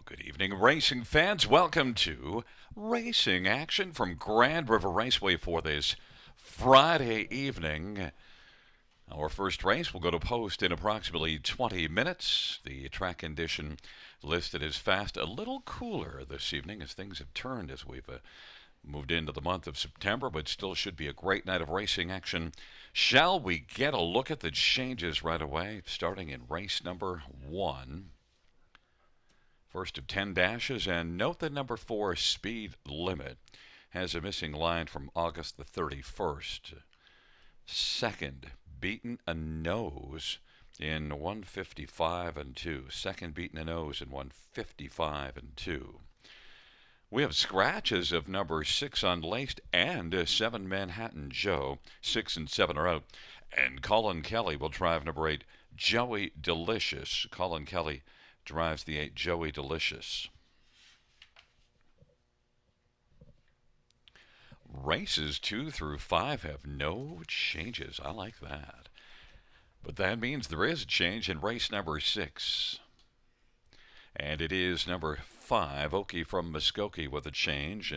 Good evening, racing fans. Welcome to Racing Action from Grand River Raceway for this Friday evening. Our first race will go to post in approximately 20 minutes. The track condition listed as fast, a little cooler this evening as things have turned as we've moved into the month of September, but still should be a great night of racing action. Shall we get a look at the changes right away, starting in race number 1? First of 10 dashes, and note that number 4, Speed Limit, has a missing line from August the 31st. Second, Beaten a Nose in 155 and 2. Second, Beaten a Nose in 155 and 2. We have scratches of number 6, Unlaced, and 7, Manhattan Joe. 6 and 7 are out. And Colin Kelly will drive number 8, Joey Delicious. Colin Kelly drives the 8, Joey Delicious. Races 2 through 5 have no changes. I like that. But that means there is a change in race number 6. And it is number 5, Okie from Muskogee, with a change.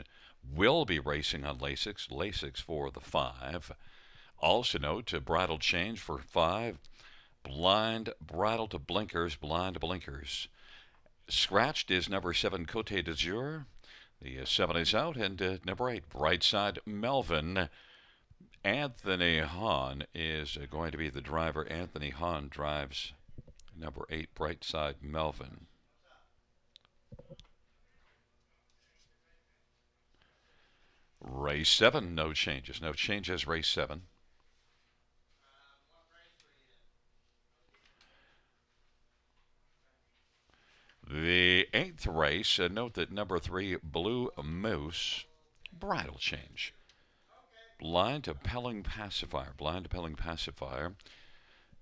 Will be racing on Lasix for the 5. Also note a bridle change for 5. Blind bridle to blinkers, blind blinkers. Scratched is number 7, Cote d'Azur. The 7 is out, and number 8, Brightside Melvin. Anthony Hahn is going to be the driver. Anthony Hahn drives number 8, Brightside Melvin. Race 7, no changes. No changes, race 7. The 8th race, note that number 3, Blue Moose, bridle change. Blind to Pelling Pacifier, blind to Pelling Pacifier.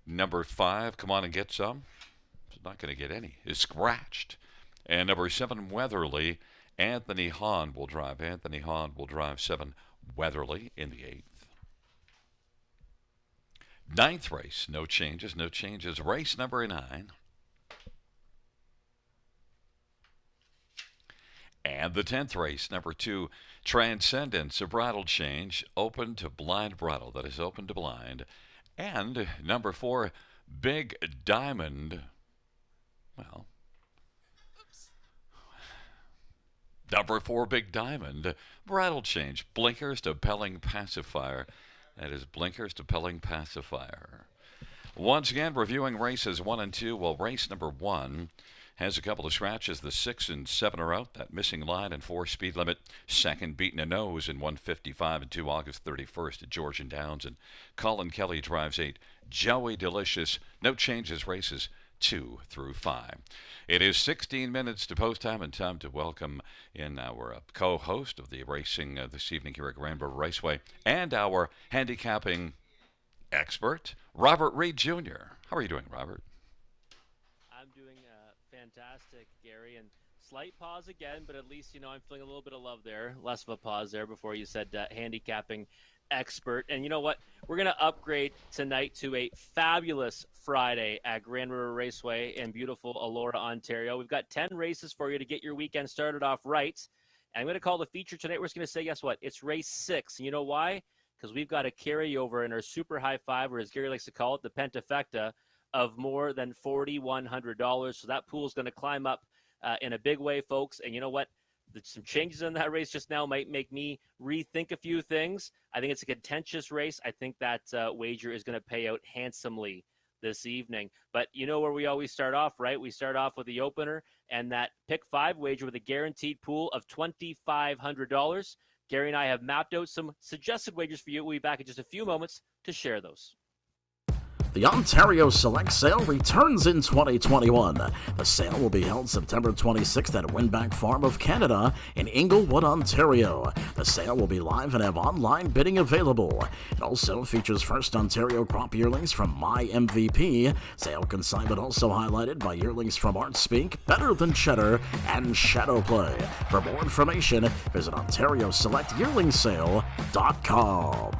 Number 5, Come On and Get Some. It's not going to get any. Is scratched. And number 7, Weatherly, Anthony Hahn will drive. Anthony Hahn will drive 7, Weatherly in the 8th. 9th race, no changes, no changes. Race number 9. And the 10th race, number 2, Transcendence, a bridle change, open to blind bridle. That is open to blind. And number 4, Big Diamond. Well, number 4, Big Diamond, bridle change, blinkers to Pelling Pacifier. That is blinkers to Pelling Pacifier. Once again, reviewing races 1 and 2. Well, race number 1 has a couple of scratches. The 6 and 7 are out. That missing line and 4, Speed Limit. Second, Beaten a Nose in 155 and 2, August 31st at Georgian Downs. And Colin Kelly drives 8, Joey Delicious. No changes, races 2 through 5. It is 16 minutes to post time, and time to welcome in our co-host of the racing this evening here at Grand River Raceway and our handicapping expert, Robert Reed Jr. How are you doing, Robert? I'm doing fantastic, Gary, and slight pause again, but at least, I'm feeling a little bit of love there. Less of a pause there before you said handicapping expert. And you know what? We're going to upgrade tonight to a fabulous Friday at Grand River Raceway in beautiful Elora, Ontario. We've got 10 races for you to get your weekend started off right. And I'm going to call the feature tonight. We're just going to say, guess what? It's race 6. And you know why? Because we've got a carryover in our super high five, or as Gary likes to call it, the pentafecta, of more than $4,100. So that pool is going to climb up in a big way, folks. And you know what? Some changes in that race just now might make me rethink a few things. I think it's a contentious race. I think that wager is going to pay out handsomely this evening. But you know where we always start off, right? We start off with the opener and that pick 5 wager with a guaranteed pool of $2,500. Gary and I have mapped out some suggested wagers for you. We'll be back in just a few moments to share those. The Ontario Select Sale returns in 2021. The sale will be held September 26th at Winback Farm of Canada in Inglewood, Ontario. The sale will be live and have online bidding available. It also features first Ontario crop yearlings from My MVP. Sale consignment also highlighted by yearlings from Artspeak, Better Than Cheddar, and Shadowplay. For more information, visit OntarioSelectYearlingsSale.com.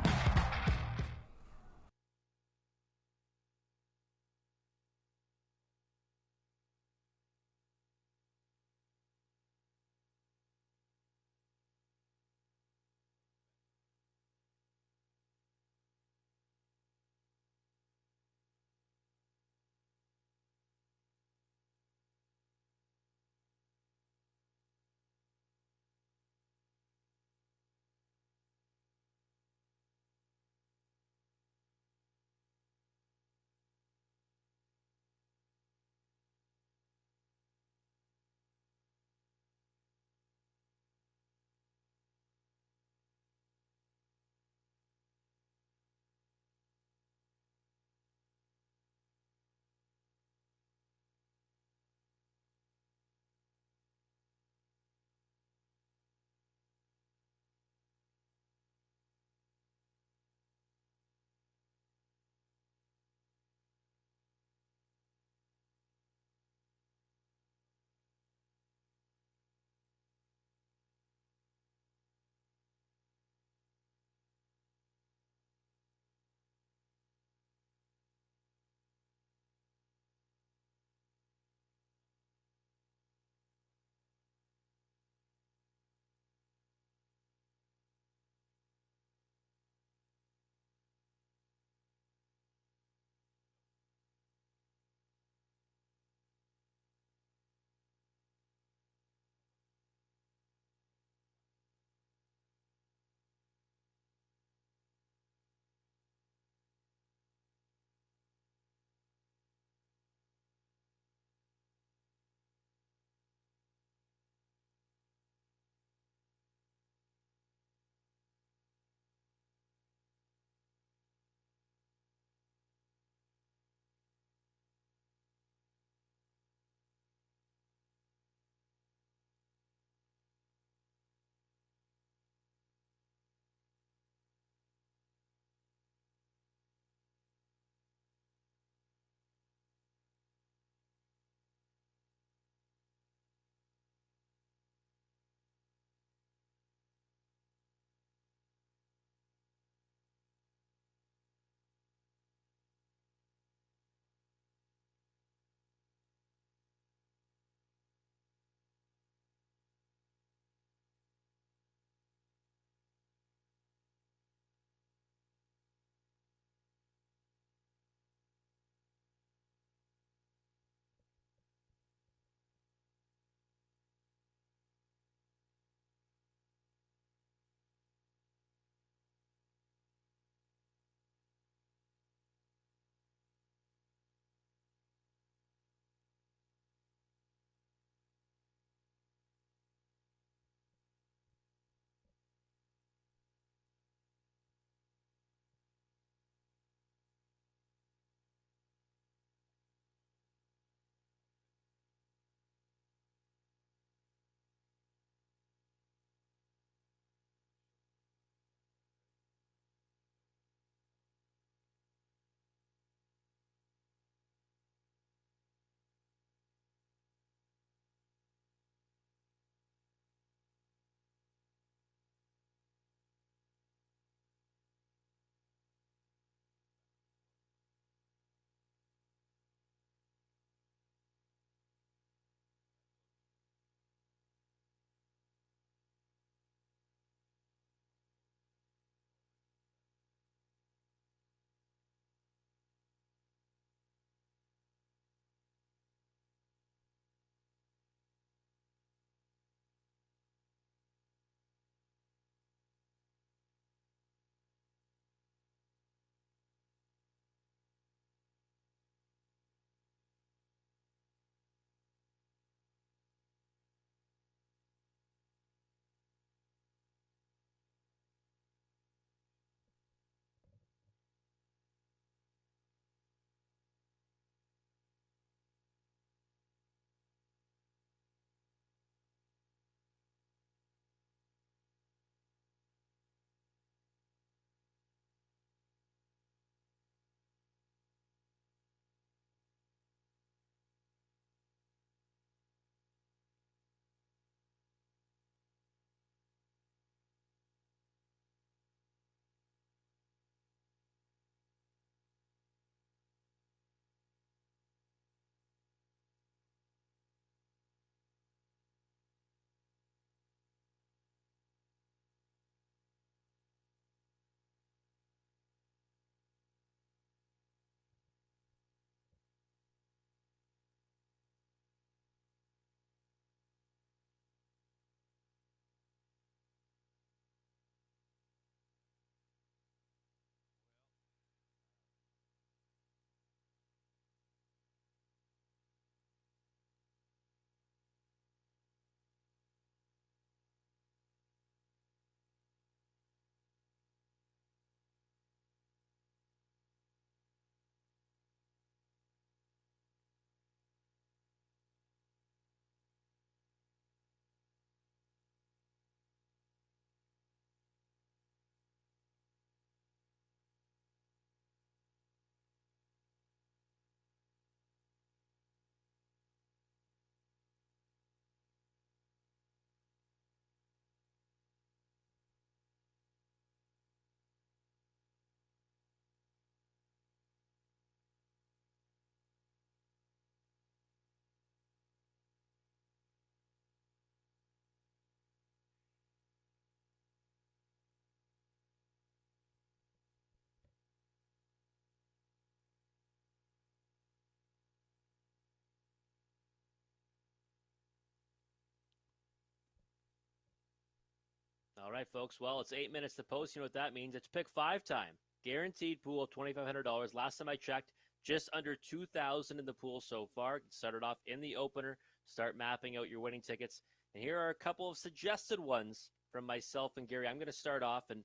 All right, folks. Well, it's 8 minutes to post. You know what that means? It's pick five time. Guaranteed pool of $2,500. Last time I checked, just under 2,000 in the pool so far. Started off in the opener. Start mapping out your winning tickets. And here are a couple of suggested ones from myself and Gary. I'm going to start off, and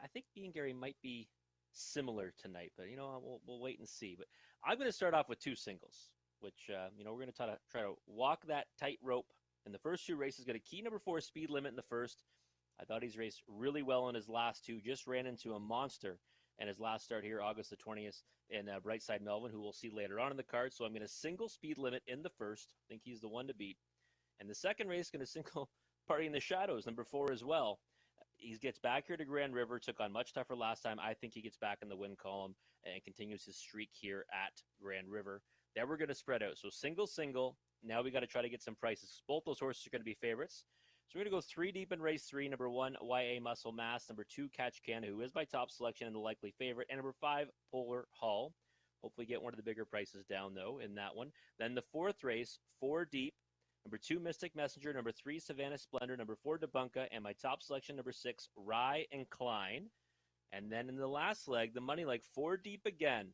I think me and Gary might be similar tonight, but we'll wait and see. But I'm going to start off with two singles, which we're going to try to walk that tightrope in the first two races. Got a key number 4 speed limit in the first. I thought he's raced really well in his last two. Just ran into a monster in his last start here, August the 20th, in Brightside Melvin, who we'll see later on in the card. So I'm going to single speed limit in the first. I think he's the one to beat. And the second race, going to single Party in the Shadows, number 4 as well. He gets back here to Grand River, took on much tougher last time. I think he gets back in the win column and continues his streak here at Grand River. Then we're going to spread out. So single. Now we got to try to get some prices. Both those horses are going to be favorites. So we're going to go 3 deep in race 3. Number 1, YA Muscle Mass. Number 2, Catch Canada, who is my top selection and the likely favorite. And number 5, Polar Hall. Hopefully get one of the bigger prices down, though, in that one. Then the fourth race, 4 deep. Number 2, Mystic Messenger. Number 3, Savannah Splendor. Number 4, Debunka. And my top selection, number 6, Rye and Klein. And then in the last leg, the money leg, 4 deep again.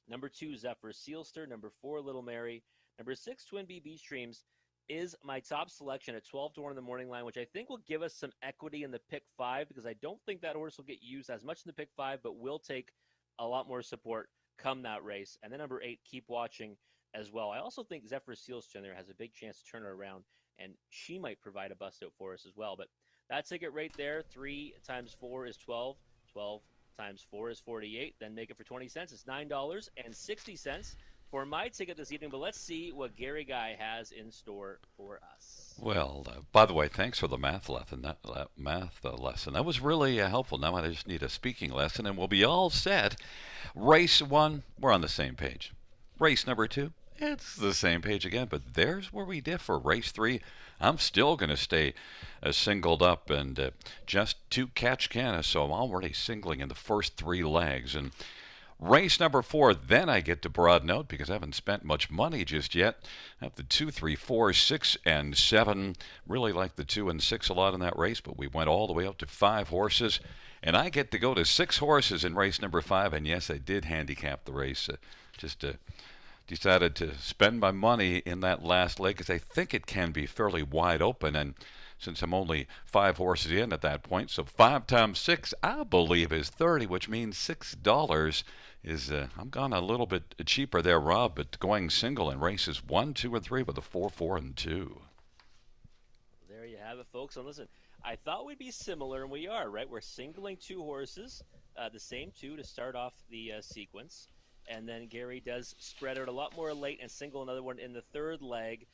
Number 2, Zephyr Sealster. Number 4, Little Mary. Number 6, Twin Bee Beach Dreams is my top selection at 12-1 in the morning line, which I think will give us some equity in the pick 5, because I don't think that horse will get used as much in the pick 5, but will take a lot more support come that race. And then number 8, Keep Watching as well. I also think Zephyr Sealster there has a big chance to turn it around, and she might provide a bust out for us as well. But that ticket right there, 3 times 4 is 12. 12 times 4 is 48. Then make it for 20 cents. It's $9.60 for my ticket this evening. But let's see what Gary Guy has in store for us. Well, by the way, thanks for the math lesson. That was really helpful. Now I just need a speaking lesson, and we'll be all set. Race 1, we're on the same page. Race number 2, it's the same page again, but there's where we differ. Race 3, I'm still going to stay singled up and just 2 Catch Canada, so I'm already singling in the first 3 legs. And race number 4, then I get to broaden out because I haven't spent much money just yet. I have the 2, 3, 4, 6, and 7. Really like the 2 and 6 a lot in that race, but we went all the way up to 5 horses. And I get to go to 6 horses in race number 5. And yes, I did handicap the race. Decided to spend my money in that last leg because I think it can be fairly wide open. And since I'm only 5 horses in at that point, so 5 times 6, I believe, is 30, which means $6 is, I'm gone a little bit cheaper there, Rob, but going single in races 1, 2, and 3 with a 4, 4, and 2. There you have it, folks. And listen, I thought we'd be similar, and we are, right? We're singling 2 horses, the same 2 to start off the sequence. And then Gary does spread out a lot more late and single another one in the third leg.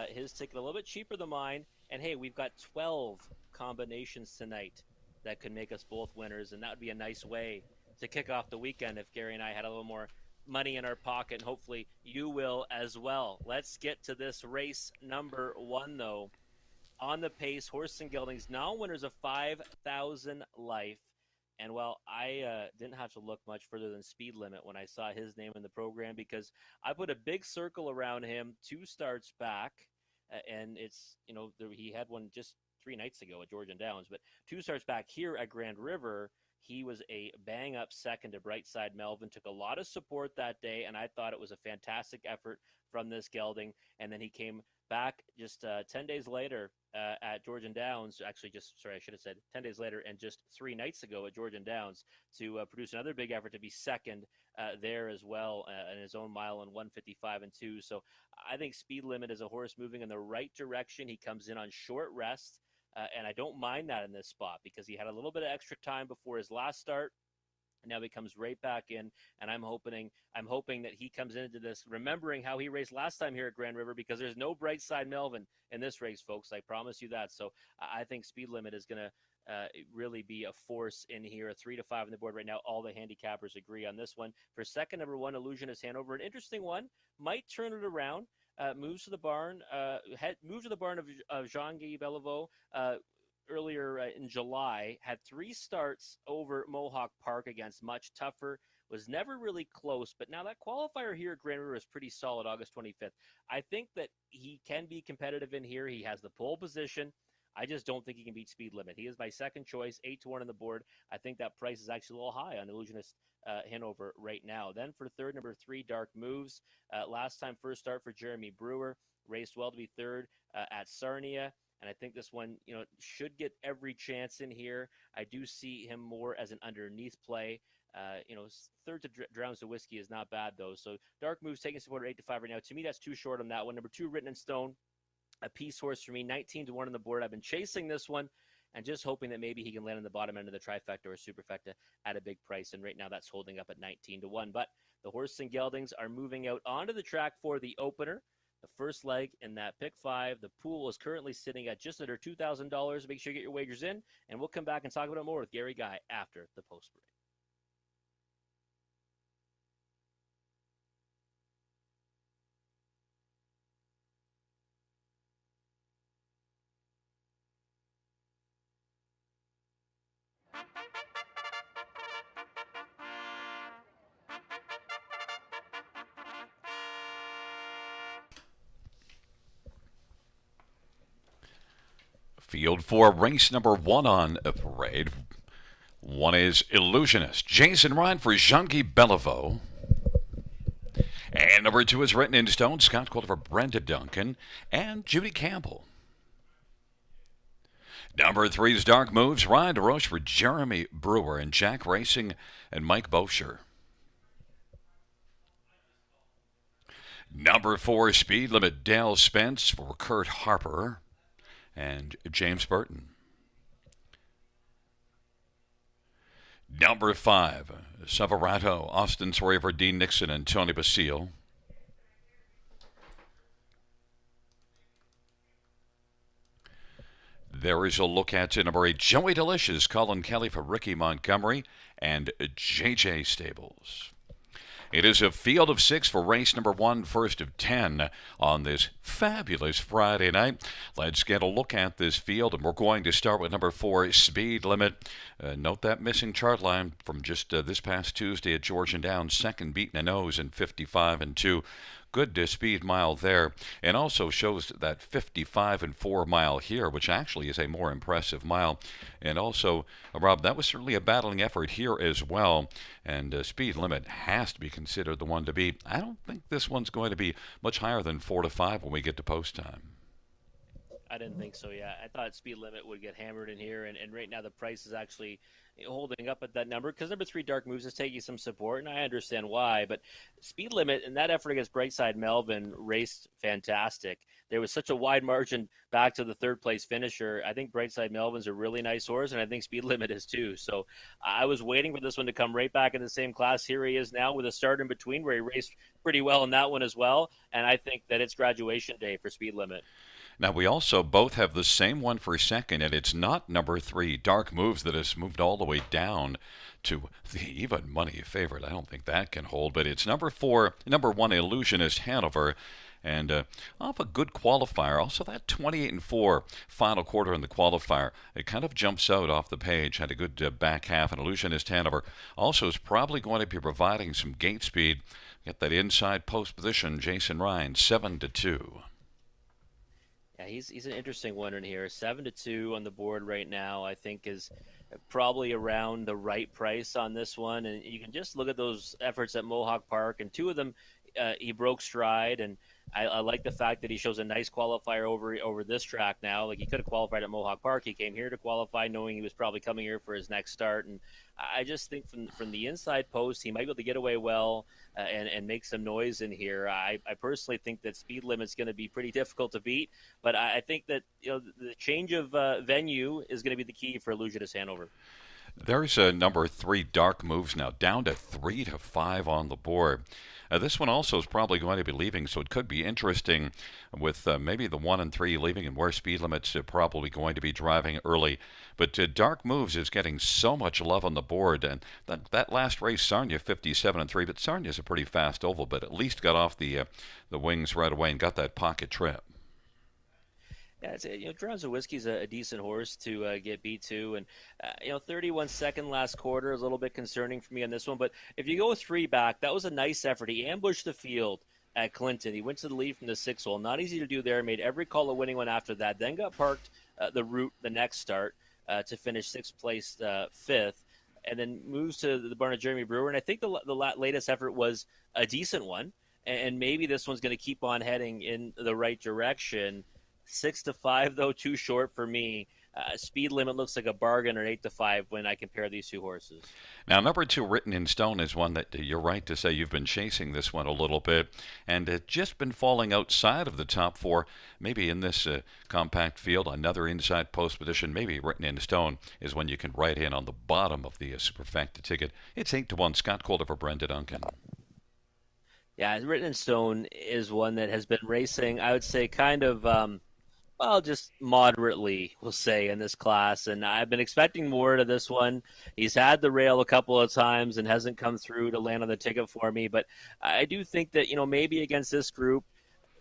His ticket a little bit cheaper than mine. And hey, we've got 12 combinations tonight that could make us both winners. And that would be a nice way to kick off the weekend if Gary and I had a little more money in our pocket. And hopefully you will as well. Let's get to this race number 1, though. On the pace, Horse and Geldings, now winners of 5,000 life. And, well, I didn't have to look much further than speed limit when I saw his name in the program, because I put a big circle around him 2 starts back. And it's, he had one just 3 nights ago at Georgian Downs. But 2 starts back here at Grand River, he was a bang-up second to Brightside Melvin. Took a lot of support that day, and I thought it was a fantastic effort from this gelding. And then he came back just 10 days later at Georgian Downs. Actually, I should have said 10 days later, and just 3 nights ago at Georgian Downs to produce another big effort to be second there as well in his own mile in 1:55 and 2. So I think Speed Limit is a horse moving in the right direction. He comes in on short rest, and I don't mind that in this spot because he had a little bit of extra time before his last start. Now he comes right back in, and I'm hoping that he comes into this remembering how he raced last time here at Grand River, because there's no Brightside Melvin in this race, folks. I promise you that. So I think Speed Limit is going to really be a force in here. A 3 to 5 on the board right now. All the handicappers agree on this one. For second, number 1, Illusionist Hanover, an interesting one. Might turn it around. Moves to the barn. Moved to the barn of Jean-Guy Beliveau. Earlier in July, had 3 starts over Mohawk Park against much tougher, was never really close, but now that qualifier here at Grand River is pretty solid, August 25th. I think that he can be competitive in here. He has the pole position. I just don't think he can beat Speed Limit. He is my second choice, 8-1 on the board. I think that price is actually a little high on Illusionist Hanover right now. Then for third, number 3, Dark Moves. Last time, first start for Jeremy Brewer. Raced well to be third at Sarnia. And I think this one, should get every chance in here. I do see him more as an underneath play. Third to Drowns the Whiskey is not bad, though. So Dark Moves taking support at 8-5 right now. To me, that's too short on that one. Number 2, Written in Stone. A piece horse for me, 19-1 on the board. I've been chasing this one and just hoping that maybe he can land on the bottom end of the trifecta or superfecta at a big price. And right now that's holding up at 19-1. But the horse and geldings are moving out onto the track for the opener. The first leg in that pick 5. The pool is currently sitting at just under $2,000. Make sure you get your wagers in, and we'll come back and talk about it more with Gary Guy after the post break. Field 4, race number 1 on a parade. 1 is Illusionist. Jason Ryan for Jean-Guy Beliveau. And number 2 is Written in Stone. Scott Quilter for Brenda Duncan and Judy Campbell. Number 3 is Dark Moves. Ryan DeRoche for Jeremy Brewer and Jack Racing and Mike Bosher. Number 4, Speed Limit. Dale Spence for Kurt Harper and James Burton. Number 5, Severato, Austin Sawyer for Dean Nixon and Tony Basile. There is a look at number 8, Joey Delicious, Colin Kelly for Ricky Montgomery and JJ Stables. It is a field of 6 for race number 1, first of 10 on this fabulous Friday night. Let's get a look at this field, and we're going to start with number 4, Speed Limit. Note that missing chart line from just this past Tuesday at Georgian Downs, second beaten a nose in 55-2. Good speed mile there, and also shows that 55-4 mile here, which actually is a more impressive mile. And also, Rob, that was certainly a battling effort here as well, and Speed Limit has to be considered the one to beat. I don't think this one's going to be much higher than 4-5 when we get to post time. I didn't think so, yeah. I thought Speed Limit would get hammered in here, and right now the price is actually holding up at that number because number 3, Dark Moves, is taking some support, and I understand why. But Speed Limit and that effort against Brightside Melvin raced fantastic. There was such a wide margin back to the third-place finisher. I think Brightside Melvin's a really nice horse, and I think Speed Limit is too. So I was waiting for this one to come right back in the same class. Here he is now with a start in between where he raced pretty well in that one as well, and I think that it's graduation day for Speed Limit. Now, we also both have the same one for second, and it's not number 3, Dark Moves, that has moved all the way down to the even money favorite. I don't think that can hold, but it's number 4, number 1, Illusionist Hanover, and off a good qualifier. Also, that 28-4 final quarter in the qualifier, it kind of jumps out off the page. Had a good back half, and Illusionist Hanover also is probably going to be providing some gate speed. Get that inside post position, Jason Ryan, 7-2. Yeah, he's an interesting one in here. 7-2 on the board right now, I think, is probably around the right price on this one. And you can just look at those efforts at Mohawk Park, and 2 of them he broke stride. And I like the fact that he shows a nice qualifier over this track now. Like, he could have qualified at Mohawk Park. He came here to qualify knowing he was probably coming here for his next start. And I just think from the inside post, he might be able to get away well and make some noise in here. I personally think that Speed Limit's going to be pretty difficult to beat, but I think that the change of venue is going to be the key for Illusionist Hanover. There's a number 3, Dark Moves, now down to 3-5 on the board. This one also is probably going to be leaving, so it could be interesting with maybe the 1 and 3 leaving and where Speed Limit's probably going to be driving early. But Dark Moves is getting so much love on the board, and that last race, Sarnia 57-3, but Sarnia's a pretty fast oval, but at least got off the wings right away and got that pocket trip. Yeah, it's, Drowns of Whiskey's a decent horse to get beat to, and 31 second last quarter is a little bit concerning for me on this one. But if you go 3 back, that was a nice effort. He ambushed the field at Clinton. He went to the lead from the 6 hole. Not easy to do there. Made every call a winning one after that. Then got parked the route the next start to finish sixth place, fifth, and then moves to the barn of Jeremy Brewer. And I think the latest effort was a decent one, and maybe this one's going to keep on heading in the right direction. 6-5 though, too short for me. Speed Limit looks like a bargain, or 8-5 when I compare these two horses. Now, number 2, Written in Stone, is one that you're right to say you've been chasing this one a little bit and just been falling outside of the top 4. Maybe in this compact field, another inside post position, maybe Written in Stone is when you can write in on the bottom of the Superfecta ticket. It's 8-1. Scott Calder for Brenda Duncan. Yeah, Written in Stone is one that has been racing, I would say, kind of just moderately, we'll say, in this class. And I've been expecting more to this one. He's had the rail a couple of times and hasn't come through to land on the ticket for me. But I do think that, maybe against this group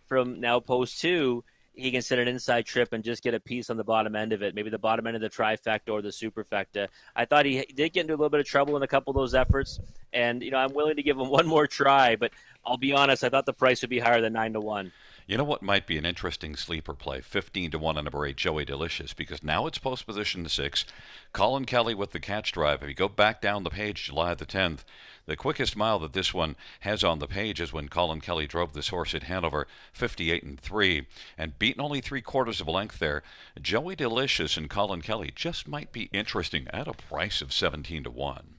from now post 2, he can set an inside trip and just get a piece on the bottom end of it, maybe the bottom end of the trifecta or the superfecta. I thought he did get into a little bit of trouble in a couple of those efforts. And, I'm willing to give him one more try. But I'll be honest, I thought the price would be higher than 9-1. You know what might be an interesting sleeper play? 15-1 on number 8, Joey Delicious, because now it's post position 6. Colin Kelly with the catch drive. If you go back down the page, July the 10th, the quickest mile that this one has on the page is when Colin Kelly drove this horse at Hanover, 58-3, and beaten only 3/4 of a length there. Joey Delicious and Colin Kelly just might be interesting at a price of 17-1.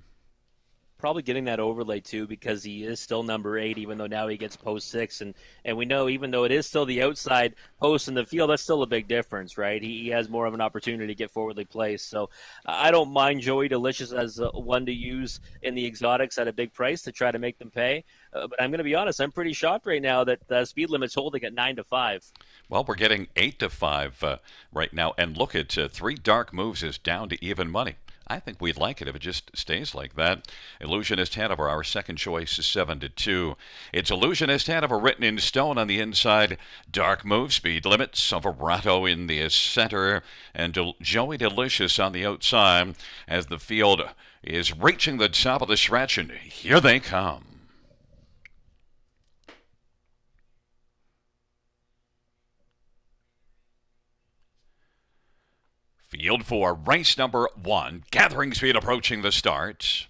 Probably getting that overlay too, because he is still number 8, even though now he gets post 6, and we know, even though it is still the outside post in the field, that's still a big difference, right? He has more of an opportunity to get forwardly placed. So I don't mind Joey Delicious as one to use in the exotics at a big price to try to make them pay. But I'm going to be honest, I'm pretty shocked right now that the Speed Limit's holding at 9-5. Well, we're getting 8-5 right now, and look at 3 Dark Moves is down to even money. I think we'd like it if it just stays like that. Illusionist Hanover, our second choice, is 7-2. It's Illusionist Hanover, Written in Stone on the inside. Dark Move, Speed Limit, Silverado in the center, and Joey Delicious on the outside as the field is reaching the top of the stretch, and here they come. Field 4, race number 1, gathering speed approaching the start.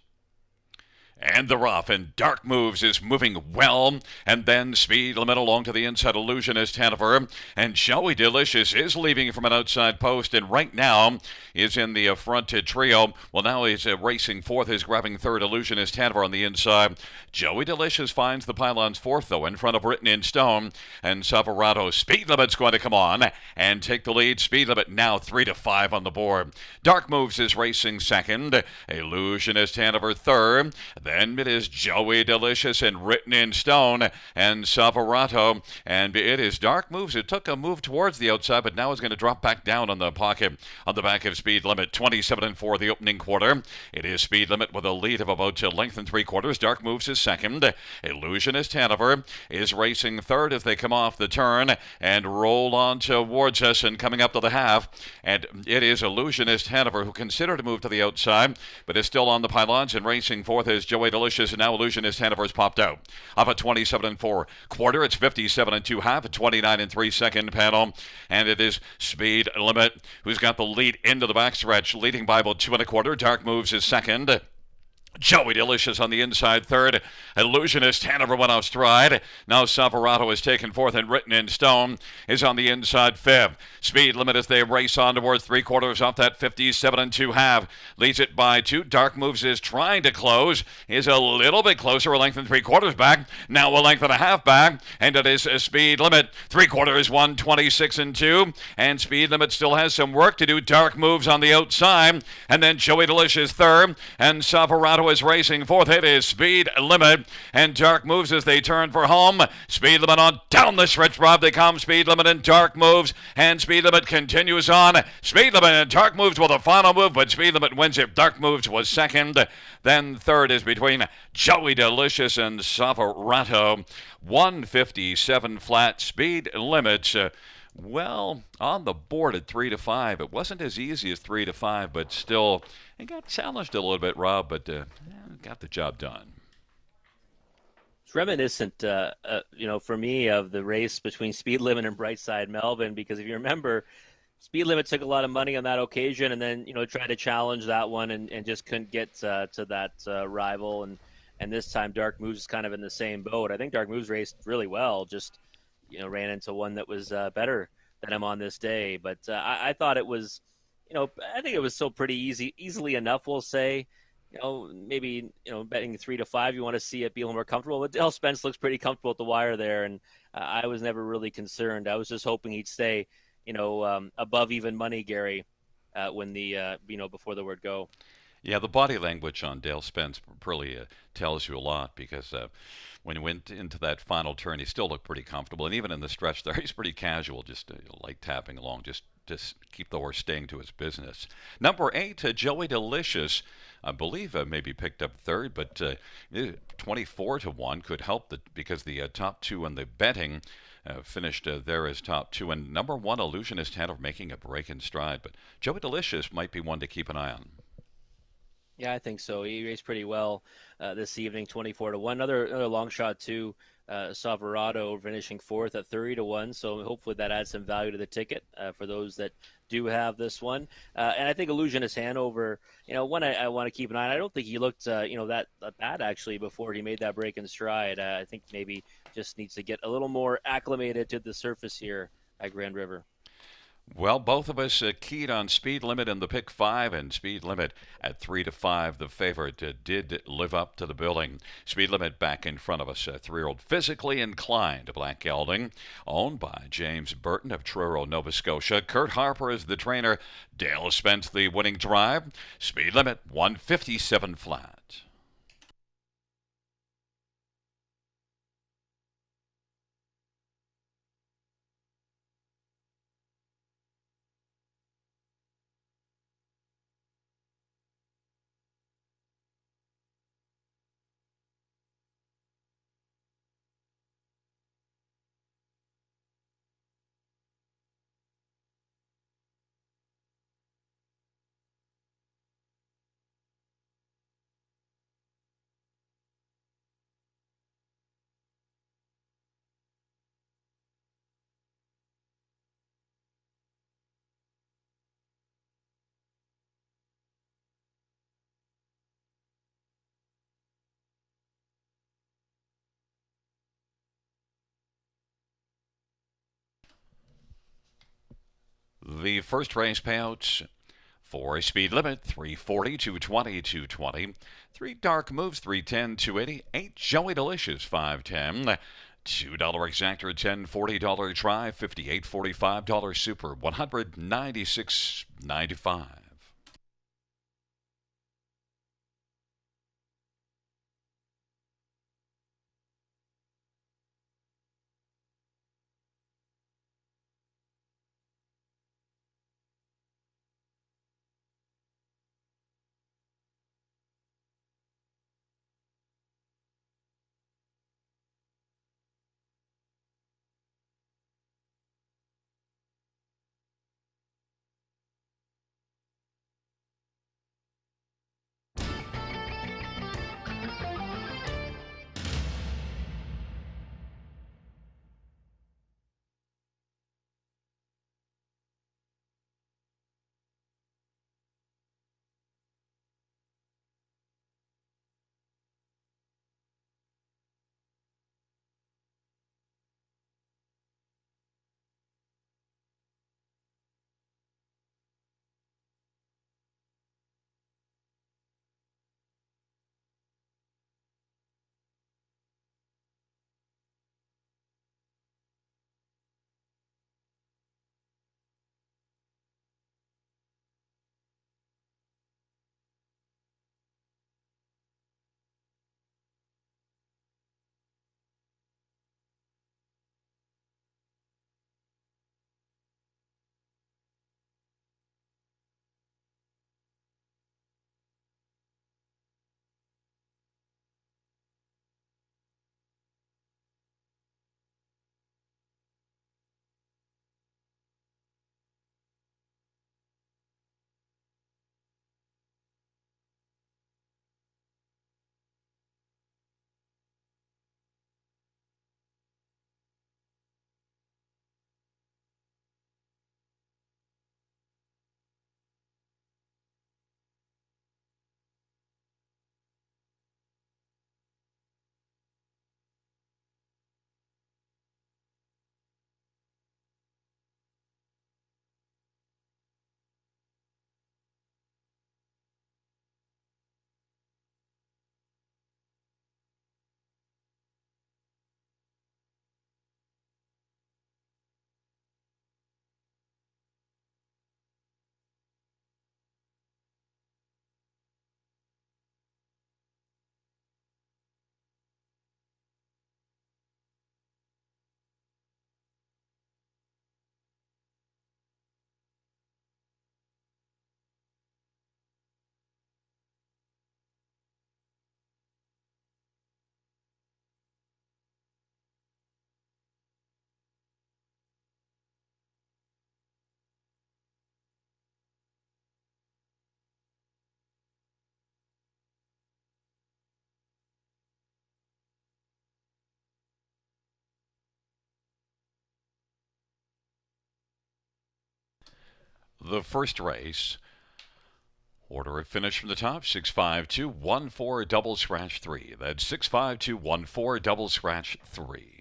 And the rough and Dark Moves is moving well, and then Speed Limit along to the inside, Illusionist Hanover, and Joey Delicious is leaving from an outside post, and right now is in the front trio. Well, now he's racing 4th, is grabbing 3rd, Illusionist Hanover on the inside. Joey Delicious finds the pylons 4th, though, in front of Written in Stone, and Silverado. Speed Limit's going to come on and take the lead. Speed Limit now 3-5 on the board. Dark Moves is racing 2nd, Illusionist Hanover 3rd, then it is Joey Delicious and Written in Stone and Silverado. And it is Dark Moves. It took a move towards the outside, but now is going to drop back down on the pocket on the back of Speed Limit. 27-4 the opening quarter. It is Speed Limit with a lead of about a length and 3/4. Dark Moves is 2nd. Illusionist Hanover is racing 3rd as they come off the turn and roll on towards us and coming up to the half. And it is Illusionist Hanover who considered a move to the outside, but is still on the pylons, and racing 4th is Joey Delicious, and now Illusionist Hanover has popped out. Up at 27-4 quarter, it's 57-2 half, at 29-3 second panel, and it is Speed Limit who's got the lead into the backstretch, leading by about 2 1/4. Dark Moves is 2nd. Joey Delicious on the inside 3rd. Illusionist Hanover went off stride. Now Silverado is taken 4th, and Written in Stone is on the inside 5th. Speed Limit as they race on towards 3/4 off that 57-2 half. Leads it by 2. Dark Moves is trying to close. Is a little bit closer, a length and 3/4 back. Now a length and a half back. And it is a Speed Limit. 3/4 1:26-2. And Speed Limit still has some work to do. Dark Moves on the outside. And then Joey Delicious 3rd. And Silverado is racing 4th. It is Speed Limit and Dark Moves as they turn for home. Speed Limit on down the stretch, Rob. They come. Speed Limit and Dark Moves, and Speed Limit continues on. Speed Limit and Dark Moves with a final move, but Speed Limit wins it. Dark Moves was 2nd. Then 3rd is between Joey Delicious and Silverado. 157 flat. Speed Limit. Well, on the board at 3-5. It wasn't as easy as 3-5, but still, it got challenged a little bit, Rob, but got the job done. It's reminiscent, for me, of the race between Speed Limit and Brightside Melvin, because if you remember, Speed limit took a lot of money on that occasion, and then tried to challenge that one and just couldn't get to that rival. And this time, Dark Moves is kind of in the same boat. I think Dark Moves raced really well, just ran into one that was better than him on this day. But I thought it was, I think it was still pretty easily enough. We'll say. Maybe betting 3 to 5, you want to see it be a little more comfortable. But Dale Spence looks pretty comfortable at the wire there, and I was never really concerned. I was just hoping he'd stay above even money, Gary, when the before the word go. Yeah, the body language on Dale Spence really tells you a lot because when he went into that final turn, he still looked pretty comfortable, and even in the stretch there, he's pretty casual, just light tapping along, just keep the horse staying to his business. Number 8, Joey Delicious. I believe maybe picked up third, but 24 to 1 could help because the top two in the betting finished there as top two. And number 1, Illusionist Handler making a break in stride. But Joey Delicious might be one to keep an eye on. Yeah, I think so. He raced pretty well this evening, 24 to 1. Another long shot too. Savarado finishing fourth at 30 to 1. So hopefully that adds some value to the ticket for those that do have this one. And I think Illusionist Hanover, one I want to keep an eye on. I don't think he looked that bad actually before he made that break in stride. I think maybe just needs to get a little more acclimated to the surface here at Grand River. Well, both of us keyed on Speed Limit in the pick 5, and Speed Limit at 3 to 5. The favorite did live up to the billing. Speed Limit back in front of us. 3-year-old physically inclined black gelding, owned by James Burton of Truro, Nova Scotia. Kurt Harper is the trainer. Dale Spence the winning drive. Speed Limit 157 flat. The first race payouts for Speed Limit 340, 220, 220. 3 Dark Moves 310, 280. 8 Joey Delicious 510. $2 exactor, $10, $40 try, $58, $45 super, $196.95. the first race. Order of finish from the top, 65214 double scratch 3. That's 65214 double scratch 3.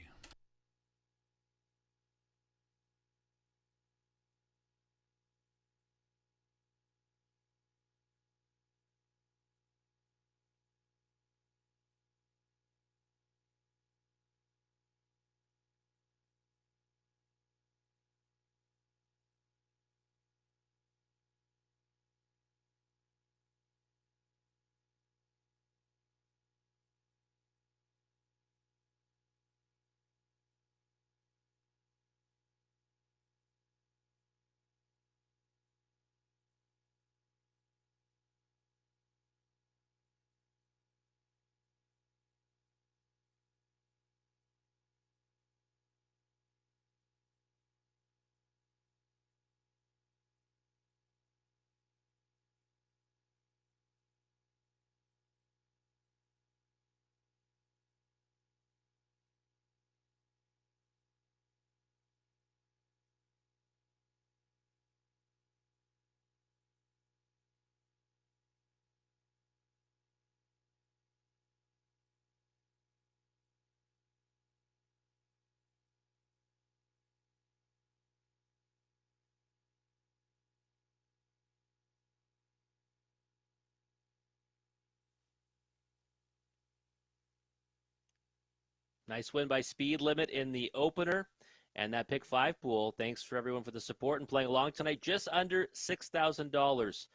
Nice win by Speed Limit in the opener. And that pick five pool, thanks for everyone for the support and playing along tonight. Just under $6,000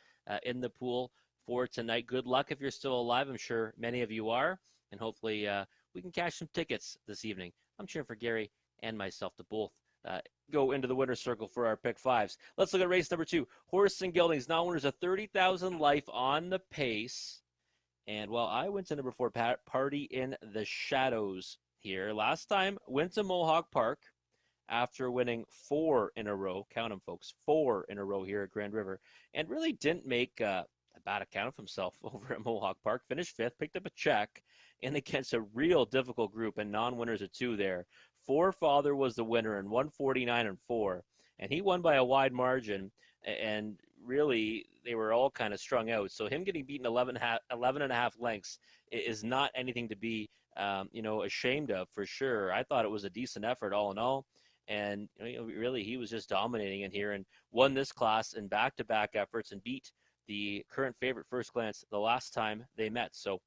in the pool for tonight. Good luck if you're still alive. I'm sure many of you are. And hopefully we can cash some tickets this evening. I'm cheering for Gary and myself to both go into the winner's circle for our pick fives. Let's look at race number 2. Horse and Geldings. Now winners of 30,000 life on the pace. And well, I went to number 4, Party in the Shadows here. Last time, went to Mohawk Park after winning 4 in a row. Count them, folks. 4 in a row here at Grand River. And really didn't make a bad account of himself over at Mohawk Park. Finished 5th, picked up a check, and against a real difficult group and non-winners of 2 there. Forefather was the winner in 149 and 4. And he won by a wide margin. And really, they were all kind of strung out. So him getting beaten 11 and a half lengths is not anything to be ashamed of, for sure. I thought it was a decent effort all in all. And really, he was just dominating in here and won this class in back-to-back efforts and beat the current favorite First Glance the last time they met. So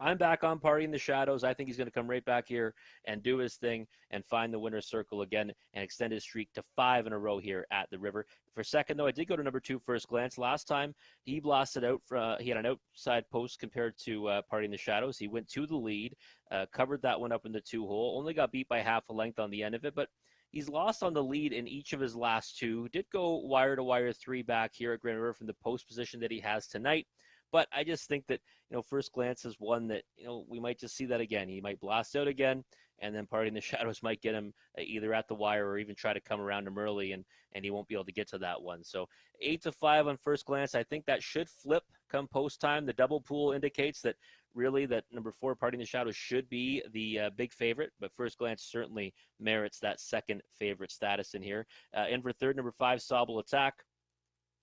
I'm back on Party in the Shadows. I think he's going to come right back here and do his thing and find the winner's circle again and extend his streak to 5 in a row here at the River. For second, though, I did go to number 2, First Glance. Last time, he blasted out. He had an outside post compared to Party in the Shadows. He went to the lead, covered that one up in the 2-hole, only got beat by half a length on the end of it, but he's lost on the lead in each of his last 2. Did go wire-to-wire 3 back here at Grand River from the post position that he has tonight. But I just think that, First Glance is one that, we might just see that again. He might blast out again, and then Party in the Shadows might get him either at the wire or even try to come around him early, and he won't be able to get to that one. So 8-5 on First Glance. I think that should flip come post time. The double pool indicates that really that number 4, Party in the Shadows, should be the big favorite, but First Glance certainly merits that second favorite status in here. In for third, number 5, Sobble Attack.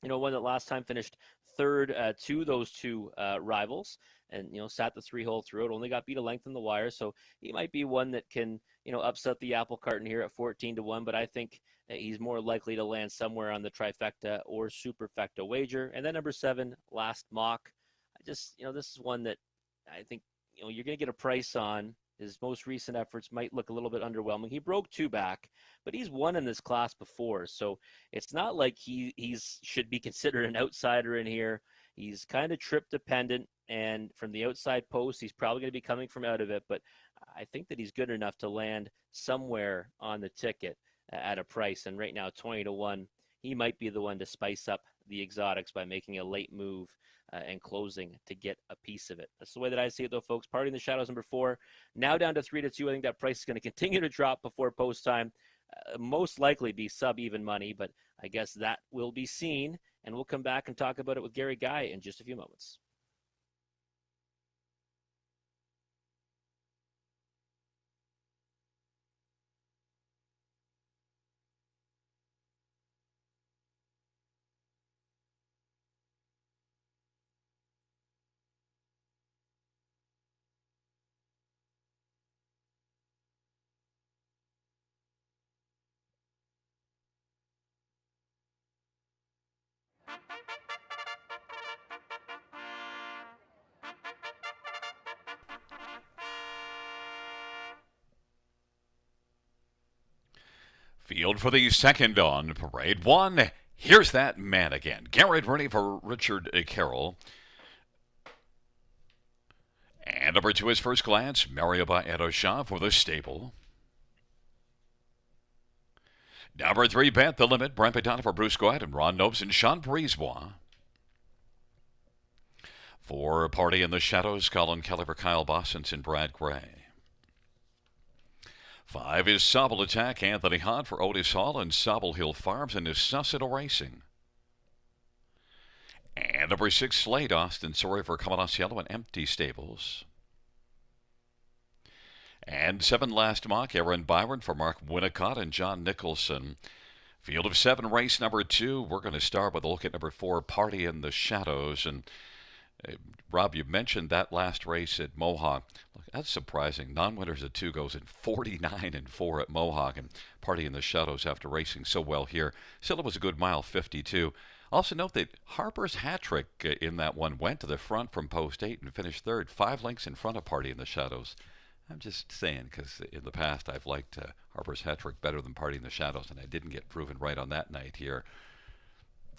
One that last time finished third to those 2 rivals and, sat the 3-hole through it, only got beat a length in the wire. So he might be one that can, upset the apple cart in here at 14-1, but I think he's more likely to land somewhere on the trifecta or superfecta wager. And then number 7, Last Mock. I just, this is one that I think, you're going to get a price on. His most recent efforts might look a little bit underwhelming. He broke 2 back, but he's won in this class before. So it's not like he's should be considered an outsider in here. He's kind of trip dependent, and from the outside post, he's probably going to be coming from out of it. But I think that he's good enough to land somewhere on the ticket at a price. And right now, 20-1, he might be the one to spice up the exotics by making a late move and closing to get a piece of it. That's the way that I see it, though, folks. Party in the Shadows, number 4, now down to 3-2. I think that price is going to continue to drop before post time. Most likely be sub-even money, but I guess that will be seen. And we'll come back and talk about it with Gary Guy in just a few moments. Field for the second on Parade 1. Here's that man again. Garrett ready for Richard Carroll. And number 2 is First Glance. Mario Baeta Shah for the stable. Number 3, Bet the Limit. Brent Padana for Bruce Goyette and Ron Nobes and Sean Brisebois. For Party in the Shadows, Colin Kelly for Kyle Bossens and Brad Gray. 5 is Sobble Attack, Anthony Hahn for Otis Hall and Sobble Hill Farms and Susseto Racing. And number 6, Slade, Austin Sorry for Camalasiello and Empty Stables. And 7, Last Mock, Aaron Byron for Mark Winnicott and John Nicholson. Field of 7, race number 2. We're going to start with a look at number 4, Party in the Shadows. And Rob, you mentioned that last race at Mohawk. Look, that's surprising. Non-winners at 2 goes in 49-4 at Mohawk, and Party in the Shadows after racing so well here. Still, it was a good mile 52. Also note that Harper's hat trick in that one went to the front from post 8 and finished third, 5 lengths in front of Party in the Shadows. I'm just saying because in the past I've liked Harper's hat trick better than Party in the Shadows, and I didn't get proven right on that night here.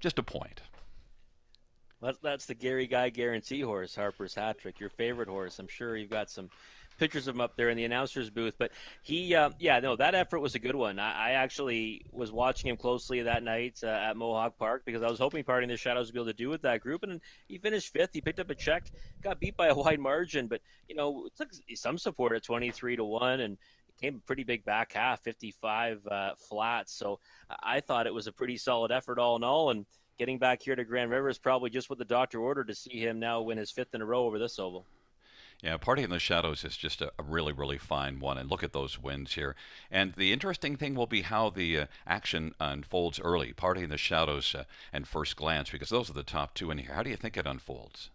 Just a point. That's the Gary Guy guarantee horse, Harper's Hat Trick, your favorite horse. I'm sure you've got some pictures of him up there in the announcer's booth. But that effort was a good one. I actually was watching him closely that night at Mohawk Park because I was hoping Party in the Shadows would be able to do with that group. And he finished 5th. He picked up a check, got beat by a wide margin. But, it took some support at 23-1 and came a pretty big back half, 55 flats. So I thought it was a pretty solid effort all in all. And getting back here to Grand River is probably just what the doctor ordered to see him now win his 5th in a row over this oval. Yeah, Party in the Shadows is just a really, really fine one. And look at those wins here. And the interesting thing will be how the action unfolds early. Party in the Shadows and First Glance, because those are the top 2 in here. How do you think it unfolds?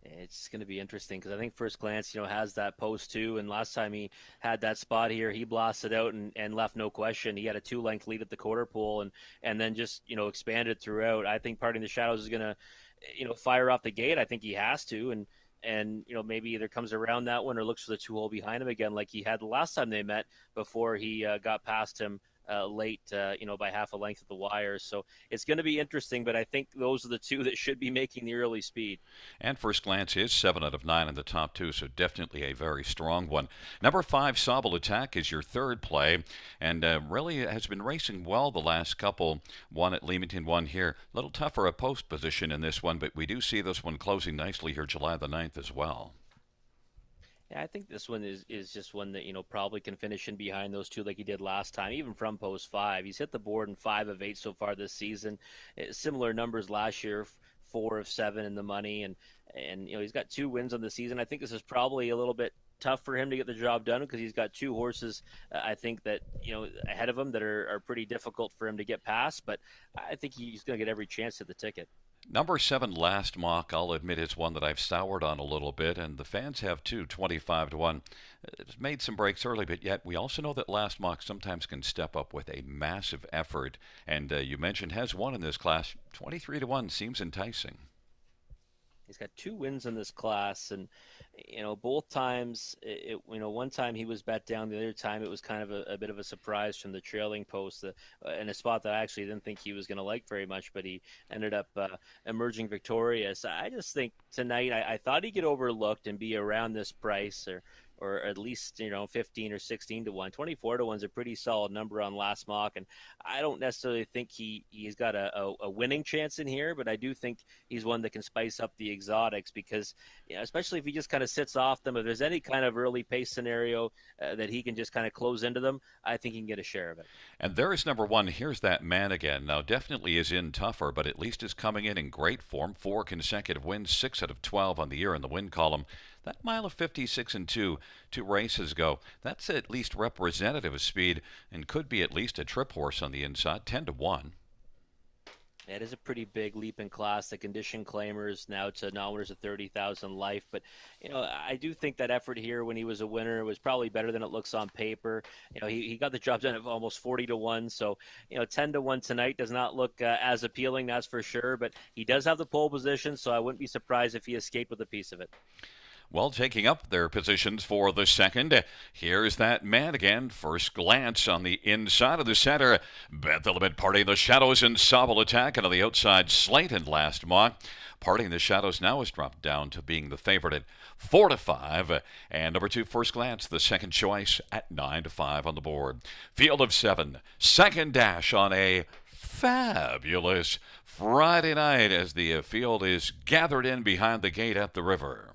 It's going to be interesting because I think First Glance, has that post too. And last time he had that spot here, he blasted out and left no question. He had a 2-length lead at the quarter pole and then just, expanded throughout. I think Party in the Shadows is going to, fire off the gate. I think he has to. And maybe either comes around that one or looks for the 2-hole behind him again like he had the last time they met before he got past him late, by half a length at the wire. So it's going to be interesting, but I think those are the 2 that should be making the early speed. And First Glance is 7 out of 9 in the top 2, so definitely a very strong one. Number 5, Sobble Attack is your 3rd play, and really has been racing well the last couple. One at Leamington, one here. A little tougher a post position in this one, but we do see this one closing nicely here July the 9th as well. Yeah, I think this one is just one that, probably can finish in behind those 2 like he did last time, even from post 5. He's hit the board in 5 of 8 so far this season. Similar numbers last year, 4 of 7 in the money. And he's got 2 wins on the season. I think this is probably a little bit tough for him to get the job done because he's got 2 horses, I think, that, ahead of him that are pretty difficult for him to get past. But I think he's going to get every chance at the ticket. Number 7, Last Mock, I'll admit is one that I've soured on a little bit, and the fans have too, 25-1. It's made some breaks early, but yet we also know that Last Mock sometimes can step up with a massive effort, and you mentioned has won in this class. 23-1 seems enticing. He's got 2 wins in this class, and both times, one time he was bet down, the other time it was kind of a bit of a surprise from the trailing post in a spot that I actually didn't think he was going to like very much, but he ended up emerging victorious. I just think tonight I thought he'd get overlooked and be around this price or at least 15 or 16-1. 24-1 is a pretty solid number on Last Mock, and I don't necessarily think he's got a winning chance in here, but I do think he's one that can spice up the exotics because especially if he just kind of sits off them, if there's any kind of early pace scenario that he can just kind of close into them, I think he can get a share of it. And there is number 1. Here's that man again. Now definitely is in tougher, but at least is coming in great form. 4 consecutive wins, 6 out of 12 on the year in the win column. That mile of 56-2, 2 races ago, that's at least representative of speed and could be at least a trip horse on the inside, 10-1. It is a pretty big leap in class. The condition claimers now to non-winners of 30,000 life. But, I do think that effort here when he was a winner was probably better than it looks on paper. He got the job done at almost 40-1. So, 10-1 tonight does not look as appealing, that's for sure. But he does have the pole position, so I wouldn't be surprised if he escaped with a piece of it. Well, taking up their positions for the second, here's that man again. First glance on the inside of the center. Bet the Limit Party in the Shadows and Sobble Attack, and on the outside, Slate in last mock. Party in the Shadows now has dropped down to being the favorite at 4-5. And number 2, First Glance, the second choice at 9-5 on the board. Field of 7, second dash on a fabulous Friday night as the field is gathered in behind the gate at the river.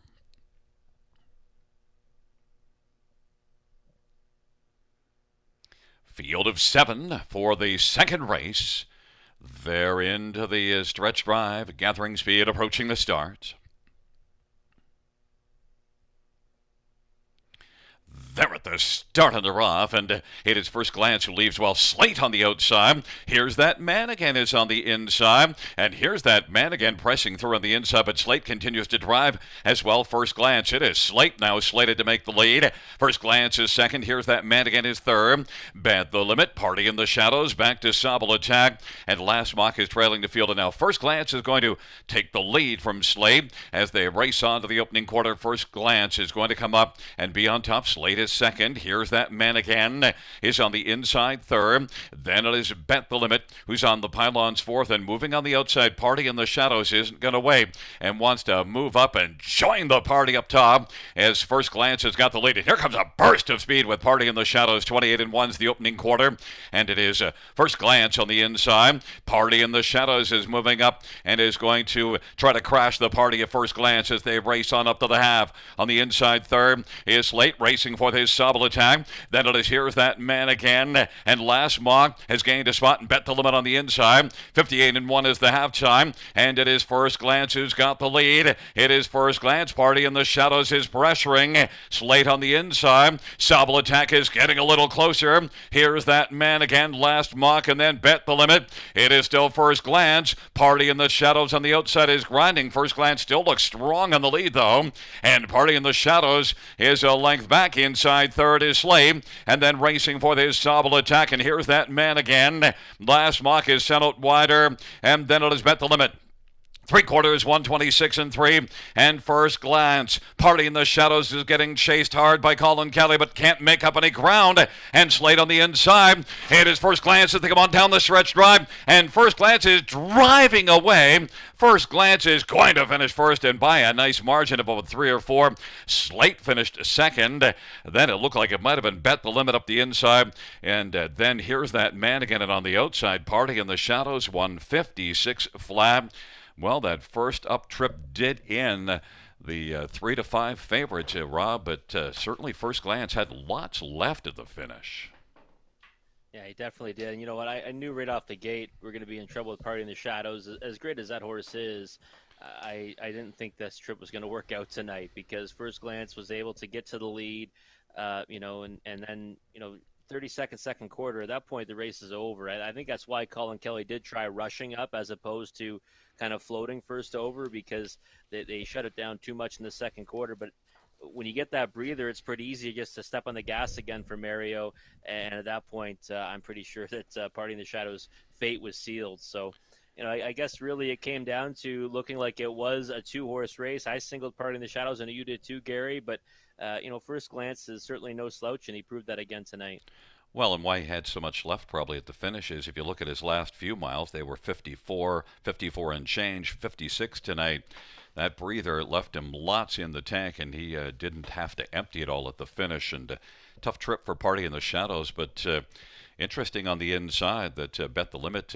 Field of 7 for the second race. They're into the stretch drive, gathering speed, approaching the start. They're at the start of the rough, and it is First Glance who leaves well. Slate on the outside. Here's that man again is on the inside, and here's that man again pressing through on the inside, but Slate continues to drive as well. First Glance. It is Slate now slated to make the lead. First Glance is second. Here's that man again is third. Bet the Limit, Party in the Shadows, back to Sobble Attack, and Last Mock is trailing the field, and now First Glance is going to take the lead from Slate as they race on to the opening quarter. First Glance is going to come up and be on top. Slate is second. Here's that man again is on the inside third. Then it is Bet the Limit who's on the pylons fourth, and moving on the outside. Party in the Shadows isn't going to wait and wants to move up and join the party up top as First Glance has got the lead. And here comes a burst of speed with Party in the Shadows. 28-1's the opening quarter, and it is First Glance on the inside. Party in the Shadows is moving up and is going to try to crash the party of First Glance as they race on up to the half. On the inside third is Slate racing for his Sobble Attack. Then it is Here's That Man Again, and Last Mock has gained a spot and Bet the Limit on the inside. 58-1 is the halftime, and it is First Glance who's got the lead. It is First Glance. Party in the Shadows is pressuring. Slate on the inside. Sobble Attack is getting a little closer. Here's That Man Again, Last Mock, and then Bet the Limit. It is still First Glance. Party in the Shadows on the outside is grinding. First Glance still looks strong on the lead, though, and Party in the Shadows is a length back. Inside third is Slate, and then racing for this Sobble Attack, and here's that man again. Last Mock is sent out wider, and then it is Bet the Limit. 3/4, 126-3, and First Glance. Party in the Shadows is getting chased hard by Colin Kelly, but can't make up any ground. And Slate on the inside. It is First Glance as they come on down the stretch drive, and First Glance is driving away. First Glance is going to finish first and by a nice margin of about 3 or 4. Slate finished second. Then it looked like it might have been Bet the Limit up the inside, and then here's that man again, and on the outside, Party in the Shadows, 156 flat. Well, that first up trip did in the 3-5 favorite, Rob, but certainly First Glance had lots left at the finish. Yeah, he definitely did. And you know what? I knew right off the gate we're going to be in trouble with Party in the Shadows. As great as that horse is, I didn't think this trip was going to work out tonight because First Glance was able to get to the lead, and then, 30-second second quarter. At that point, the race is over. I think that's why Colin Kelly did try rushing up as opposed to kind of floating first over because they shut it down too much in the second quarter. But when you get that breather, it's pretty easy just to step on the gas again for Mario. And at that point, I'm pretty sure that Party in the Shadows' fate was sealed. So, I guess really it came down to looking like it was a 2-horse race. I singled Party in the Shadows, and you did too, Gary. But, First Glance is certainly no slouch, and he proved that again tonight. Well, and why he had so much left probably at the finish is if you look at his last few miles, they were 54 and change, 56 tonight. That breather left him lots in the tank, and he didn't have to empty it all at the finish. And tough trip for Party in the Shadows, but interesting on the inside that Bet the Limit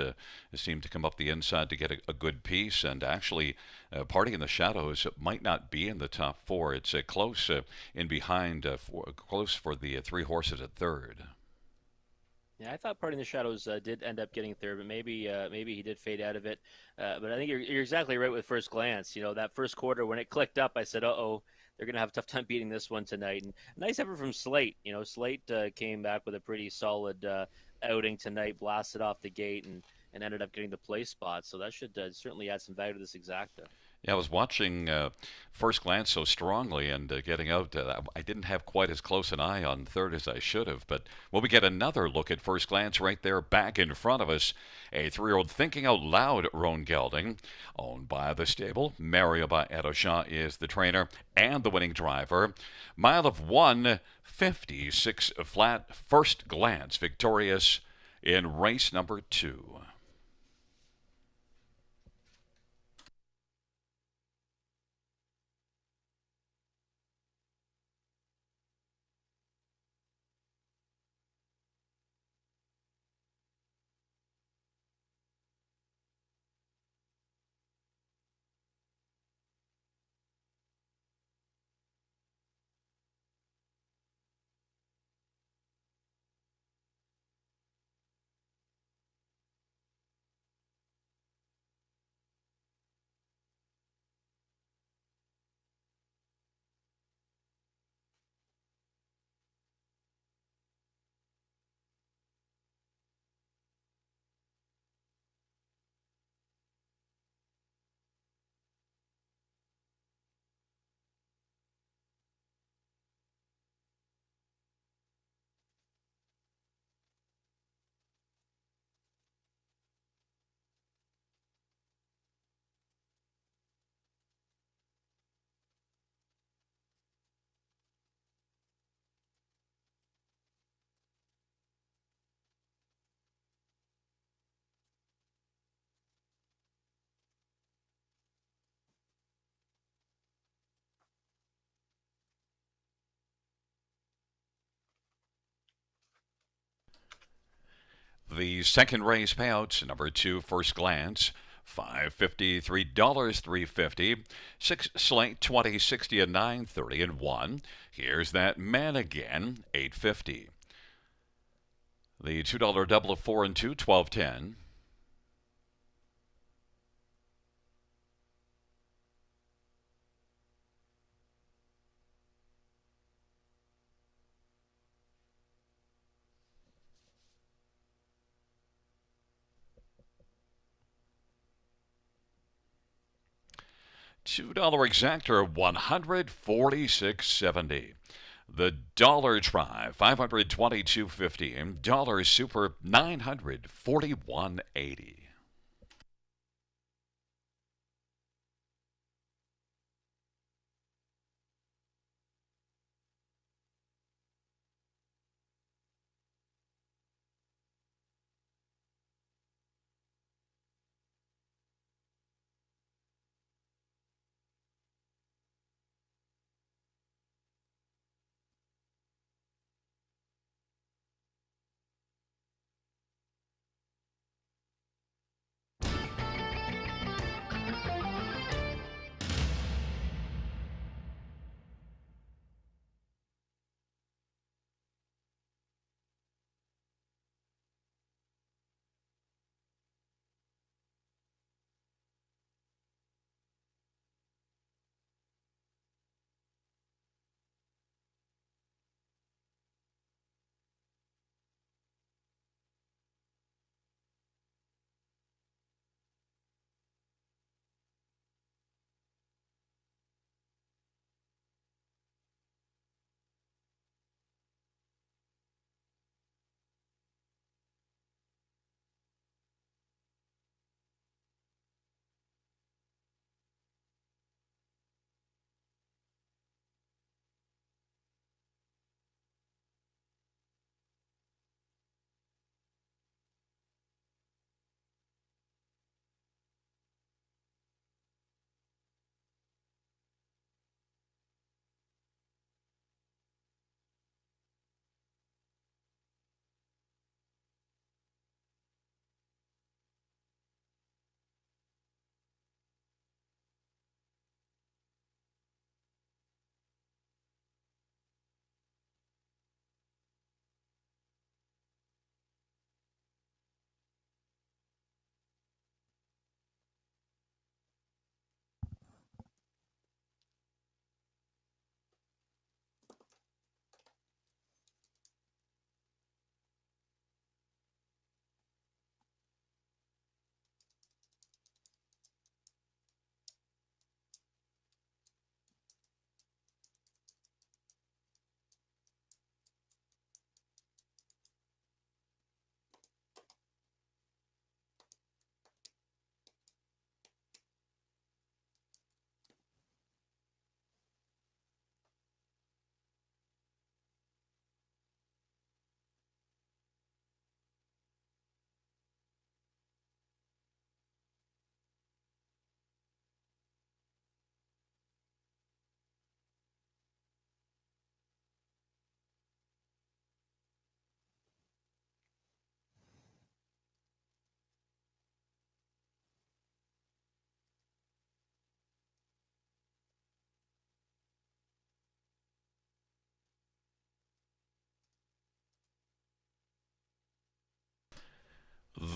seemed to come up the inside to get a good piece, and actually Party in the Shadows might not be in the top 4. It's close in behind, close for the 3 horses at third. Yeah, I thought Party in the Shadows did end up getting third, but maybe he did fade out of it. But I think you're exactly right with First Glance. That first quarter when it clicked up, I said, "Uh-oh, they're going to have a tough time beating this one tonight." And nice effort from Slate. Slate came back with a pretty solid outing tonight, blasted off the gate, and ended up getting the place spot. So that should certainly add some value to this exacta. Yeah, I was watching first glance so strongly and getting out. I didn't have quite as close an eye on third as I should have. But when we get another look at first glance right there back in front of us, a 3-year-old Thinking Out Loud Roan Gelding, owned by the stable. Mario by Edosha is the trainer and the winning driver. Mile of 1:56 flat, first glance, victorious in race number 2. The second race payouts, number 2, first glance, $5.50, $3, $3.50, 6 slate, 20, 60, and 9.30, and 1. Here's that man again, $8.50. The $2 double of 4 and 2, $12.10. $2 exactor, $146.70. The dollar try, $522.50. Dollar super, $941.80.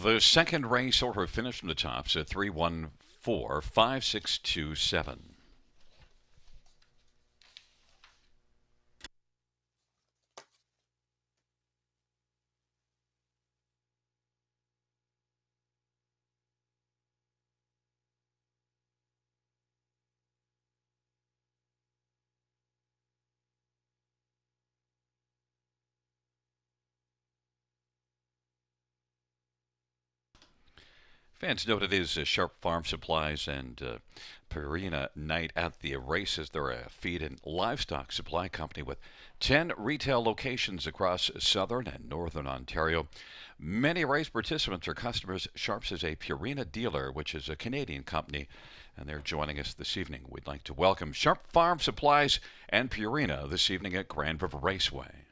The second race order finished from the tops at 3-1-4-5-6-2-7. Fans note it is Sharp Farm Supplies and Purina night at the races. They're a feed and livestock supply company with 10 retail locations across southern and northern Ontario. Many race participants are customers. Sharps is a Purina dealer, which is a Canadian company, and they're joining us this evening. We'd like to welcome Sharp Farm Supplies and Purina this evening at Grand River Raceway.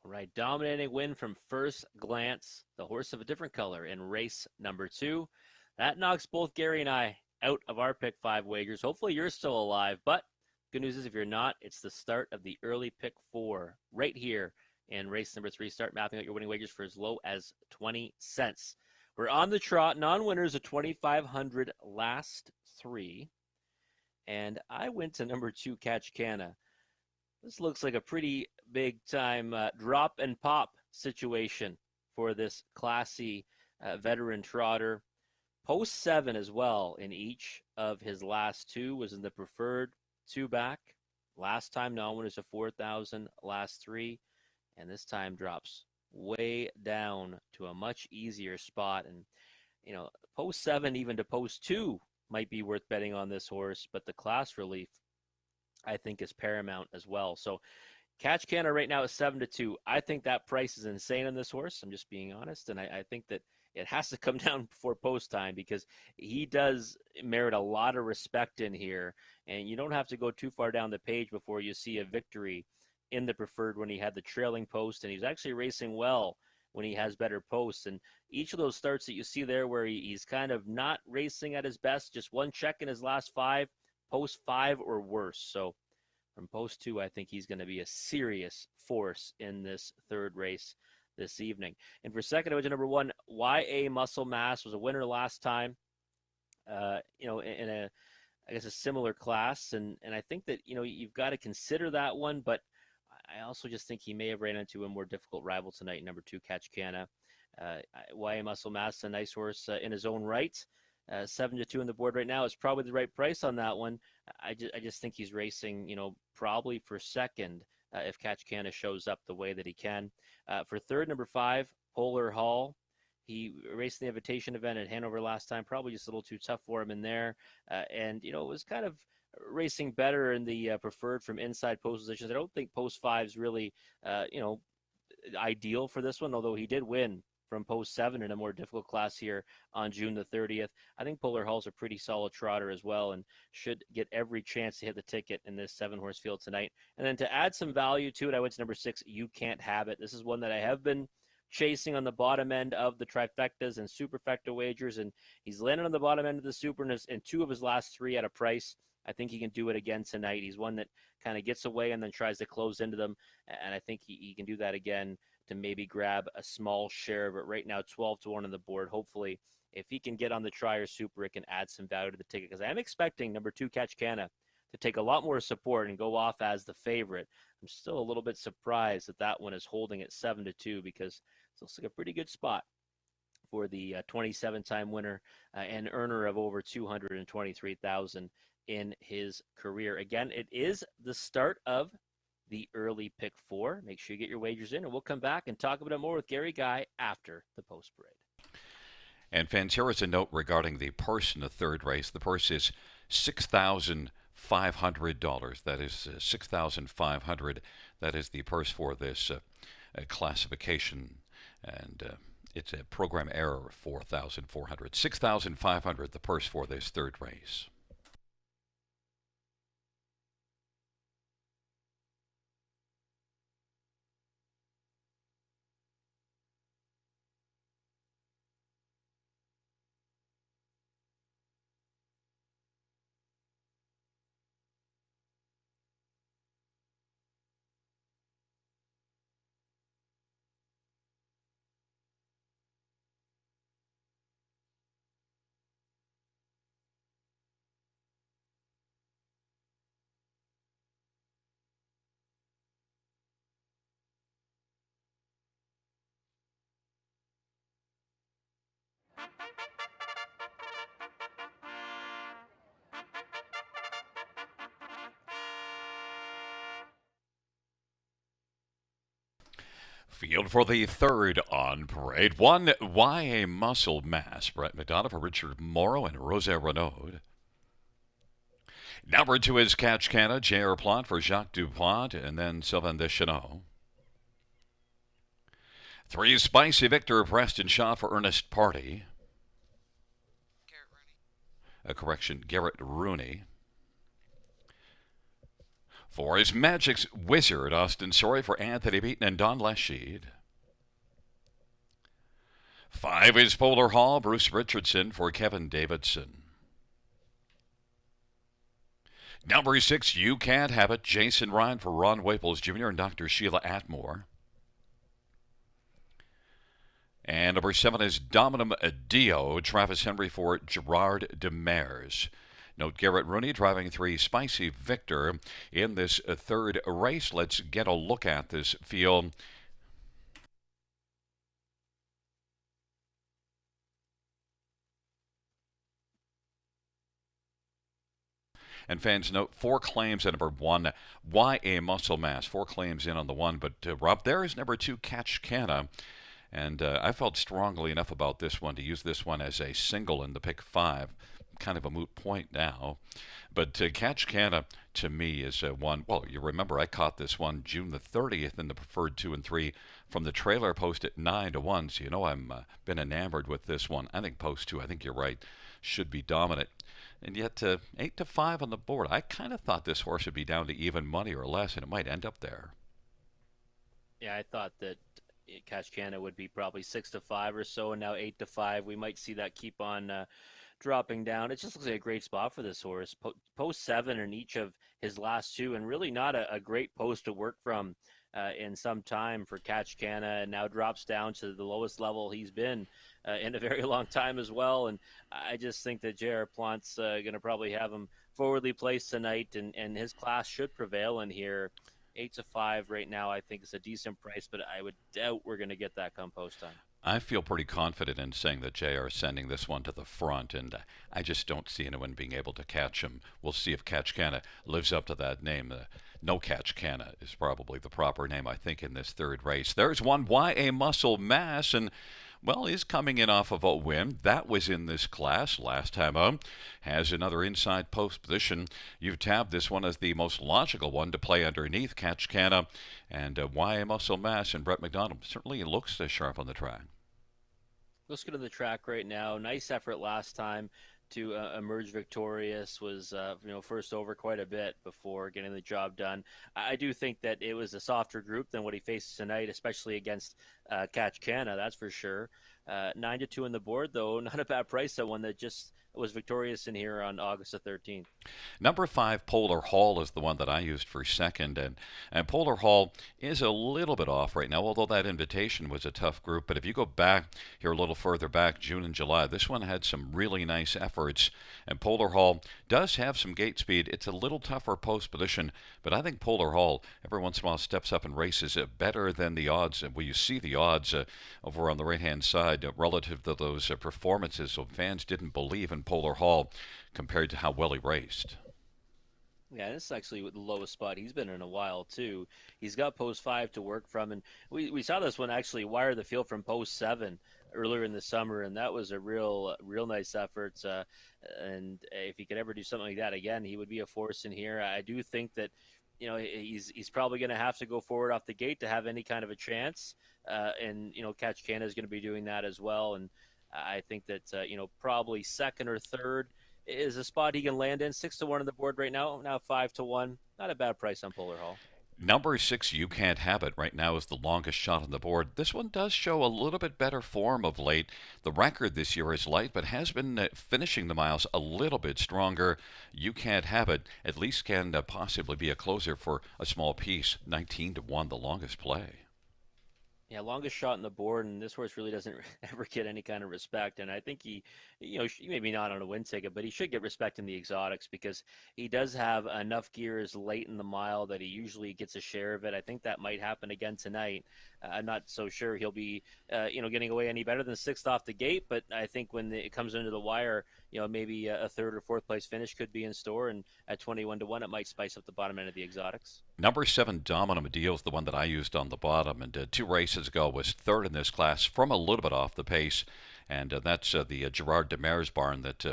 All right, dominating win from First Glance, the horse of a different color in race number 2. That knocks both Gary and I out of our pick 5 wagers. Hopefully you're still alive, but good news is if you're not, it's the start of the early pick 4 right here in race number 3. Start mapping out your winning wagers for as low as 20 cents. We're on the trot, non-winners of 2,500 last 3. And I went to number 2, Catch Canna. This looks like a pretty big time drop and pop situation for this classy veteran trotter. Post 7 as well in each of his last 2 was in the preferred 2 back. Last time non-winners of 4,000, last 3, and this time drops way down to a much easier spot. And post 7 even to post 2 might be worth betting on this horse, but the class relief I think is paramount as well. So Catch Canna right now is 7-2. I think that price is insane on this horse. I'm just being honest. And I think that it has to come down before post time because he does merit a lot of respect in here. And you don't have to go too far down the page before you see a victory in the preferred when he had the trailing post. And he's actually racing well when he has better posts. And each of those starts that you see there where he's kind of not racing at his best, just one check in his last 5, post 5 or worse. So from post 2, I think he's going to be a serious force in this third race this evening. And for second, I went to number 1, YA Muscle Mass, was a winner last time, in a, I guess, a similar class. And I think that, you've got to consider that one, but I also just think he may have ran into a more difficult rival tonight, number 2, Catch Canna. YA Muscle Mass, a nice horse in his own right. 7-2 on the board right now is probably the right price on that one. I just think he's racing, probably for second if Catch Canna shows up the way that he can. For third, number 5, Polar Hall. He raced the invitation event at Hanover last time, probably just a little too tough for him in there. And it was kind of racing better in the preferred from inside post positions. I don't think post 5 is really, ideal for this one, although he did win from post 7 in a more difficult class here on June the 30th. I think Polar Hall's a pretty solid trotter as well and should get every chance to hit the ticket in this 7-horse field tonight. And then to add some value to it, I went to number 6, You Can't Have It. This is one that I have been chasing on the bottom end of the trifectas and superfecta wagers, and he's landed on the bottom end of the super in 2 of his last 3 at a price. I think he can do it again tonight. He's one that kind of gets away and then tries to close into them, and I think he can do that again to maybe grab a small share. But right now, 12-1 on the board. Hopefully, if he can get on the tri or super, it can add some value to the ticket, because I am expecting number 2, Catch Canna, to take a lot more support and go off as the favorite. I'm still a little bit surprised that that one is holding at 7-2, because it looks like a pretty good spot for the 27-time winner and earner of over $223,000 in his career. Again, it is the start of the early pick 4. Make sure you get your wagers in, and we'll come back and talk about it more with Gary Guy after the post parade. And fans, here is a note regarding the purse in the third race. The purse is $6,500. That is $6,500. That is the purse for this classification, and it's a program error of $4,400. $6,500, the purse for this third race. Field for the third on parade. 1, Why a Muscle Mass. Brett McDonough for Richard Morrow and Rosa Renaud. Number 2 is Catch Canna, J.R. Plante for Jacques Dupont, and then Sylvain Deschenaux. 3, Spicy Victor, Preston Shaw for Ernest Party. Garrett Rooney. 4 is Magic's Wizard, Austin Sorry for Anthony Beaton and Don Lashid. 5 is Polar Hall, Bruce Richardson for Kevin Davidson. Number 6, You Can't Have It, Jason Ryan for Ron Waples Jr. and Dr. Sheila Atmore. And number 7 is Dominum Dio, Travis Henry for Gerard Demers. Note Garrett Rooney driving 3, Spicy Victor in this third race. Let's get a look at this field. And fans note 4 claims at number 1, Why a Muscle Mass. 4 claims in on the 1, but Rob, there is number 2, Catch Canna. And I felt strongly enough about this one to use this one as a single in the pick 5. Kind of a moot point now. But Catch Canna, to me, is one. Well, you remember I caught this one June the 30th in the preferred 2 and 3 from the trailer post at 9-1. So you know I'm been enamored with this one. I think post 2, I think you're right, should be dominant. And yet 8-5 on the board. I kind of thought this horse would be down to even money or less, and it might end up there. Yeah, I thought that Catch Canna would be probably 6-5 or so, and now 8-5. We might see that keep on dropping down. It just looks like a great spot for this horse. Post 7 in each of his last 2, and really not a great post to work from in some time for Catch Canna, and now drops down to the lowest level he's been in a very long time as well. And I just think that J.R. Plante's going to probably have him forwardly placed tonight, and his class should prevail in here. 8-5 right now, I think is a decent price, but I would doubt we're going to get that come post time. I feel pretty confident in saying that JR is sending this one to the front, and I just don't see anyone being able to catch him. We'll see if Catch Canna lives up to that name. No Catch Canna is probably the proper name, I think, in this third race. There's one, Why a Muscle Mass, and well, he's coming in off of a win. That was in this class last time out. Has another inside post position. You've tabbed this one as the most logical one to play underneath Catch Canna. And Why a Muscle Mass, and Brett McDonough certainly looks sharp on the track. Let's go to the track right now. Nice effort last time to emerge victorious. Was first over quite a bit before getting the job done. I do think that it was a softer group than what he faces tonight, especially against Catch Canada. That's for sure. 9-2 on the board, though. Not a bad price. That one that just was victorious in here on August the 13th. Number 5, Polar Hall, is the one that I used for second, and Polar Hall is a little bit off right now, although that invitation was a tough group. But if you go back here a little further back, June and July, this one had some really nice efforts, and Polar Hall does have some gate speed. It's a little tougher post position, but I think Polar Hall every once in a while steps up and races better than the odds. Well, you see the odds over on the right-hand side relative to those performances, so fans didn't believe in Polar Hall compared to how well he raced. Yeah, this is actually the lowest spot he's been in a while too. He's got post 5 to work from, and we saw this one actually wire the field from post 7 earlier in the summer, and that was a real nice effort. And if he could ever do something like that again, he would be a force in here. I do think that he's probably going to have to go forward off the gate to have any kind of a chance, and Catch Canada is going to be doing that as well. And I think that probably second or third is a spot he can land in. 6-1 on the board right now. Now 5-1. Not a bad price on Polar Hall. Number 6, You Can't Have It, right now is the longest shot on the board. This one does show a little bit better form of late. The record this year is light, but has been finishing the miles a little bit stronger. You Can't Have It at least can possibly be a closer for a small piece. 19-1, the longest play. Yeah, longest shot on the board, and this horse really doesn't ever get any kind of respect. And I think he maybe not on a win ticket, but he should get respect in the exotics because he does have enough gears late in the mile that he usually gets a share of it. I think that might happen again tonight. I'm not so sure he'll be, getting away any better than 6th off the gate, but I think when it comes into the wire, maybe a 3rd or 4th place finish could be in store, and at 21-1, it might spice up the bottom end of the exotics. Number 7, Dominum Deal, is the one that I used on the bottom, and 2 races ago was 3rd in this class from a little bit off the pace. And that's the Gerard Demers barn that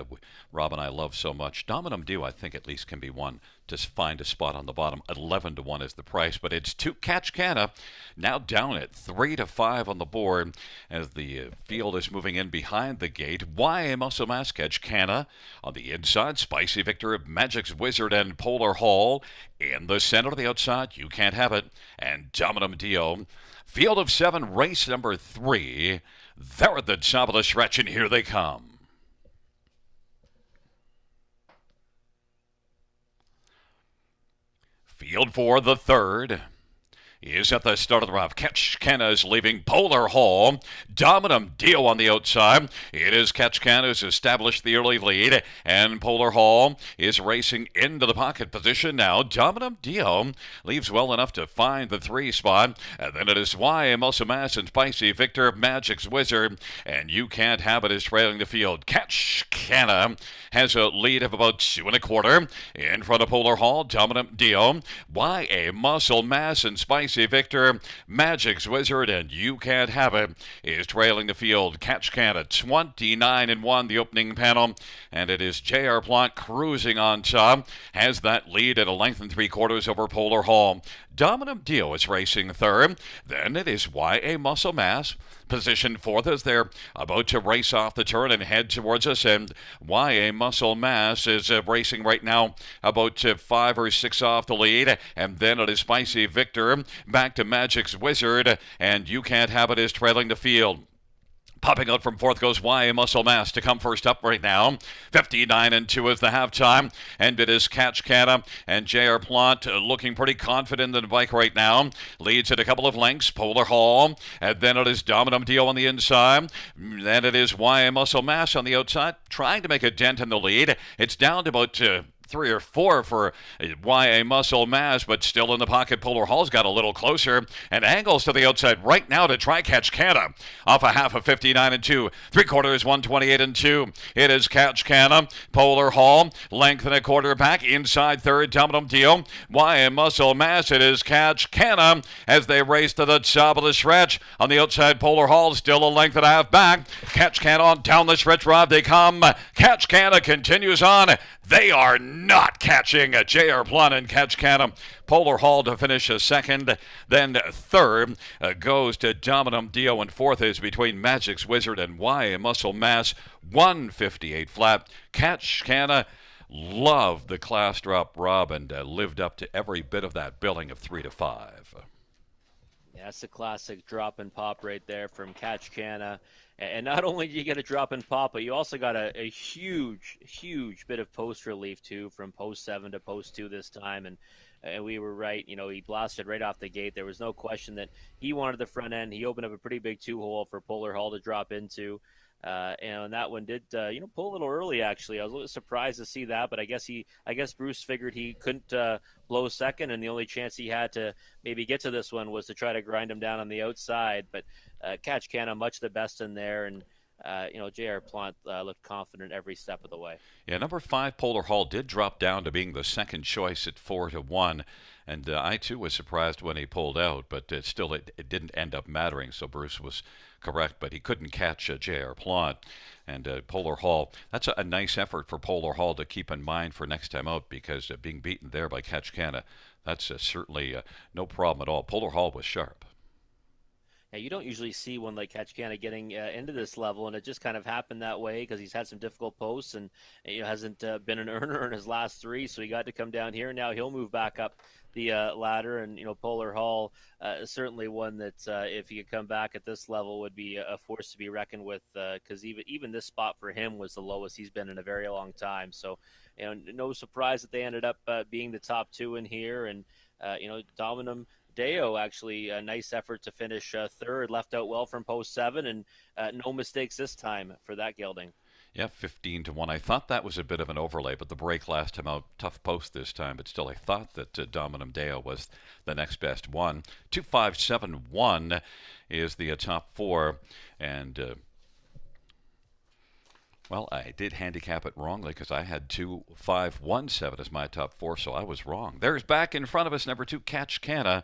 Rob and I love so much. Dominum Dew, I think, at least can be one to find a spot on the bottom. 11-1 is the price, but it's 2 Catch Canada now down at 3-5 on the board as the field is moving in behind the gate. YA Muscle Mass, Catch Canada on the inside. Spicy Victor, Magic's Wizard, and Polar Hall in the center. Of the outside, You Can't Have It, and Dominum Dio. Field of 7, race number 3. They're at the top of the stretch, and here they come. Field for the 3rd is at the start of the round. Catch Canada is leaving Polar Hall. Dominum Dio on the outside. It is Catch Canada who's established the early lead, and Polar Hall is racing into the pocket position now. Dominum Dio leaves well enough to find the 3 spot, and then it is YA Muscle Mass and Spicy Victor, Magic's Wizard, and You Can't Have It is trailing the field. Catch Canada has a lead of about 2 1/4 in front of Polar Hall. Dominum Dio, YA Muscle Mass and Spicy Victor, Magic's Wizard, and You Can't Have It is trailing the field. Catch Canada 29-1 the opening panel, and it is GRR Plot cruising on top, has that lead at a length and 3/4 over Polar Hall. Dominum Dio is racing 3rd. Then it is YA Muscle Mass positioned 4th as they're about to race off the turn and head towards us, and YA Muscle Mass is racing right now about 5 or 6 off the lead, and then it is Spicy Victor back to Magic's Wizard, and You Can't Have It is trailing the field. Popping out from 4th goes YA Muscle Mass to come first up right now. 59-2 is the halftime. And it is Catch Canada and JR Plot looking pretty confident in the bike right now. Leads at a couple of lengths. Polar Hall. And then it is Dominum Dio on the inside. Then it is YA Muscle Mass on the outside, trying to make a dent in the lead. It's down to about 3 or 4 for YA Muscle Mass, but still in the pocket. Polar Hall's got a little closer and angles to the outside right now to try Catch Canada. Off a half of 59-2. 3/4 128-2. It is Catch Canada. Polar Hall, length and a quarter back. Inside 3rd, Dominum Dio. YA Muscle Mass. It is Catch Canada as they race to the top of the stretch. On the outside, Polar Hall still a length and a half back. Catch Canada on down the stretch, Rob. They come. Catch Canada continues on. They are not catching J.R. Plun and Catch Canna. Polar Hall to finish second. Then third goes to Dominum Dio, and fourth is between Magic's Wizard and Y Muscle Mass. 158 flat. Catch Canna loved the class drop, Rob, and lived up to every bit of that billing of 3 to 5. Yeah, that's a classic drop and pop right there from Catch Canna. And not only do you get a drop and pop, but you also got a huge, huge bit of post relief too, from post 7 to post 2 this time. And we were right. You know, he blasted right off the gate. There was no question that he wanted the front end. He opened up a pretty big 2-hole for Polar Hall to drop into. And that one did, pull a little early. Actually, I was a little surprised to see that, but I guess Bruce figured he couldn't blow second, and the only chance he had to maybe get to this one was to try to grind him down on the outside. But Catch Canna much the best in there, and J.R. Plant looked confident every step of the way. Yeah, number 5 Polar Hall did drop down to being the second choice at 4 to 1. And I too was surprised when he pulled out, but still it didn't end up mattering. So Bruce was correct, but he couldn't catch J.R. Plot. And Polar Hall, that's a nice effort for Polar Hall to keep in mind for next time out, because being beaten there by Catch Canna, that's certainly no problem at all. Polar Hall was sharp. Yeah, you don't usually see one like Catch Canna getting into this level, and it just kind of happened that way because he's had some difficult posts and hasn't been an earner in his last 3, so he got to come down here. Now he'll move back up the ladder, and Polar Hall certainly one that if he could come back at this level would be a force to be reckoned with, because even this spot for him was the lowest he's been in a very long time. So no surprise that they ended up being the top 2 in here, and Dominum Deo actually a nice effort to finish third, left out well from post 7, and no mistakes this time for that gelding. Yeah, 15 to 1. I thought that was a bit of an overlay, but the break last time out, tough post this time. But still, I thought that Dominum Deo was the next best one. 2-5-7-1 is the top 4, and well, I did handicap it wrongly because I had 2-5-1-7 as my top 4, so I was wrong. There's back in front of us number 2, Catch Canna,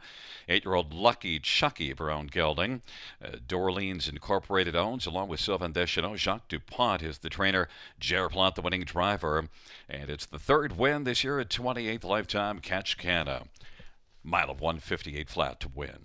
8-year-old Lucky Chucky Brown gelding. Dorleans Incorporated owns, along with Sylvain Deschanel. Jacques Dupont is the trainer. J.R. Plant the winning driver. And it's the 3rd win this year at 28th lifetime. Catch Canna. Mile of 158 flat to win.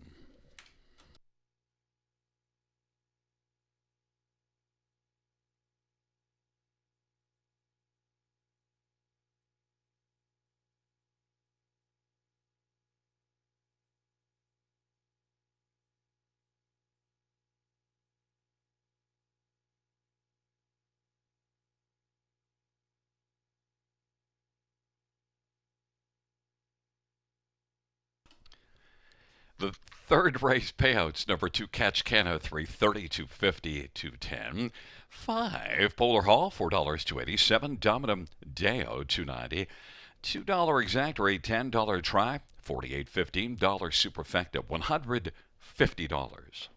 The 3rd race payouts, number 2, Catch Canna, 330, 250, 210. 5, Polar Hall, $4 Dominum Deo, $2.90. $2 exact rate, $10 try, $48.15. Superfecta, $150.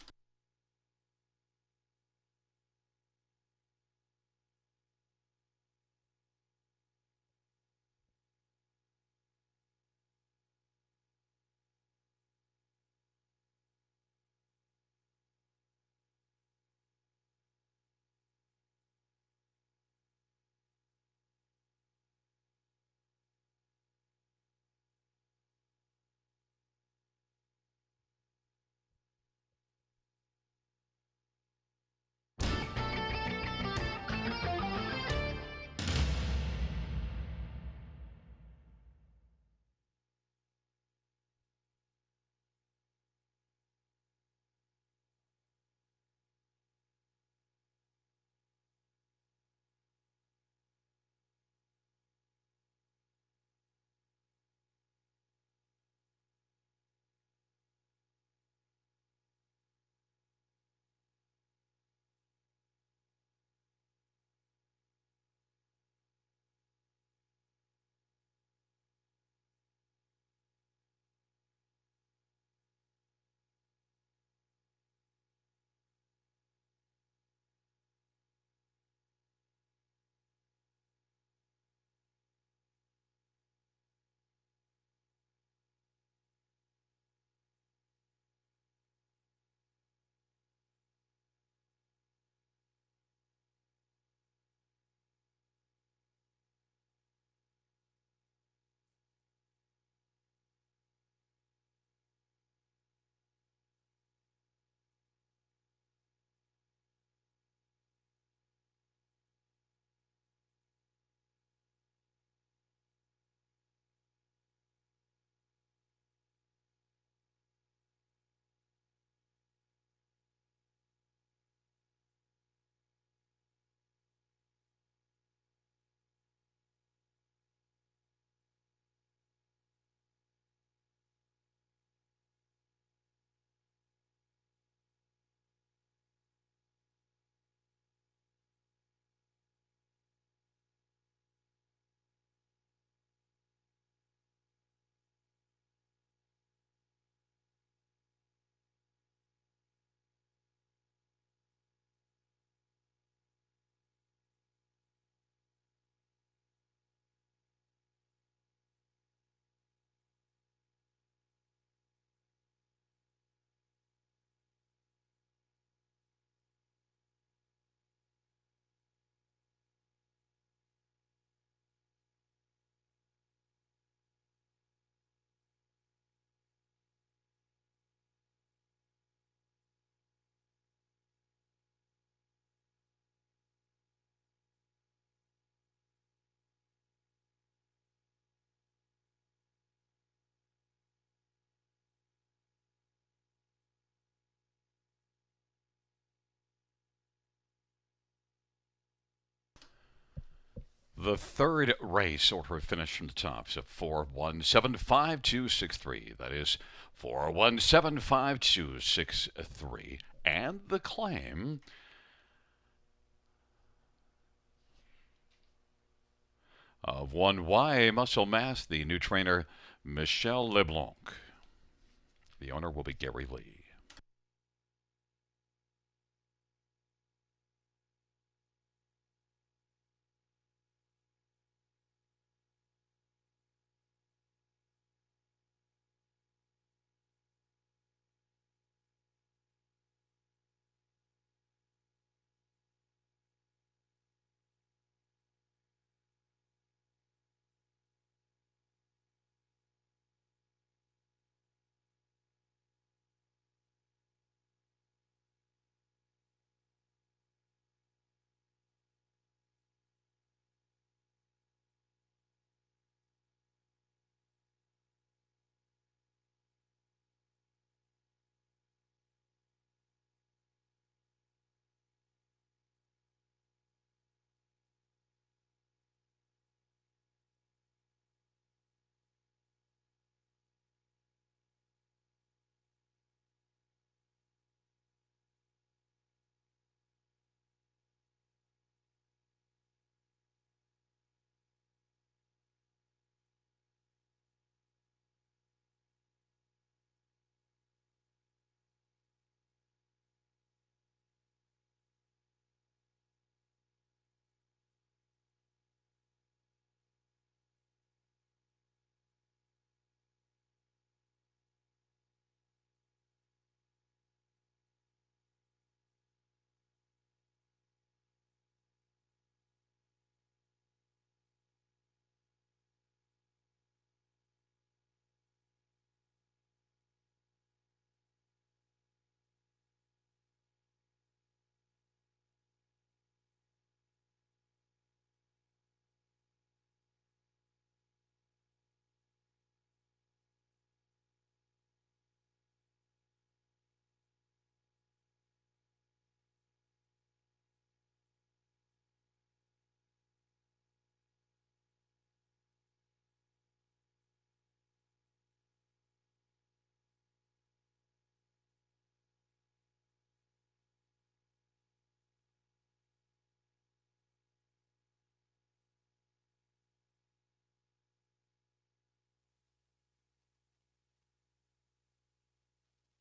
The third race order finish from the top. So 4175263. That is 4175263. And the claim of 1Y Muscle Mass, the new trainer, Michel LeBlanc. The owner will be Gary Lee.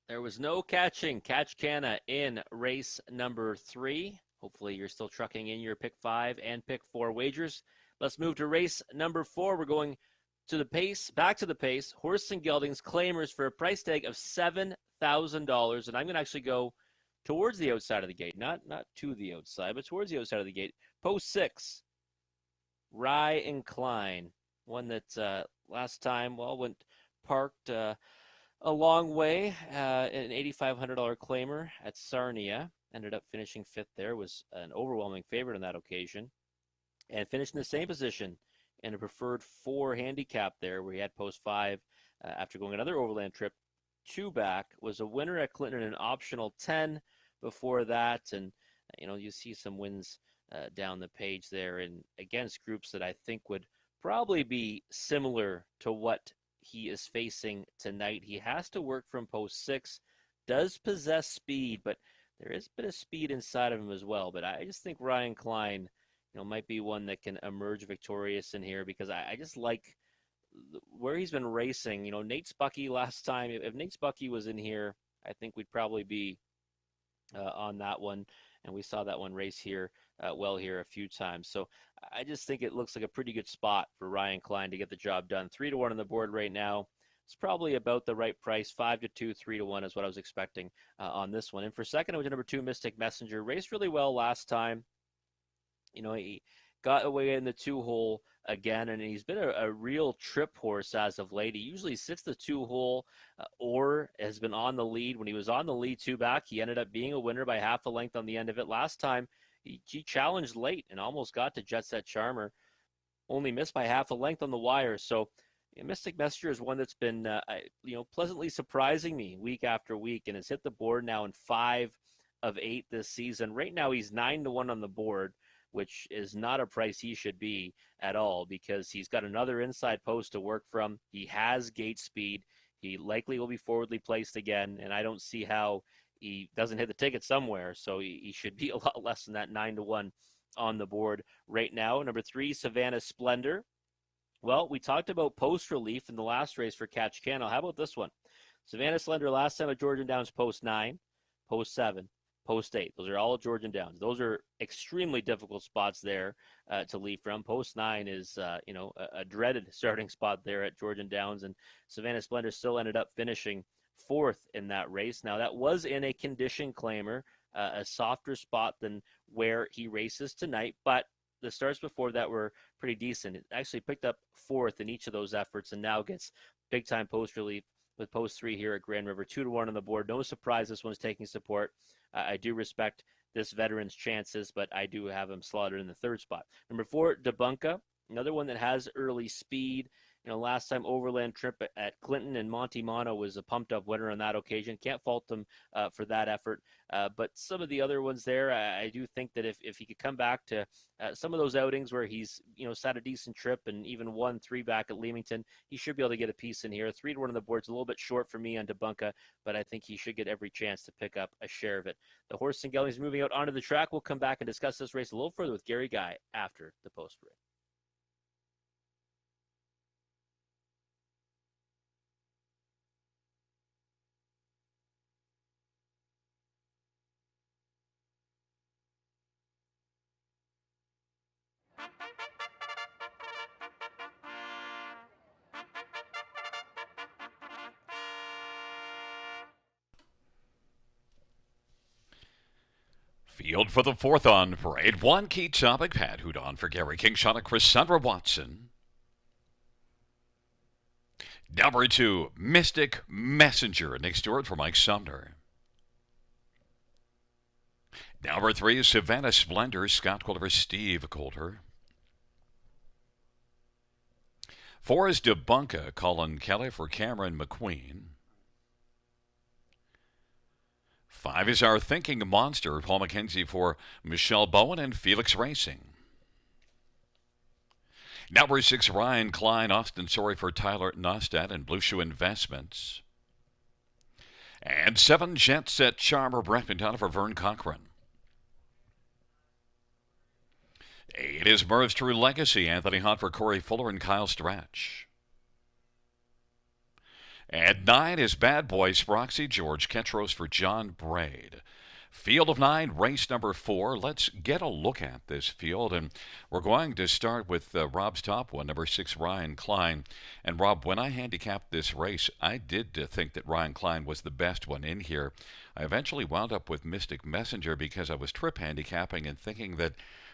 There was no catching Catch Canna in race number 3. Hopefully you're still trucking in your pick 5 and pick 4 wagers. Let's move to race number 4. We're going to the pace, back to the pace. Horse and Geldings claimers for a price tag of $7,000. And I'm going to actually go towards the outside of the gate. Not to the outside, but towards the outside of the gate. Post 6. Rye and Klein. One that last time, went parked a long way, an $8,500 claimer at Sarnia. Ended up finishing 5th there, was an overwhelming favorite on that occasion. And finished in the same position in a preferred 4 handicap there, where he had post 5 after going another overland trip. 2 back, was a winner at Clinton in an optional 10 before that. And, you see some wins down the page there and against groups that I think would probably be similar to what he is facing tonight. He has to work from post 6, does possess speed, but there is a bit of speed inside of him as well. But I just think Ryan Klein, might be one that can emerge victorious in here, because I just like where he's been racing. Nate Spucky last time, if Nate Spucky was in here, I think we'd probably be on that one. And we saw that one race here here a few times. So I just think it looks like a pretty good spot for Ryan Klein to get the job done. 3-1 on the board right now. It's probably about the right price. 5-2, 3-1 is what I was expecting on this one. And for second, it was number 2, Mystic Messenger. Raced really well last time. He got away in the 2-hole again, and he's been a real trip horse as of late. He usually sits the 2-hole or has been on the lead. When he was on the lead 2 back, he ended up being a winner by half a length on the end of it. Last time, he challenged late and almost got to Jet Set Charmer, only missed by half a length on the wire. So Mystic Messenger is one that's been pleasantly surprising me week after week, and has hit the board now in 5 of 8 this season. Right now he's 9-1 on the board, which is not a price he should be at all because he's got another inside post to work from. He has gate speed. He likely will be forwardly placed again, and I don't see how he doesn't hit the ticket somewhere. So he should be a lot less than that 9-1 on the board right now. Number 3, Savannah Splendor. Well, we talked about post relief in the last race for Catch Cano. How about this one? Savannah Slender last time at Georgian Downs, post 9, post 7, post 8. Those are all at Georgian Downs. Those are extremely difficult spots there to leave from. Post 9 is, a dreaded starting spot there at Georgian Downs, and Savannah Splendor still ended up finishing 4th in that race. Now, that was in a condition claimer, a softer spot than where he races tonight, but the starts before that were pretty decent. It actually picked up 4th in each of those efforts and now gets big-time post relief with post 3 here at Grand River. 2-1 on the board. No surprise this one's taking support. I do respect this veteran's chances, but I do have him slotted in the 3rd spot. Number 4, Debunka, another one that has early speed. Last time overland trip at Clinton and Monte Mono was a pumped up winner on that occasion. Can't fault them for that effort. But some of the other ones there, I do think that if he could come back to some of those outings where he's, sat a decent trip and even won 3 back at Leamington, he should be able to get a piece in here. 3-1 on the board's a little bit short for me on Debunka, but I think he should get every chance to pick up a share of it. The horse and geldings moving out onto the track. We'll come back and discuss this race a little further with Gary Guy after the post break. Field for the 4th on parade. 1 key topic. Pat Houdon for Gary King. Shot of Cassandra Watson. Number 2, Mystic Messenger. Nick Stewart for Mike Sumner. Number 3, Savannah Splendor. Scott Coulter for Steve Coulter. 4 is Debunka. Colin Kelly for Cameron McQueen. 5 is Our Thinking Monster. Paul McKenzie for Michelle Bowen and Felix Racing. Number 6, Ryan Klein. Austin Sorry for Tyler Nostad and Blue Shoe Investments. And 7, Jet Set Charmer. Brent McDonough for Vern Cochran. 8 is Merv's True Legacy. Anthony Hunt for Corey Fuller and Kyle Stratch. And 9 is Bad Boy Sproxy. George Ketros for John Braid. Field of 9, race number 4. Let's get a look at this field, and we're going to start with Rob's top one, number 6, Ryan Klein. And Rob, when I handicapped this race, I did think that Ryan Klein was the best one in here. I eventually wound up with Mystic Messenger because I was trip handicapping and thinking that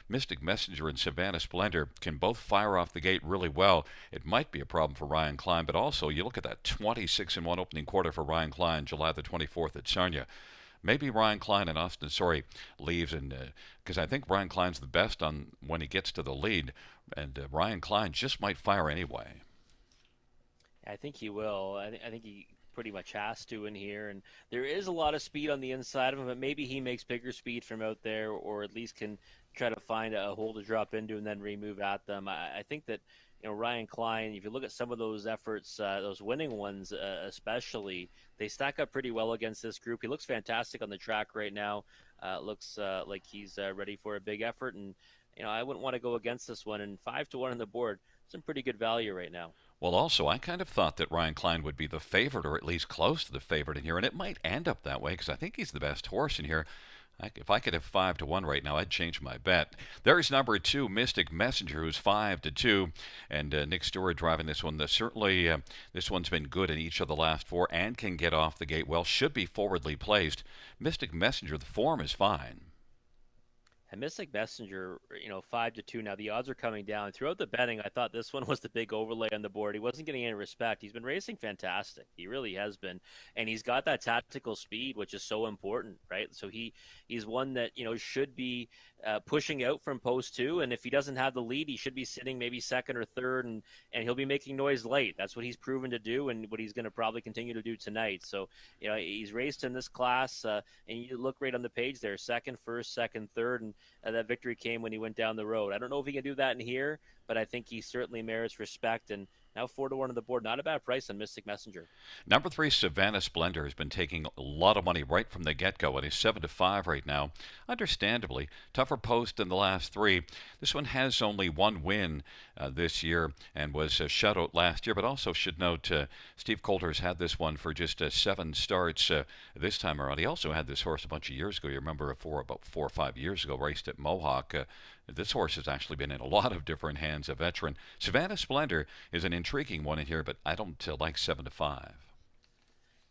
Mystic Messenger and Savannah Splendor can both fire off the gate really well. It might be a problem for Ryan Klein, but also you look at that 26-1 opening quarter for Ryan Klein, July the 24th at Sarnia. Maybe Ryan Klein and Austin Sorry leaves, and because I think Ryan Klein's the best on when he gets to the lead, and Ryan Klein just might fire anyway. I think he will. I think he pretty much has to in here, and there is a lot of speed on the inside of him, but maybe he makes bigger speed from out there, or at least can try to find a hole to drop into and then remove at them. I think that Ryan Klein, if you look at some of those efforts, those winning ones especially, they stack up pretty well against this group. He looks fantastic on the track right now. Looks like he's ready for a big effort, and I wouldn't want to go against this one. And 5-1 on the board, some pretty good value right now. Well, also, I kind of thought that Ryan Klein would be the favorite, or at least close to the favorite in here, and it might end up that way because I think he's the best horse in here. If I could have 5-1 right now, I'd change my bet. There's number 2, Mystic Messenger, who's 5-2, and Nick Stewart driving this one. Certainly, this one's been good in each of the last 4 and can get off the gate well. Should be forwardly placed. Mystic Messenger, the form is fine. And Mystic Messenger, 5-2. Now the odds are coming down. Throughout the betting, I thought this one was the big overlay on the board. He wasn't getting any respect. He's been racing fantastic. He really has been, and he's got that tactical speed, which is so important, right? So he's one that should be pushing out from post 2, and if he doesn't have the lead, he should be sitting maybe second or third, and he'll be making noise late. That's what he's proven to do, and what he's going to probably continue to do tonight. So he's raced in this class, and you look right on the page there, second, first, second, third, and that victory came when he went down the road. I don't know if he can do that in here, but I think he certainly merits respect. And now 4-1 on the board. Not a bad price on Mystic Messenger. Number 3, Savannah Splendor, has been taking a lot of money right from the get-go, and he's 7-5 right now. Understandably, tougher post than the last 3. This one has only 1 win this year and was a shutout last year, but also should note Steve Coulter's had this one for just 7 starts this time around. He also had this horse a bunch of years ago. You remember about 4 or 5 years ago, raced at Mohawk. This horse has actually been in a lot of different hands, a veteran. Savannah Splendor is an intriguing one in here, but I don't like 7-5.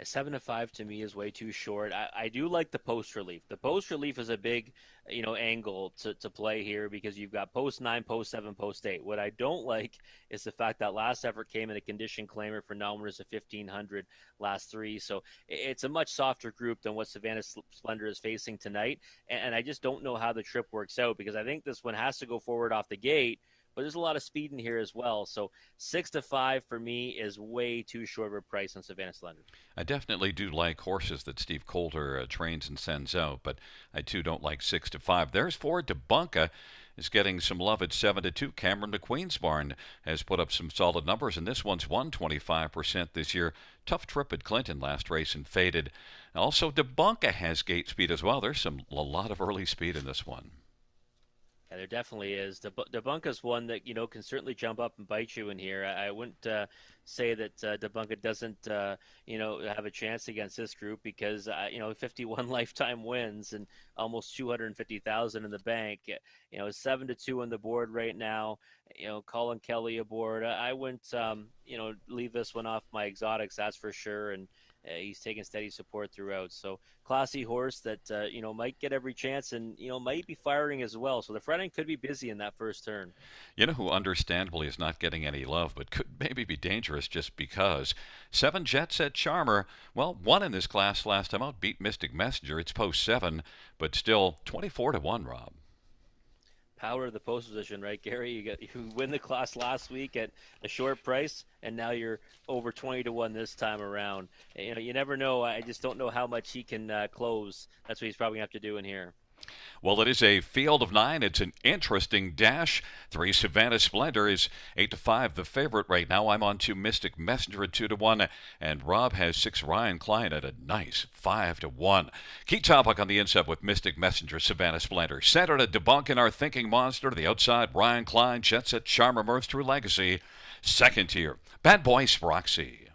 A 7-5 to me is way too short. I do like the post relief. The post relief is a big, angle to play here because you've got post 9, post 7, post 8. What I don't like is the fact that last effort came in a condition claimer for numbers of 1,500 last 3. So it's a much softer group than what Savannah Splendor is facing tonight. And I just don't know how the trip works out because I think this one has to go forward off the gate. But there's a lot of speed in here as well. So 6-5 for me is way too short of a price on Savannah Splendor. I definitely do like horses that Steve Coulter trains and sends out, but I too don't like 6-5. There's 4. Debunka is getting some love at 7-2. Cameron McQueen's barn has put up some solid numbers, and this one's won 25% this year. Tough trip at Clinton last race and faded. Also, Debunka has gate speed as well. There's a lot of early speed in this one. Yeah, there definitely is. Debunka's one that, can certainly jump up and bite you in here. I wouldn't say that Debunka doesn't, have a chance against this group because, 51 lifetime wins and almost 250,000 in the bank. 7-2 on the board right now. Colin Kelly aboard. I wouldn't, leave this one off my exotics, that's for sure. And he's taking steady support throughout. So classy horse that, might get every chance and, might be firing as well. So the front end could be busy in that first turn. You know who understandably is not getting any love, but could maybe be dangerous just because? 7 Jet Set Charmer, won in this class last time out, beat Mystic Messenger. It's post 7, but still 24-1, Rob. Power of the post position, right, Gary? You win the class last week at a short price, and now you're over 20-1 this time around. You never know. I just don't know how much he can close. That's what he's probably going to have to do in here. Well, it is a field of 9. It's an interesting dash. 3 Savannah Splendor is 8-5, the favorite right now. I'm on 2 Mystic Messenger at 2-1, and Rob has 6 Ryan Klein at a nice 5-1. Key topic on the inside with Mystic Messenger, Savannah Splendor. Centered at debunking our thinking monster to the outside. Ryan Klein, Jet Set Charmer, Mirth True Legacy. Second tier, Bad Boy Sproxy.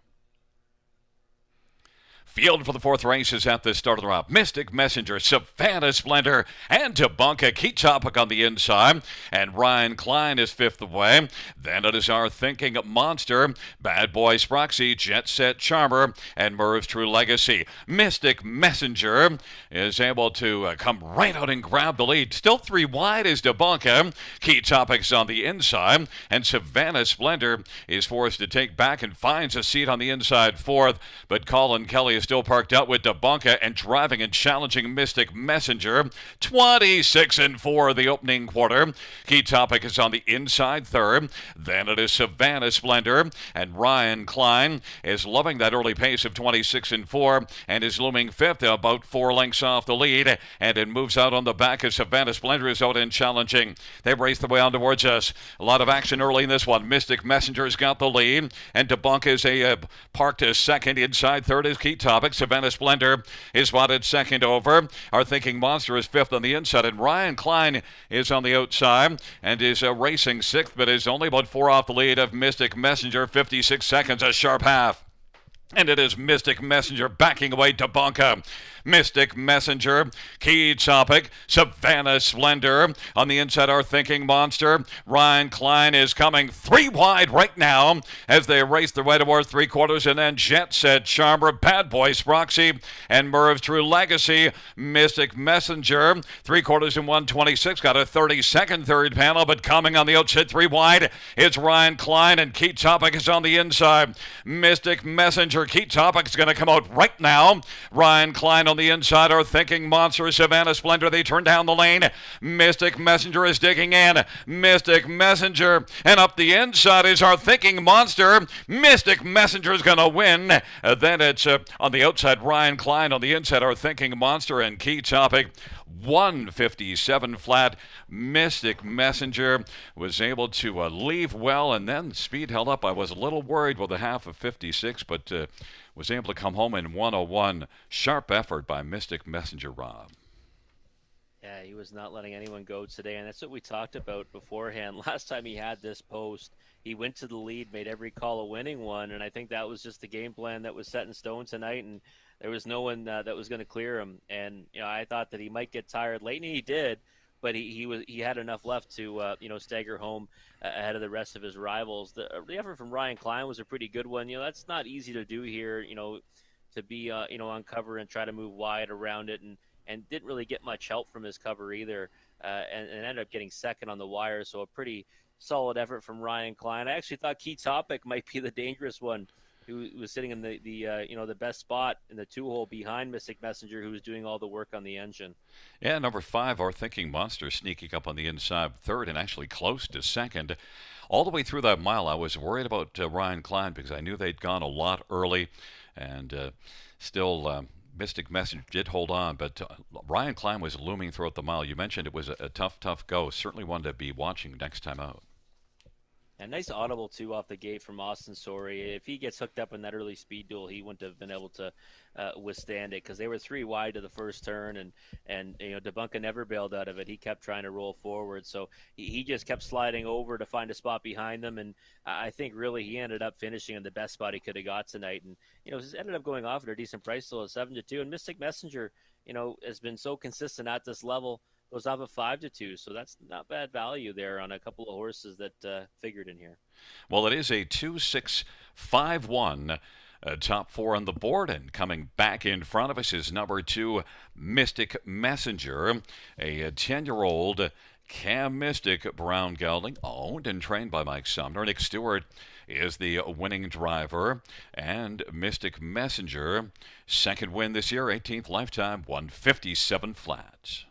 Field for the 4th race is at the start of the round. Mystic Messenger, Savannah Splendor, and Debunka. Key topic on the inside. And Ryan Klein is 5th away. Then it is our thinking monster, Bad Boy Sproxy, Jet Set Charmer, and Mirth's True Legacy. Mystic Messenger is able to come right out and grab the lead. Still 3 wide is Debunka. Key topics on the inside. And Savannah Splendor is forced to take back and finds a seat on the inside 4th. But Colin Kelly is still parked out with Debunka and driving and challenging Mystic Messenger. 26-4 the opening quarter. Key topic is on the inside 3rd. Then it is Savannah Splendor, and Ryan Klein is loving that early pace of 26-4 and is looming 5th, about 4 lengths off the lead, and it moves out on the back as Savannah Splendor is out and challenging. They race the way on towards us. A lot of action early in this one. Mystic Messenger has got the lead, and Debunka is parked as second. Inside 3rd is Key Topic. Savannah Splendor is spotted second over. Our Thinking Monster is 5th on the inside, and Ryan Klein is on the outside and is racing 6th, but is only about 4 off the lead of Mystic Messenger. 56 seconds, a sharp half. And it is Mystic Messenger backing away Debunka. Mystic Messenger, Key Topic, Savannah Splendor. On the inside, our Thinking Monster. Ryan Klein is coming 3 wide right now as they race their way towards 3/4, and then Jet Set Charmer, Bad Boy Sproxy, and Mirth's True Legacy. Mystic Messenger, 3/4 and 126, got a 30-second third panel, but coming on the outside 3 wide, it's Ryan Klein, and Key Topic is on the inside. Mystic Messenger, Key Topic is going to come out right now. Ryan Klein on the inside are Thinking Monster, Savannah Splendor. They turn down the lane. Mystic Messenger is digging in. Mystic Messenger. And up the inside is our Thinking Monster. Mystic Messenger is going to win. Then it's on the outside, Ryan Klein. On the inside, our Thinking Monster and Key Topic. 157 flat. Mystic Messenger was able to leave well, and then speed held up. I was a little worried with a half of 56, but was able to come home in 101. Sharp effort by Mystic Messenger, Rob. Yeah, he was not letting anyone go today, and that's what we talked about beforehand. Last time he had this post, he went to the lead, made every call a winning one, and I think that was just the game plan that was set in stone tonight, and there was no one that was going to clear him. And I thought that he might get tired late, and he did, but he had enough left to stagger home ahead of the rest of his rivals. The effort from Ryan Klein was a pretty good one. That's not easy to do here. To be on cover and try to move wide around it, and didn't really get much help from his cover either, and ended up getting second on the wire. So a pretty solid effort from Ryan Klein. I actually thought Key Topic might be the dangerous one, who was sitting in the best spot in the 2-hole behind Mystic Messenger, who was doing all the work on the engine. Yeah, number 5, our Thinking Monster, sneaking up on the inside third and actually close to second. All the way through that mile, I was worried about Ryan Klein because I knew they'd gone a lot early, and still Mystic Messenger did hold on, but Ryan Klein was looming throughout the mile. You mentioned it was a tough go. Certainly one to be watching next time out. And nice audible, too, off the gate from Austin Sorey. If he gets hooked up in that early speed duel, he wouldn't have been able to withstand it, because they were 3 wide to the first turn, and Debunka never bailed out of it. He kept trying to roll forward, so he just kept sliding over to find a spot behind them, and I think really he ended up finishing in the best spot he could have got tonight, and ended up going off at a decent price still at 7-2. And Mystic Messenger, has been so consistent at this level. Goes off of 5-2, so that's not bad value there on a couple of horses that figured in here. Well, it is a 2-6-5-1 top 4 on the board, and coming back in front of us is number 2, Mystic Messenger, a 10-year-old Cam Mystic Brown Gelding, owned and trained by Mike Sumner. Nick Stewart is the winning driver, and Mystic Messenger, second win this year, 18th lifetime, 157 flats.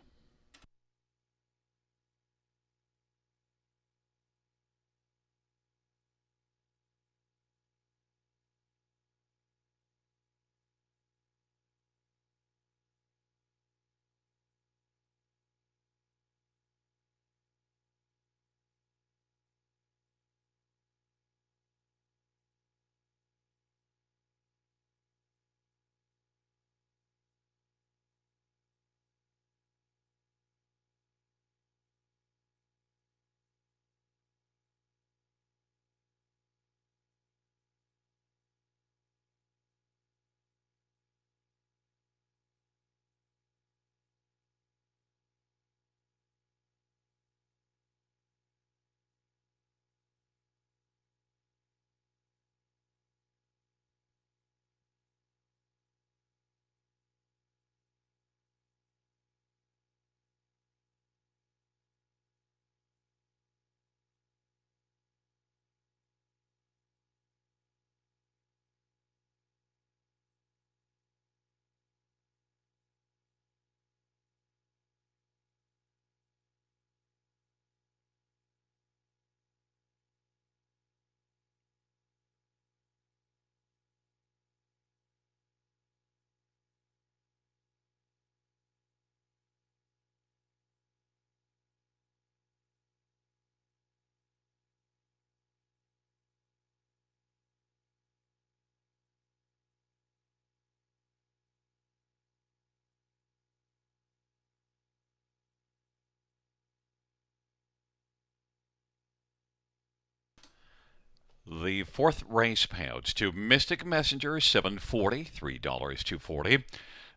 The 4th race payouts to Mystic Messenger, $7.40, $3, $2.40.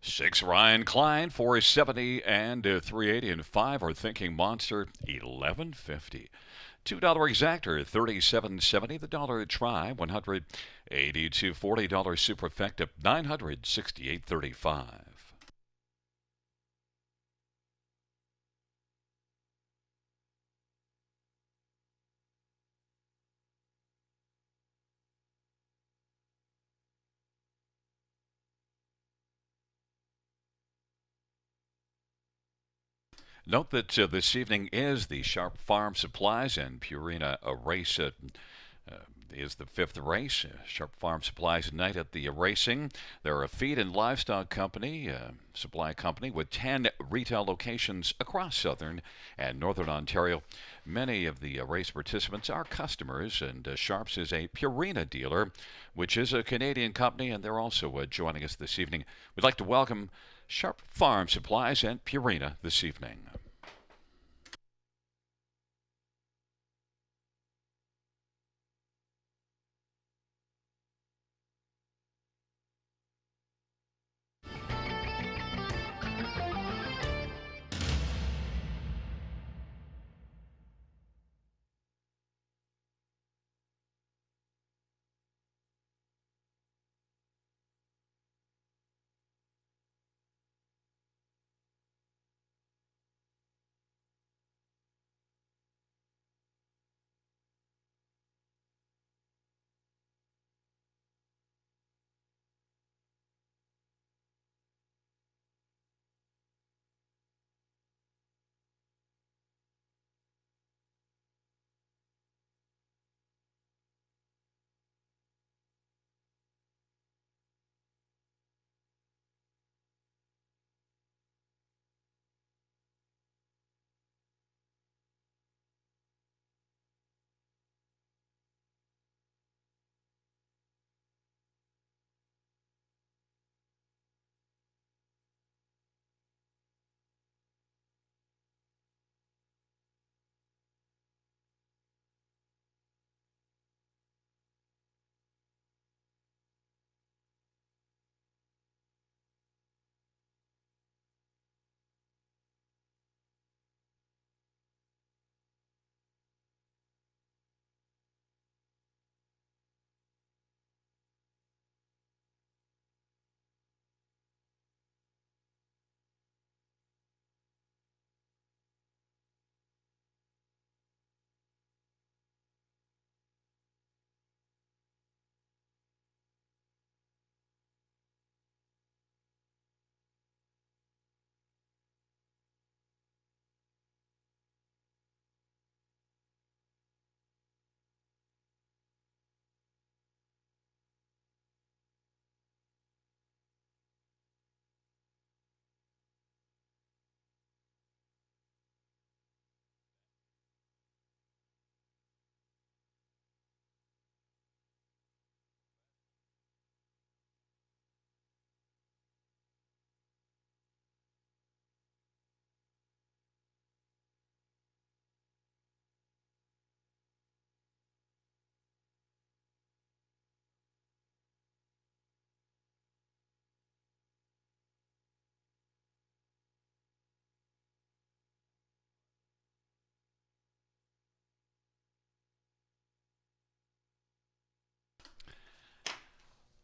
6, Ryan Klein, $4.70 and $3.80, and 5 are Thinking Monster, $11.50. $2 exactor, $37.70. The dollar try, $182.40. Superfecta, $968.35. Note that this evening is the Sharp Farm Supplies and Purina race. Uh, is the fifth race. Sharp Farm Supplies night at the racing. They're a feed and livestock company, supply company with 10 retail locations across southern and northern Ontario. Many of the race participants are customers, and Sharps is a Purina dealer, which is a Canadian company, and they're also joining us this evening. We'd like to welcome Sharp Farm Supplies and Purina this evening.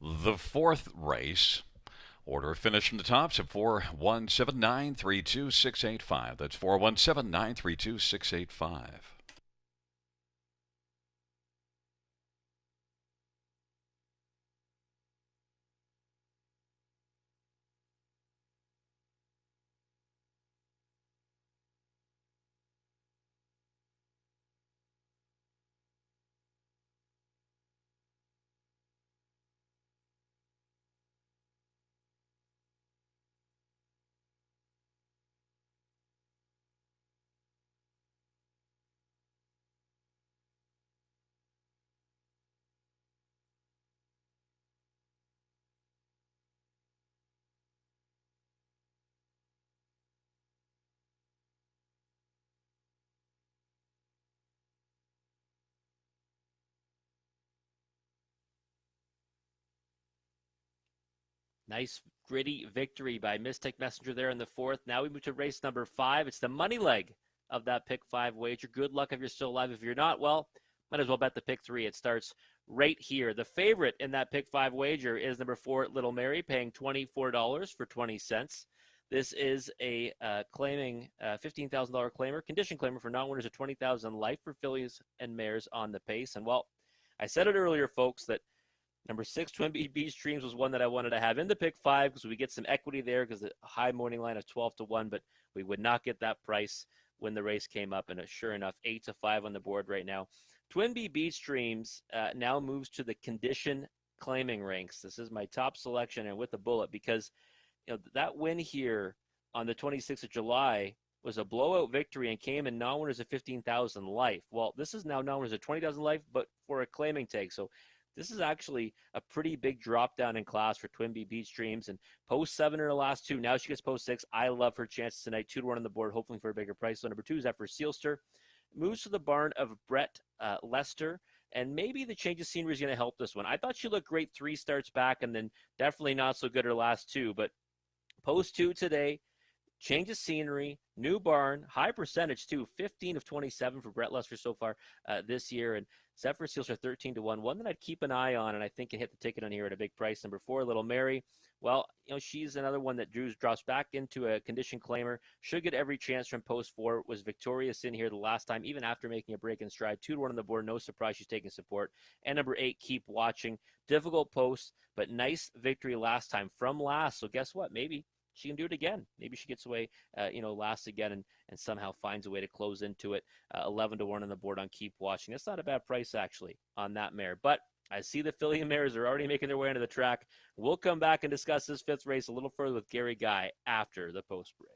The fourth race. Order finish from the tops at 417-932-685. That's 417-932-685. Nice gritty victory by Mystic Messenger there in the fourth. Now we move to race number 5. It's the money leg of that pick 5 wager. Good luck if you're still alive. If you're not, well, might as well bet the pick 3. It starts right here. The favorite in that pick 5 wager is number 4, Little Mary, paying $24 for 20 cents. This is a claiming $15,000 claimer, condition claimer for non-winners of $20,000 life for fillies and mares on the pace. And well, I said it earlier, folks, that Number 6, Twin Beach Dreams was one that I wanted to have in the pick 5 because we get some equity there because the high morning line of 12-1, but we would not get that price when the race came up. And sure enough, 8-5 on the board right now. Twin Beach Dreams now moves to the condition claiming ranks. This is my top selection and with a bullet because that win here on the 26th of July was a blowout victory and came in non-winners of 15,000 life. Well, this is now non-winners of 20,000 life, but for a claiming tag. So this is actually a pretty big drop down in class for Twin Beach Dreams. And post 7 in her last 2. Now she gets post 6. I love her chances tonight. 2-1 on the board, hoping for a bigger price. So number 2 is Zephyr Sealster. Moves to the barn of Brett Lester. And maybe the change of scenery is going to help this one. I thought she looked great 3 starts back and then definitely not so good her last 2. But post 2 today. Change of scenery, new barn, high percentage too, 15 of 27 for Brett Lester so far this year, and Zephyr Seals are 13-1. One that I'd keep an eye on, and I think can hit the ticket on here at a big price. Number 4, Little Mary. Well, she's another one that drops back into a condition claimer. Should get every chance from post 4. Was victorious in here the last time, even after making a break in stride. 2-1 on the board. No surprise she's taking support. And number 8, Keep Watching. Difficult post, but nice victory last time from last. So guess what? Maybe she can do it again. Maybe she gets away, last again and somehow finds a way to close into it. 11-1 on the board on Keep Watching. That's not a bad price, actually, on that mare. But I see the filly mares are already making their way into the track. We'll come back and discuss this 5th race a little further with Gary Guy after the post break.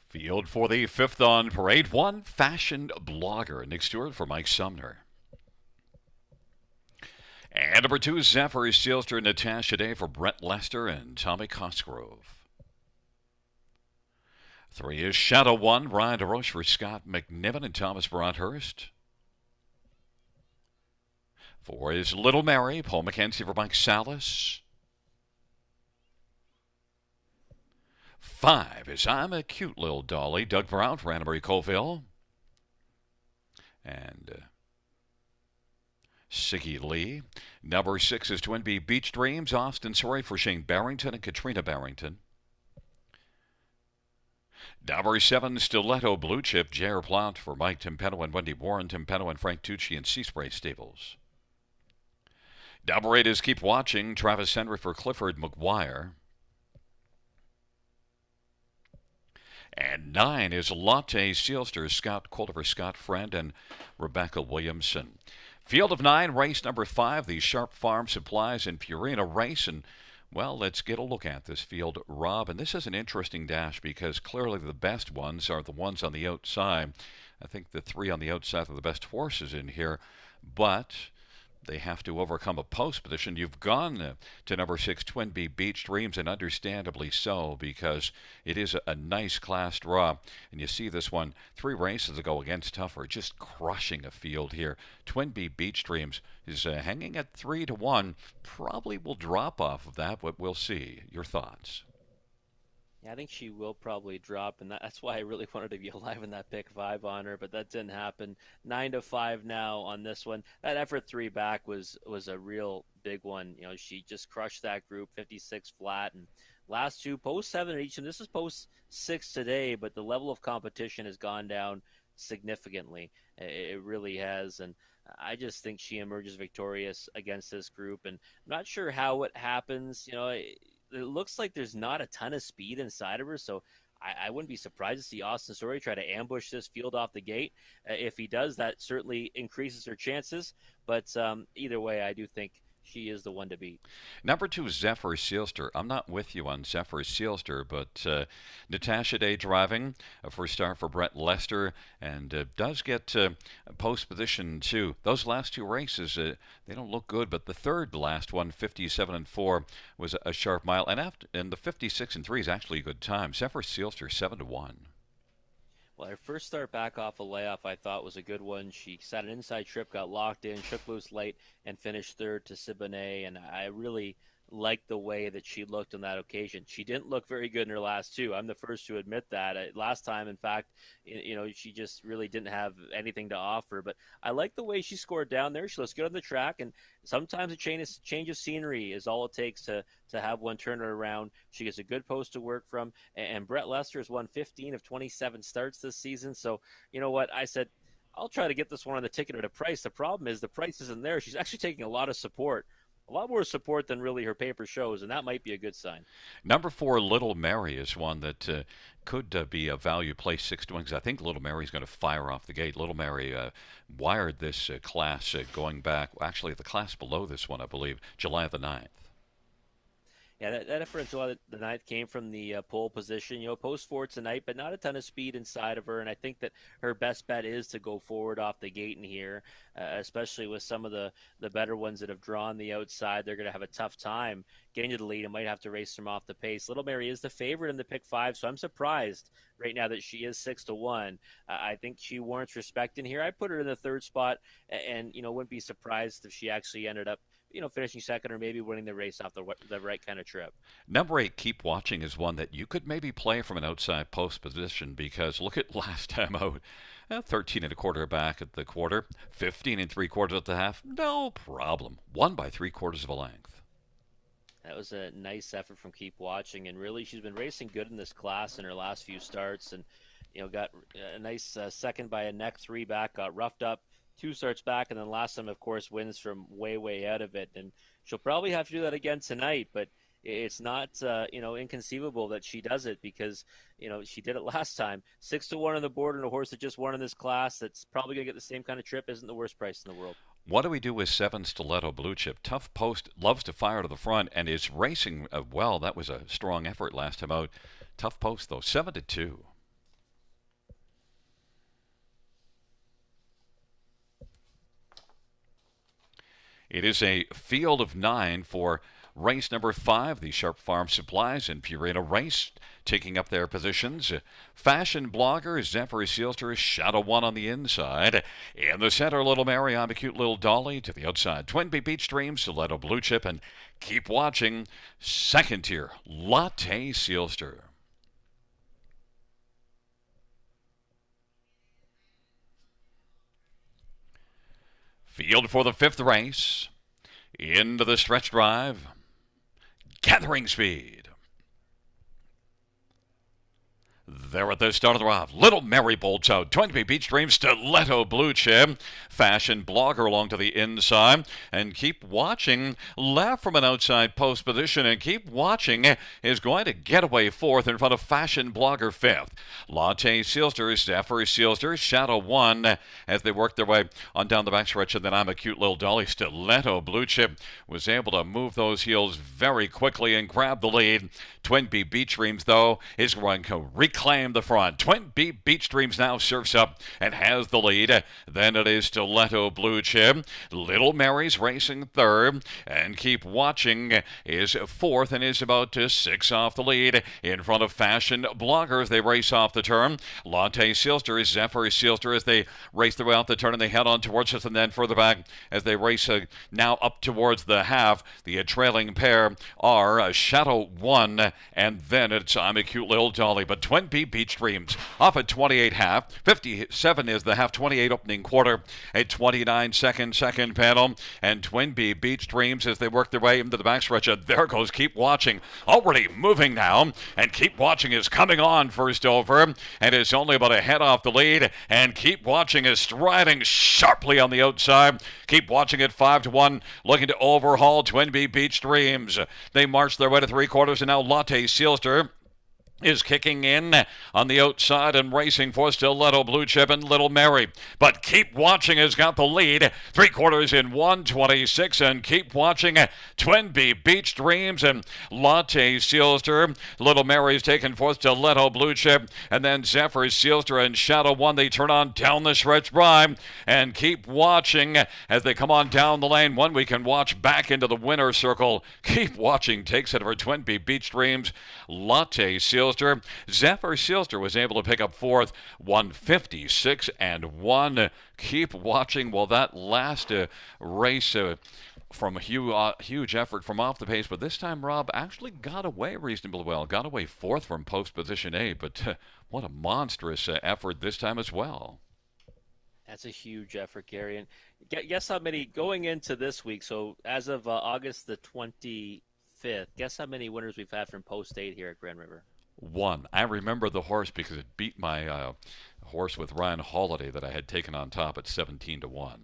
Field for the 5th on parade. 1, Fashion Blogger. Nick Stewart for Mike Sumner. And number 2, Zephyr Sealster and Natasha Day for Brett Lester and Tommy Cosgrove. 3 is Shadow 1, Ryan DeRoche for Scott McNiven and Thomas Broadhurst. 4 is Little Mary, Paul McKenzie for Mike Salas. 5 is I'm a Cute Little Dolly, Doug Brown for Anna Marie Colville. And Siggy Lee. Number 6 is Twin Beach Dreams, Austin Sorry for Shane Barrington and Katrina Barrington. Number 7, Stiletto Blue Chip, J.R. Plant for Mike Timpeno and Wendy Warren, Timpeno and Frank Tucci and Seaspray Stables. Number 8 is Keep Watching, Travis Henry for Clifford McGuire. And 9 is Latte Sealster, Scott Colder, Scott Friend, and Rebecca Williamson. Field of 9, race number 5, the Sharp Farm Supplies in Purina race. And, well, let's get a look at this field, Rob. And this is an interesting dash because clearly the best ones are the ones on the outside. I think the 3 on the outside are the best horses in here. But they have to overcome a post position. You've gone to number 6, Twin Beach Dreams, and understandably so, because it is a nice class draw. And you see this one 3 races ago against Tougher, just crushing a field here. Twin Beach Dreams is hanging at 3-1. Probably will drop off of that, but we'll see. Your thoughts? Yeah, I think she will probably drop, and that's why I really wanted to be alive in that pick 5 on her, but that didn't happen. 9-5 now on this one. That effort 3 back was a real big one. She just crushed that group, 56 flat, and last 2 post 7 at each. And this is post 6 today, but the level of competition has gone down significantly. It really has, and I just think she emerges victorious against this group, and I'm not sure how it happens. It looks like there's not a ton of speed inside of her, so I wouldn't be surprised to see Austin Sorry try to ambush this field off the gate. If he does, that certainly increases her chances. But either way, I do think she is the one to beat. Number 2, Zephyr Sealster. I'm not with you on Zephyr Sealster, but Natasha Day driving for start for Brett Lester, and does get post position too. Those last 2 races, they don't look good, but the third last one, 57-4, was a sharp mile, and the 56-3 is actually a good time. Zephyr Sealster 7-1. Well, her first start back off a layoff I thought was a good one. She set an inside trip, got locked in, shook loose late, and finished third to Siboney. And I really like the way that she looked on that occasion. She didn't look very good in her last two. I'm the first to admit that. Last time, in fact, she just really didn't have anything to offer. But I like the way she scored down there. She looks good on the track, and sometimes a change of scenery is all it takes to have one turn her around. She gets a good post to work from, and Brett Lester has won 15 of 27 starts this season. So you know what? I said, I'll try to get this one on the ticket at a price. The problem is the price isn't there. She's actually taking a lot of support. A lot more support than really her paper shows, and that might be a good sign. Number 4, Little Mary is one that could be a value play 6-1 because I think Little Mary's going to fire off the gate. Little Mary wired this class going back, actually the class below this one, I believe, July the 9th. Yeah, that effort until the ninth came from the pole position. Post forward tonight, but not a ton of speed inside of her. And I think that her best bet is to go forward off the gate in here, especially with some of the better ones that have drawn the outside. They're going to have a tough time getting to the lead and might have to race them off the pace. Little Mary is the favorite in the pick 5, so I'm surprised right now that she is 6-1. I think she warrants respect in here. I put her in the 3rd spot, and wouldn't be surprised if she actually ended up finishing 2nd or maybe winning the race off the right kind of trip. Number 8, Keep Watching, is one that you could maybe play from an outside post position because look at last time out. 13 1/4 back at the quarter, 15 3/4 at the half. No problem. Won by 3/4 of a length. That was a nice effort from Keep Watching, and really she's been racing good in this class in her last few starts, and got a nice second by a neck 3 back, got roughed up 2 starts back, and then last time, of course, wins from way out of it. And she'll probably have to do that again tonight, but it's not, inconceivable that she does it because, she did it last time. 6-1 on the board and a horse that just won in this class that's probably going to get the same kind of trip isn't the worst price in the world. What do we do with 7 Stiletto Blue Chip? Tough post, loves to fire to the front, and is racing well. That was a strong effort last time out. Tough post, though, 7-2. It is a field of 9 for race number 5, the Sharp Farm Supplies and Purina race, taking up their positions. Fashion blogger Zephyr Sealster, Shadow 1 on the inside. In the center, Little Mary, I'm a Cute Little Dolly. To the outside, Twin Beach Dream, Stiletto Blue Chip, and Keep Watching. 2nd tier, Latte Sealster. Field for the 5th race. Into the stretch drive. Gathering speed. There at the start of the round, Little Mary bolts out. Twin Beach Dream, Stiletto Blue Chip. Fashion blogger along to the inside. And Keep Watching left from an outside post position. And Keep Watching is going to get away 4th in front of Fashion blogger 5th. Latte Sealster, Zephyr Sealster, Shadow 1 as they work their way on down the backstretch. And then I'm a Cute Little Dolly. Stiletto Blue Chip was able to move those heels very quickly and grab the lead. Twin Beach Dreams, though, is going to reclaim the front. Twin Beach Dreams now surfs up and has the lead. Then it is Stiletto Blue Chip. Little Mary's racing 3rd. And Keep Watching is 4th and is about to 6 off the lead. In front of Fashion Bloggers, they race off the turn. Latte Sealster, Zephyr Sealster as they race throughout the turn and they head on towards us. And then further back as they race now up towards the half. The trailing pair are Shadow 1 and then it's I'm a Cute Little Dolly. But Twin Beach Dreams off at 28 half. 57 is the half, 28 opening quarter. A 29 second panel. And Twin Beach Dreams as they work their way into the backstretch. And there goes Keep Watching. Already moving now. And Keep Watching is coming on first over. And is only about a head off the lead. And Keep Watching is striding sharply on the outside. Keep Watching at 5-1. Looking to overhaul Twin Beach Dreams. They march their way to 3/4 and now Latte Sealster is kicking in on the outside and racing for Stiletto Blue Chip and Little Mary. But Keep Watching has got the lead. 3/4 in 1:26 and Keep Watching. Twin Beach Dreams and Latte Sealster. Little Mary's taken fourth. Stiletto Blue Chip and then Zephyr Sealster and Shadow 1. They turn on down the stretch by and Keep Watching as they come on down the lane. One we can watch back into the winner's circle. Keep Watching takes it over Twin Beach Dreams. Latte Sealster. Zephyr Sealster was able to pick up 4th, 156 and 1. Keep Watching. Well, that last race from a huge effort from off the pace, but this time Rob actually got away reasonably well. Got away fourth from post position 8, but what a monstrous effort this time as well. That's a huge effort, Gary. And guess how many going into this week? So as of August the 25th, guess how many winners we've had from Post 8 here at Grand River? One. I remember the horse because it beat my horse with Ryan Holiday that I had taken on top at 17-1.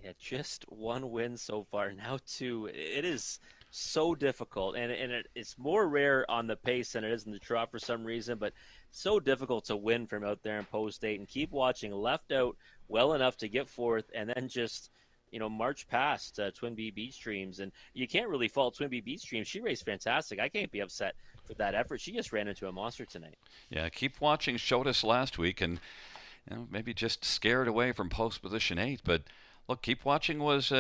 Yeah, just one win so far. Now two. It is so difficult, and it's more rare on the pace than it is in the trot for some reason. But so difficult to win from out there in post 8 and keep watching left out well enough to get fourth, and then just march past Twin Bee Beach Dreams. And you can't really fault Twin Bee Beach Dreams. She raced fantastic. I can't be upset for that effort. She just ran into a monster tonight. Yeah, keep watching showed us last week, and maybe just scared away from post position 8, but. Look, Keep Watching was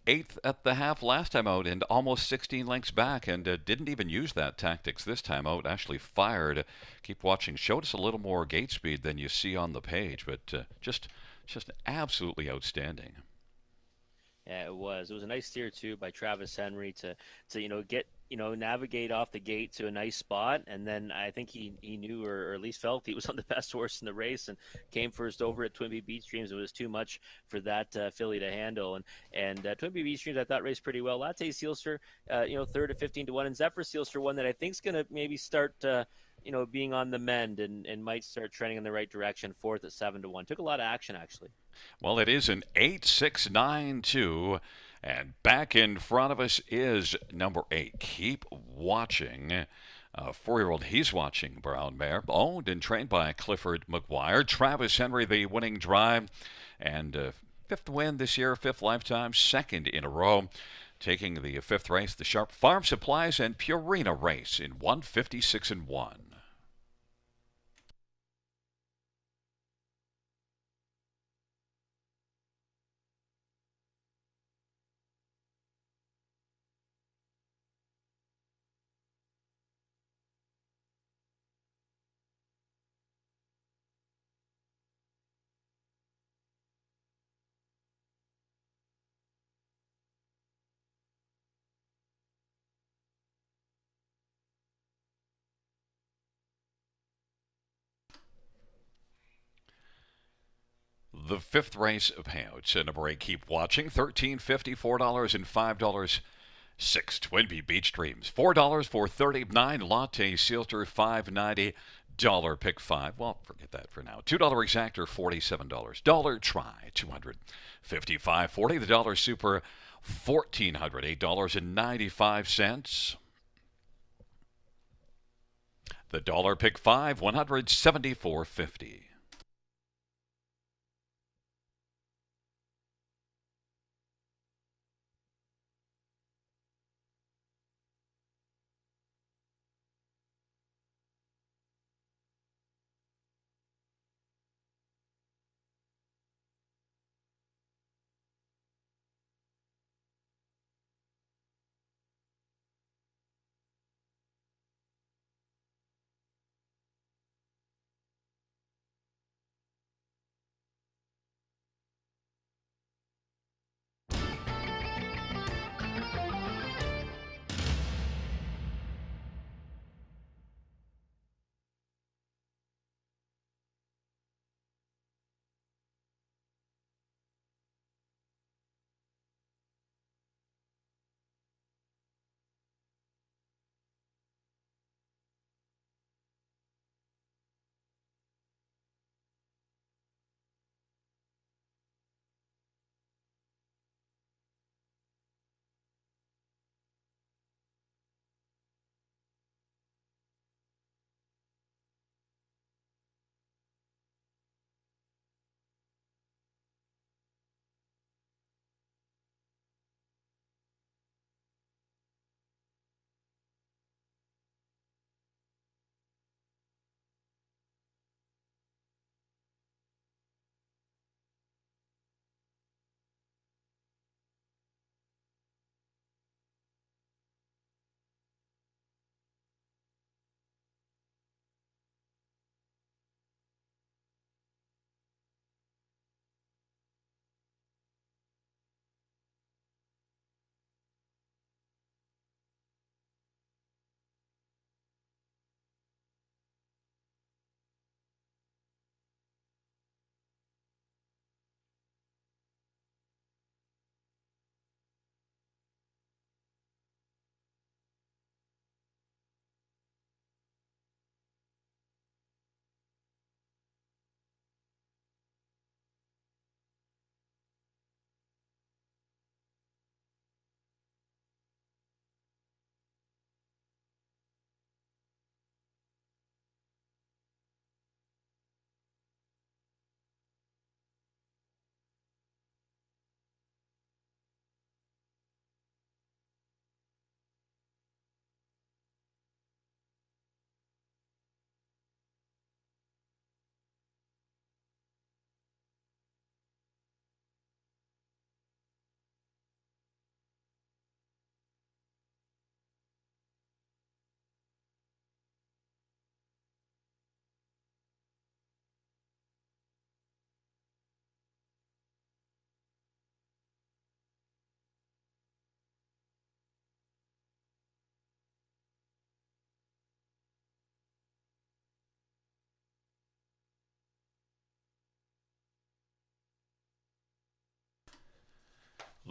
eighth at the half last time out and almost 16 lengths back, and didn't even use that tactics this time out. Actually fired. Keep Watching showed us a little more gate speed than you see on the page, but just absolutely outstanding. Yeah, it was. It was a nice steer too by Travis Henry to get navigate off the gate to a nice spot, and then I think he knew or at least felt he was on the best horse in the race and came first over at Twin Bee Beach Dreams. It was too much for that filly to handle, and Twin Bee Beach Dreams I thought raced pretty well. Latte Sealster, third at 15-1, and Zephyr Sealster one that I think is going to maybe start. Being on the mend and might start trending in the right direction. Fourth at 7-1. Took a lot of action actually. Well, it is an 8-6-9-2, and back in front of us is number 8. Keep Watching. 4-year-old He's Watching brown mare, owned and trained by Clifford McGuire. Travis Henry, the winning drive, and fifth win this year, fifth lifetime, second in a row. Taking the fifth race, the Sharp Farm Supplies and Purina race in 156-1. The fifth race of payouts. Number 8, Keep Watching. $13.50, $4, and $5. 6, Twin Bee Beach Dreams. $4 for 39. Latte Sealter, $5.90. Pick 5. Well, forget that for now. $2 exactor, $47. Dollar Try, $255.40. The Dollar Super, $1,400, $8.95. The Dollar Pick 5, $174.50.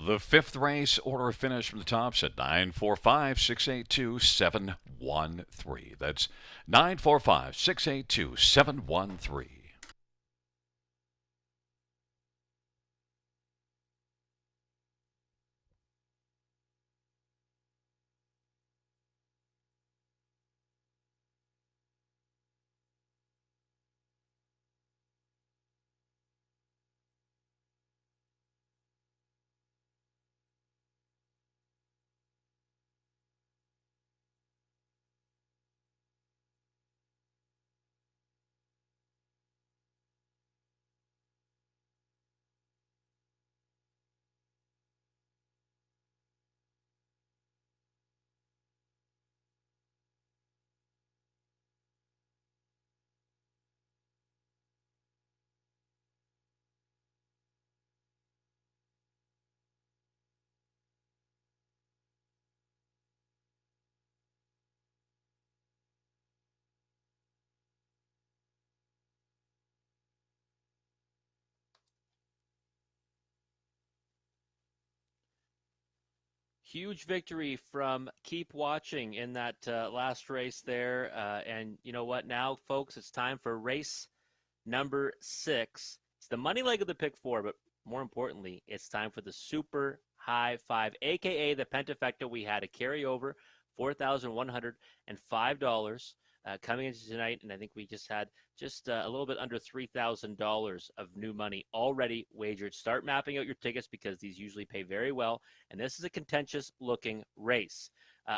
The fifth race order finish from the top at 945-682-713. That's 945-682-713. Huge victory from Keep Watching in that last race there. And you know what? Now, folks, it's time for race number 6. It's the money leg of the pick 4, but more importantly, it's time for the super high 5, aka the pentafecta. We had a carryover, $4,105 coming into tonight, and I think we just had a little bit under $3,000 of new money already wagered. Start mapping out your tickets because these usually pay very well, and this is a contentious looking race.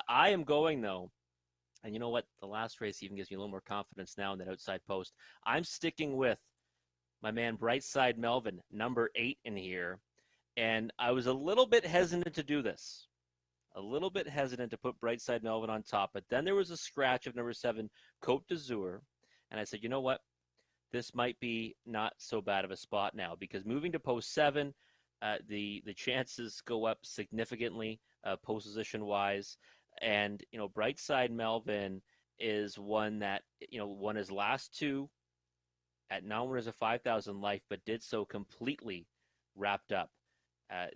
I am going, though, and you know what? The last race even gives me a little more confidence now in that outside post. I'm sticking with my man Brightside Melvin, number 8 in here. And I was a little bit hesitant to do this. A little bit hesitant to put Brightside Melvin on top. But then there was a scratch of number 7, Cote d'Azur. And I said, you know what? This might be not so bad of a spot now because moving to post 7, the chances go up significantly post position wise. And, you know, Brightside Melvin is one that, you know, won his last 2 at non-winners of 5,000 life, but did so completely wrapped up.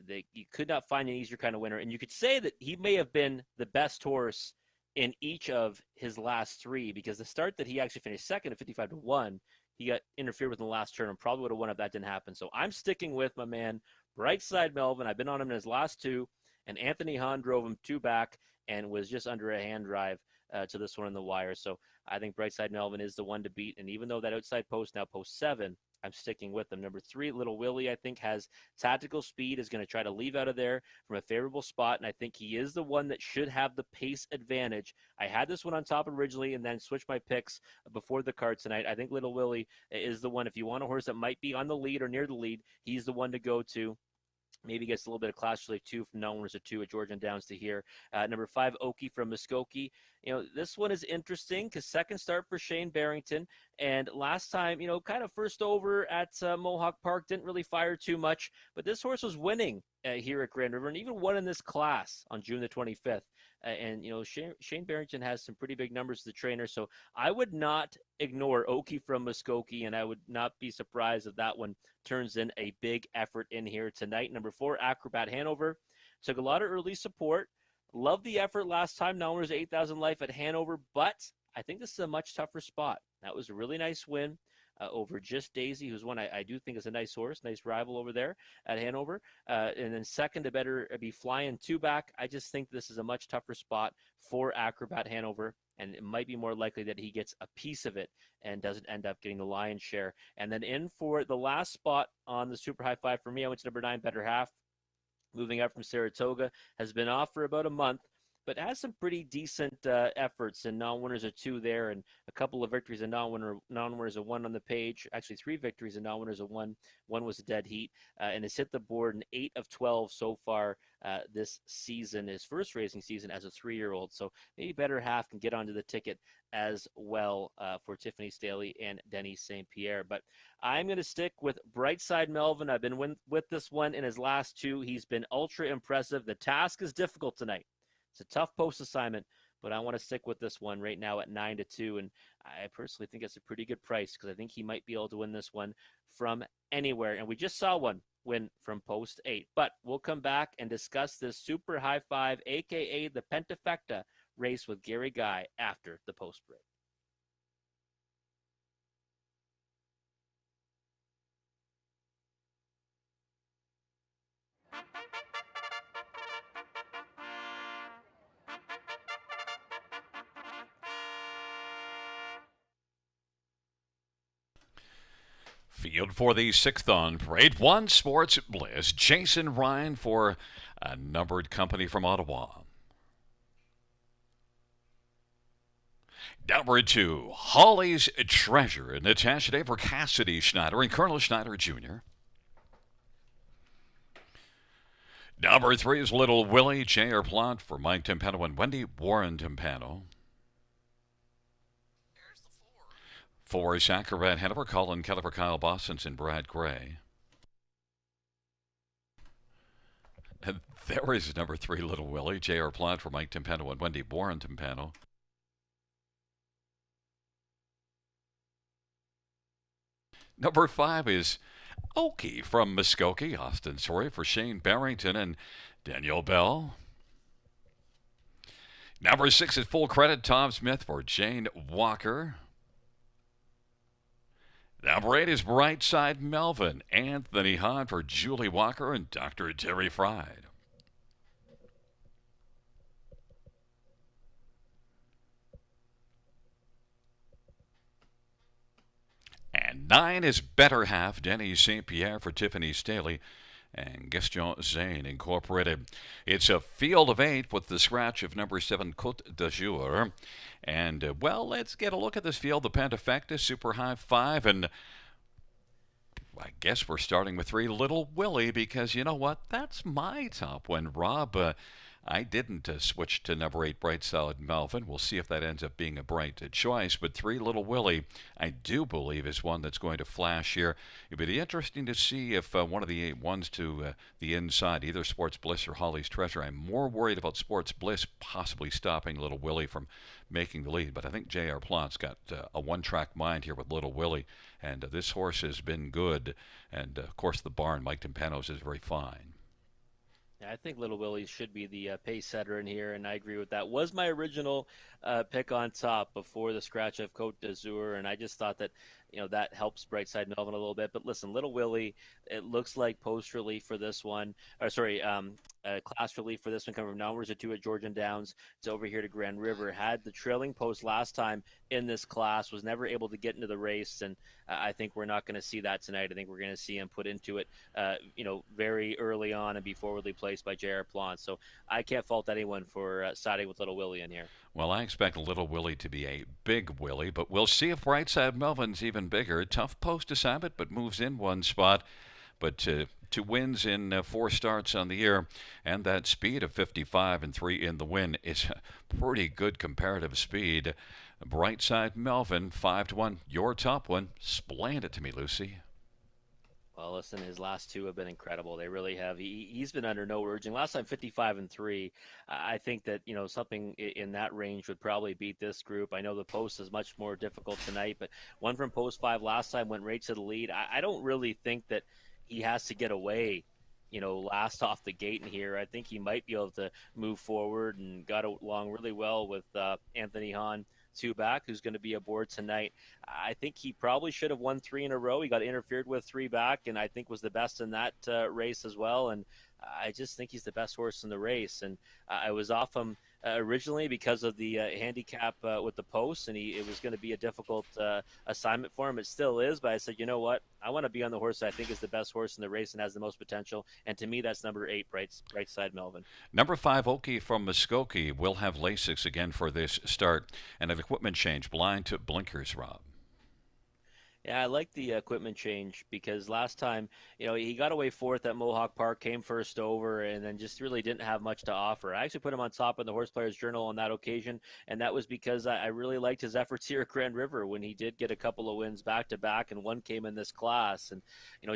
You could not find an easier kind of winner. And you could say that he may have been the best horse in each of his last 3 because the start that he actually finished second at 55-1, he got interfered with in the last turn and probably would have won if that didn't happen. So I'm sticking with my man, Brightside Melvin. I've been on him in his last 2, and Anthony Hahn drove him 2 back and was just under a hand drive to this one in the wire. So I think Brightside Melvin is the one to beat. And even though that outside post now post 7, I'm sticking with them. Number 3, Little Willie, I think has tactical speed, is going to try to leave out of there from a favorable spot, and I think he is the one that should have the pace advantage. I had this one on top originally and then switched my picks before the card tonight. I think Little Willie is the one. If you want a horse that might be on the lead or near the lead, he's the one to go to. Maybe gets a little bit of Clash Relay 2 from non-winners of 2 at Georgian Downs to here. Number 5, Oki from Muskokie. You know, this one is interesting because second start for Shane Barrington. And last time, you know, kind of first over at Mohawk Park, didn't really fire too much. But this horse was winning here at Grand River and even won in this class on June the 25th. And, you know, Shane Barrington has some pretty big numbers as the trainer. So I would not ignore Oki from Muskokie, and I would not be surprised if that one turns in a big effort in here tonight. Number 4, Acrobat Hanover. Took a lot of early support. Loved the effort last time. Now there's 8,000 life at Hanover, but I think this is a much tougher spot. That was a really nice win over Just Daisy, who's one I do think is a nice horse, nice rival over there at Hanover. And then second to better be Flying 2 back. I just think this is a much tougher spot for Acrobat Hanover, and it might be more likely that he gets a piece of it and doesn't end up getting the lion's share. And then in for the last spot on the Super High 5 for me, I went to number 9, Better Half. Moving up from Saratoga, has been off for about a month, but has some pretty decent efforts and non-winners of 2 there, and a couple of victories and non-winners of 1 on the page. Actually, 3 victories and non-winners of 1. 1 was a dead heat, and has hit the board in 8 of 12 so far this season, his first racing season as a 3-year-old. So maybe Better Half can get onto the ticket as well for Tiffany Staley and Denny St. Pierre. But I'm going to stick with Brightside Melvin. I've been with this one in his last 2. He's been ultra impressive. The task is difficult tonight. It's a tough post assignment, but I want to stick with this one right now at 9-2, and I personally think it's a pretty good price because I think he might be able to win this one from anywhere. And we just saw one win from post 8. But we'll come back and discuss this Super High Five, aka the Pentafecta race with Gary Guy after the post break. Field for the 6th on Parade 1 Sports Bliss. Jason Ryan for a numbered company from Ottawa. Number 2, Holly's Treasure. Natasha Day for Cassidy Schneider and Colonel Schneider Jr. Number 3 is Little Willie J.R. Plant for Mike Timpano and Wendy Warren Timpano. 4 is Acrobat Hanover, Colin Keller for Kyle Bostons and Brad Gray. And there is number 3, Little Willie J.R. Plant for Mike Timpano and Wendy Warren Timpano. Number 5 is Okie from Muskokie, Austin Sorry for Shane Barrington and Danielle Bell. Number 6 is Full Credit, Tom Smith for Jane Walker. Number 8 is Brightside Melvin, Anthony Hahn for Julie Walker and Dr. Terry Fried. And 9 is Better Half, Denny St. Pierre for Tiffany Staley and Gaston Zane Incorporated. It's a field of 8 with the scratch of number 7, Côte d'Azur. And, well, let's get a look at this field. The Pentafecta, Super High 5, and I guess we're starting with 3, Little Willie, because you know what? That's my top one, Rob. I didn't switch to number 8, Brightside Melvin. We'll see if that ends up being a bright choice. But 3, Little Willie, I do believe is one that's going to flash here. It'd be interesting to see if one of the 8 ones to the inside, either Sports Bliss or Holly's Treasure. I'm more worried about Sports Bliss possibly stopping Little Willie from making the lead. But I think J.R. Plant's got a one-track mind here with Little Willie. And this horse has been good. And, of course, the barn, Mike Timpano's, is very fine. I think Little Willie should be the pace setter in here, and I agree with that. Was my original pick on top before the scratch of Côte d'Azur, and I just thought that, that helps Brightside Melvin a little bit. But listen, Little Willie, it looks like post relief for this one, class relief for this one coming from numbers of 2 at Georgian Downs. It's over here to Grand River. Had the trailing post last time in this class, was never able to get into the race, and I think we're not going to see that tonight. I think we're going to see him put into it, very early on and be forwardly placed by J.R. Plant. So I can't fault anyone for siding with Little Willie in here. Well, I expect Little Willie to be a big Willie, but we'll see if Brightside Melvin's even bigger. Tough post assignment, but moves in one spot. But 2 wins in 4 starts on the year, and that speed of 55 and 3 in the win is a pretty good comparative speed. Brightside Melvin, 5-1. Your top one. Explain it to me, Lucy. Well, listen, his last 2 have been incredible. They really have. He's been under no urging. Last time, 55 and 3. I think that something in that range would probably beat this group. I know the post is much more difficult tonight, but one from post 5 last time went right to the lead. I don't really think that he has to get away, last off the gate in here. I think he might be able to move forward and got along really well with Anthony Hahn. 2 back, who's going to be aboard tonight. I think he probably should have won 3 in a row. He got interfered with 3 back, and I think was the best in that race as well. And I just think he's the best horse in the race. And I was off him originally because of the handicap with the post, and it was going to be a difficult assignment for him. It still is, but I said, you know what? I want to be on the horse that I think is the best horse in the race and has the most potential. And to me, that's number 8, Brightside Melvin. Number 5, Okie from Muskokie, will have Lasix again for this start, and an equipment change, blind to blinkers, Rob. Yeah, I like the equipment change because last time, he got away 4th at Mohawk Park, came first over, and then just really didn't have much to offer. I actually put him on top in the Horse Players Journal on that occasion, and that was because I really liked his efforts here at Grand River when he did get a couple of wins back-to-back, and one came in this class. And,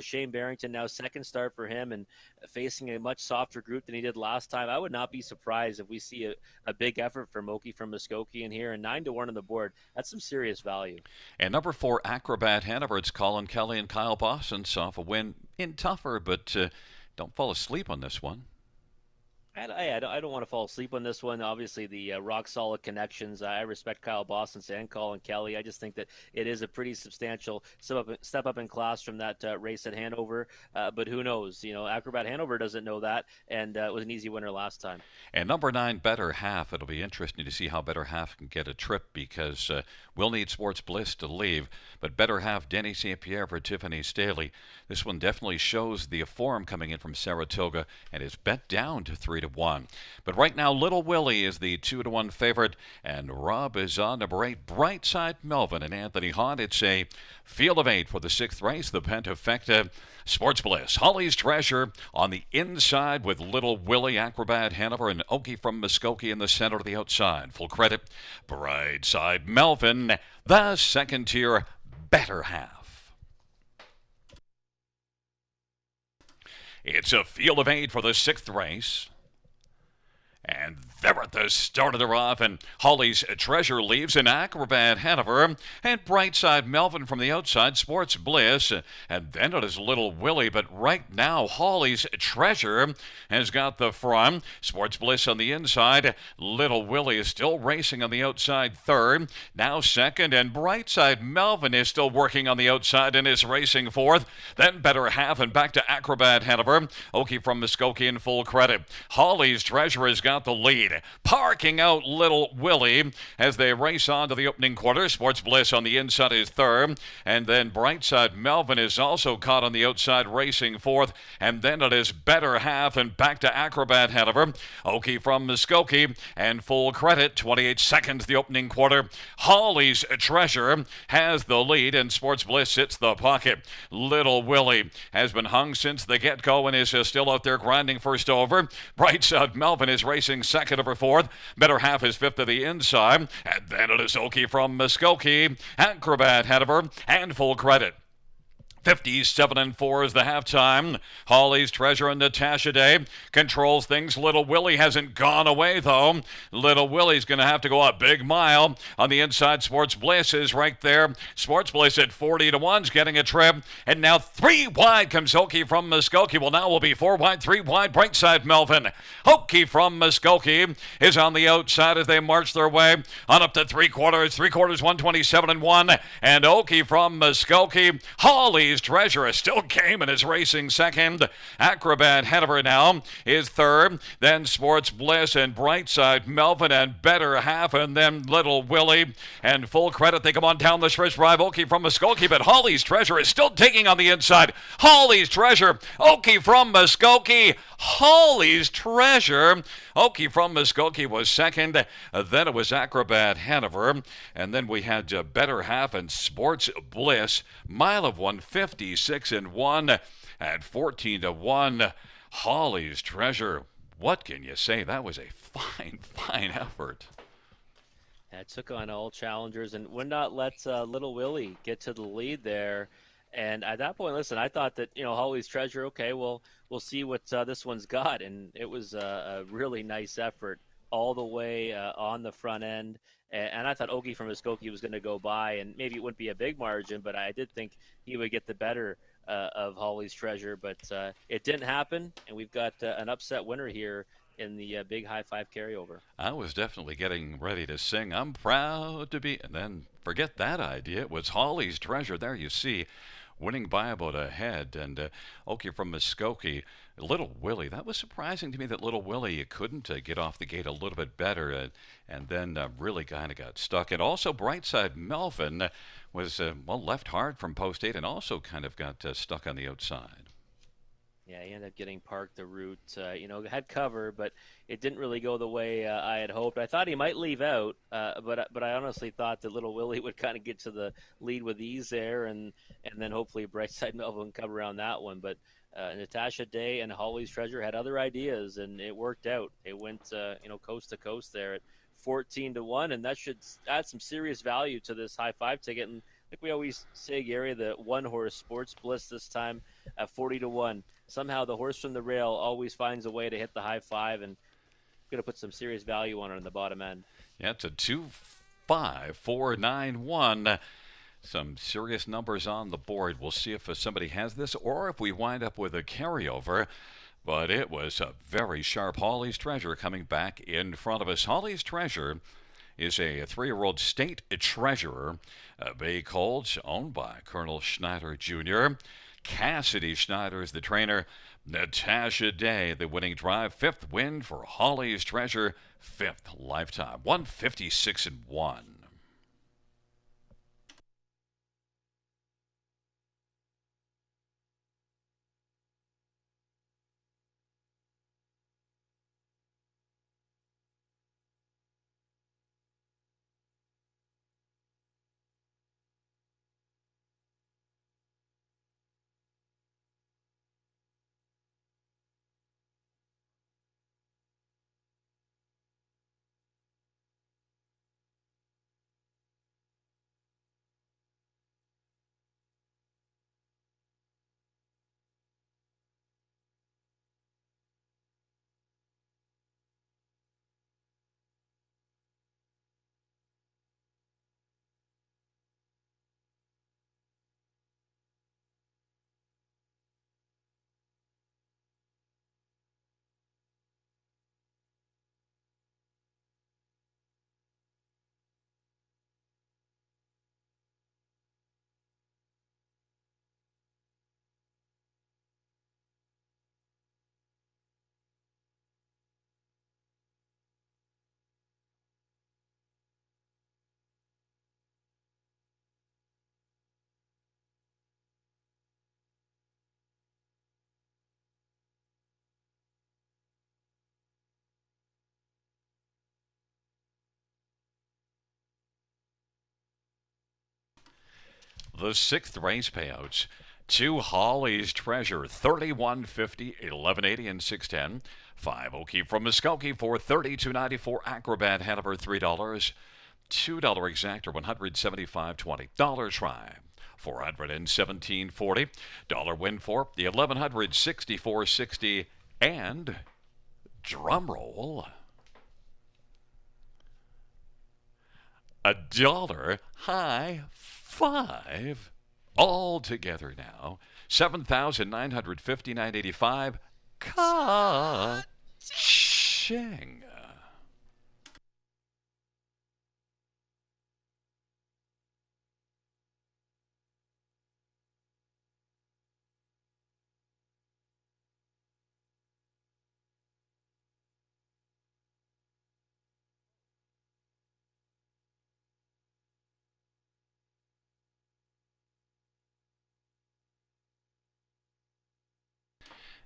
Shane Barrington now second start for him and facing a much softer group than he did last time. I would not be surprised if we see a big effort from Okie from Muskokie in here, and 9-1 on the board. That's some serious value. And number 4, Acrobat Acrobat Hanover. It's Colin Kelly and Kyle Boston off a win in tougher, but don't fall asleep on this one. I don't want to fall asleep on this one. Obviously, the rock solid connections. I respect Kyle Boston and Colin Kelly. I just think that it is a pretty substantial step up in class from that race at Hanover. But who knows? Acrobat Hanover doesn't know that, and it was an easy winner last time. And number 9, Better Half. It'll be interesting to see how Better Half can get a trip because we'll need Sports Bliss to leave. But Better Half, Denny St. Pierre for Tiffany Staley. This one definitely shows the form coming in from Saratoga and is bet down to 3-1. But right now, Little Willie is the 2-1 favorite, and Rob is on number 8, Brightside Melvin and Anthony Hahn. It's a field of 8 for the 6th race, the Pentafecta. Sports Bliss, Holly's Treasure on the inside with Little Willie, Acrobat Hanover, and Okie from Muskokie in the center to the outside. Full credit, Brightside Melvin, the second tier, Better Half. It's a field of 8 for the 6th race. And they're at the start of the rough, and Holly's Treasure leaves in Acrobat Hanover, and Brightside Melvin from the outside, Sports Bliss, and then it is Little Willie, but right now Holly's Treasure has got the front, Sports Bliss on the inside, Little Willie is still racing on the outside third, now second, and Brightside Melvin is still working on the outside and is racing fourth, then Better Half and back to Acrobat Hanover, Okie from Muskokie in full credit. Holly's Treasure has got the lead, parking out Little Willie as they race on to the opening quarter. Sports Bliss on the inside is third, and then Brightside Melvin is also caught on the outside racing fourth, and then it is Better Half and back to Acrobat Hanover. Okie from Muskokie and full credit, 28 seconds the opening quarter. Holly's Treasure has the lead and Sports Bliss hits the pocket. Little Willie has been hung since the get-go and is still out there grinding first over. Brightside Melvin is racing second over fourth. Better Half is fifth to the inside. And then it is Okie from Muskokie, Acrobat Hanover, and full credit. 57-4 is the halftime. Holly's Treasure and Natasha Day controls things. Little Willie hasn't gone away, though. Little Willie's going to have to go a big mile. On the inside, Sports Bliss is right there. Sports Bliss at 40-1 is getting a trip. And now 3 wide comes Okie from Muskokie. Well, now will be 4 wide, 3 wide. Brightside Melvin. Okie from Muskokie is on the outside as they march their way on up to 3/4. 3/4, 127-1. And Okie from Muskokie. Holly's Treasure is still game and is racing second. Acrobat Hanover now is third. Then Sports Bliss and Brightside Melvin and Better Half, and then Little Willie. And full credit, they come on down the stretch. Drive Okie from Muskokie, but Holly's Treasure is still taking on the inside. Holly's Treasure, Okie from Muskokie. Holly's Treasure. Okie from Muskokie was second. Then it was Acrobat Hanover. And then we had Better Half and Sports Bliss. Mile of 156-1 at 14-1. Holly's Treasure. What can you say? That was a fine effort. It took on all challengers and would not let Little Willie get to the lead there. And at that point, listen, I thought that, Holly's Treasure, okay, we'll see what this one's got. And it was a really nice effort all the way on the front end. And I thought Okie from Muskokie was going to go by, and maybe it wouldn't be a big margin, but I did think he would get the better of Holly's Treasure. But it didn't happen, and we've got an upset winner here in the big high five carryover. I was definitely getting ready to sing I'm proud to be, and then forget that idea. It was Holly's Treasure. There you see, winning by about a head. And Okie from Muskokie, Little Willie. That was surprising to me that Little Willie couldn't get off the gate a little bit better and then really kind of got stuck. And also Brightside Melvin was, left hard from post 8 and also kind of got stuck on the outside. Yeah, he ended up getting parked the route. Had cover, but it didn't really go the way I had hoped. I thought he might leave out, but I honestly thought that Little Willie would kind of get to the lead with ease there, and then hopefully Brightside Melvin would come around that one. But Natasha Day and Holly's Treasure had other ideas, and it worked out. It went coast to coast there at 14-1, and that should add some serious value to this high five ticket. And like we always say, Gary, the one horse Sports Bliss this time at 40-1. Somehow the horse from the rail always finds a way to hit the high five, and going to put some serious value on it in the bottom end. Yeah, it's a 2-5-4-9-1. Some serious numbers on the board. We'll see if somebody has this or if we wind up with a carryover. But it was a very sharp Hawley's Treasure coming back in front of us. Hawley's Treasure is a 3-year-old state treasurer. Bay Colts, owned by Colonel Schneider Jr. Cassidy Schneider is the trainer. Natasha Day, the winning drive. 5th win for Hawley's Treasure. 5th lifetime. 156-1. The 6th race payouts to Hawley's Treasure, 3150, 1180, and 610. 5 O'Keefe from Muskogee for 32.94. Acrobat Hanover $3. $2 exactor, 175.20. Dollar try, 417.40. Dollar win for the 1164.60. And drum roll, $1 high 5 all together now. 7,959.85. Ka-ching.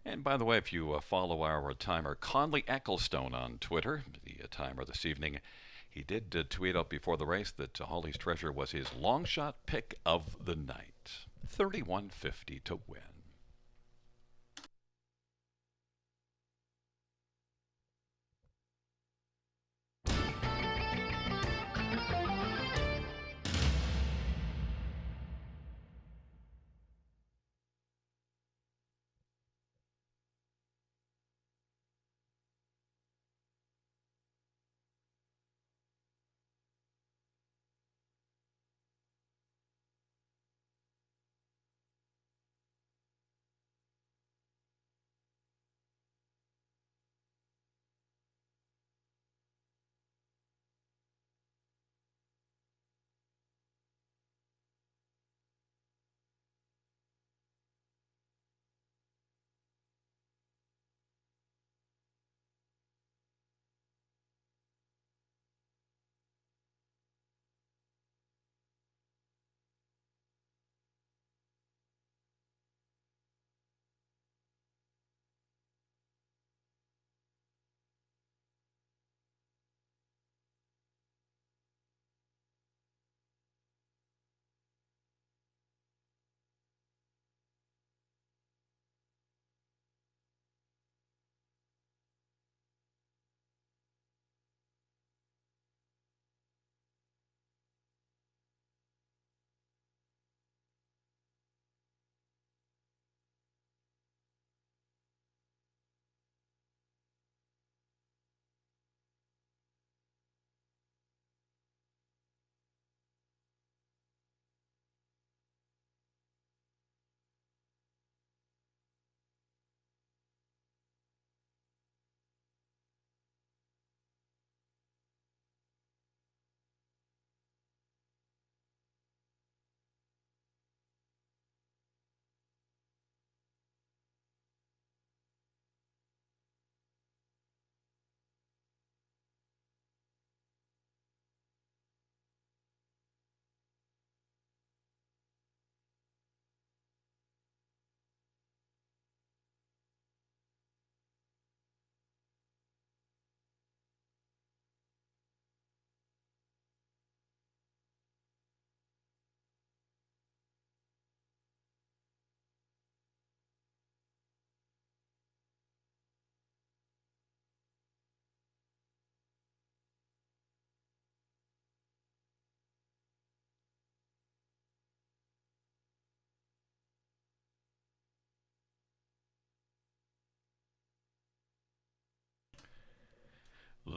And by the way, if you follow our timer, Conley Ecclestone on Twitter, the timer this evening, he did tweet out before the race that Hawley's Treasure was his long shot pick of the night. 31.50 to win.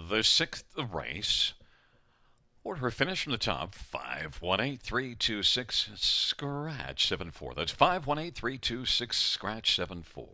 the sixth race. Order finish from the top, 518326 scratch 74. That's 518326 scratch 74.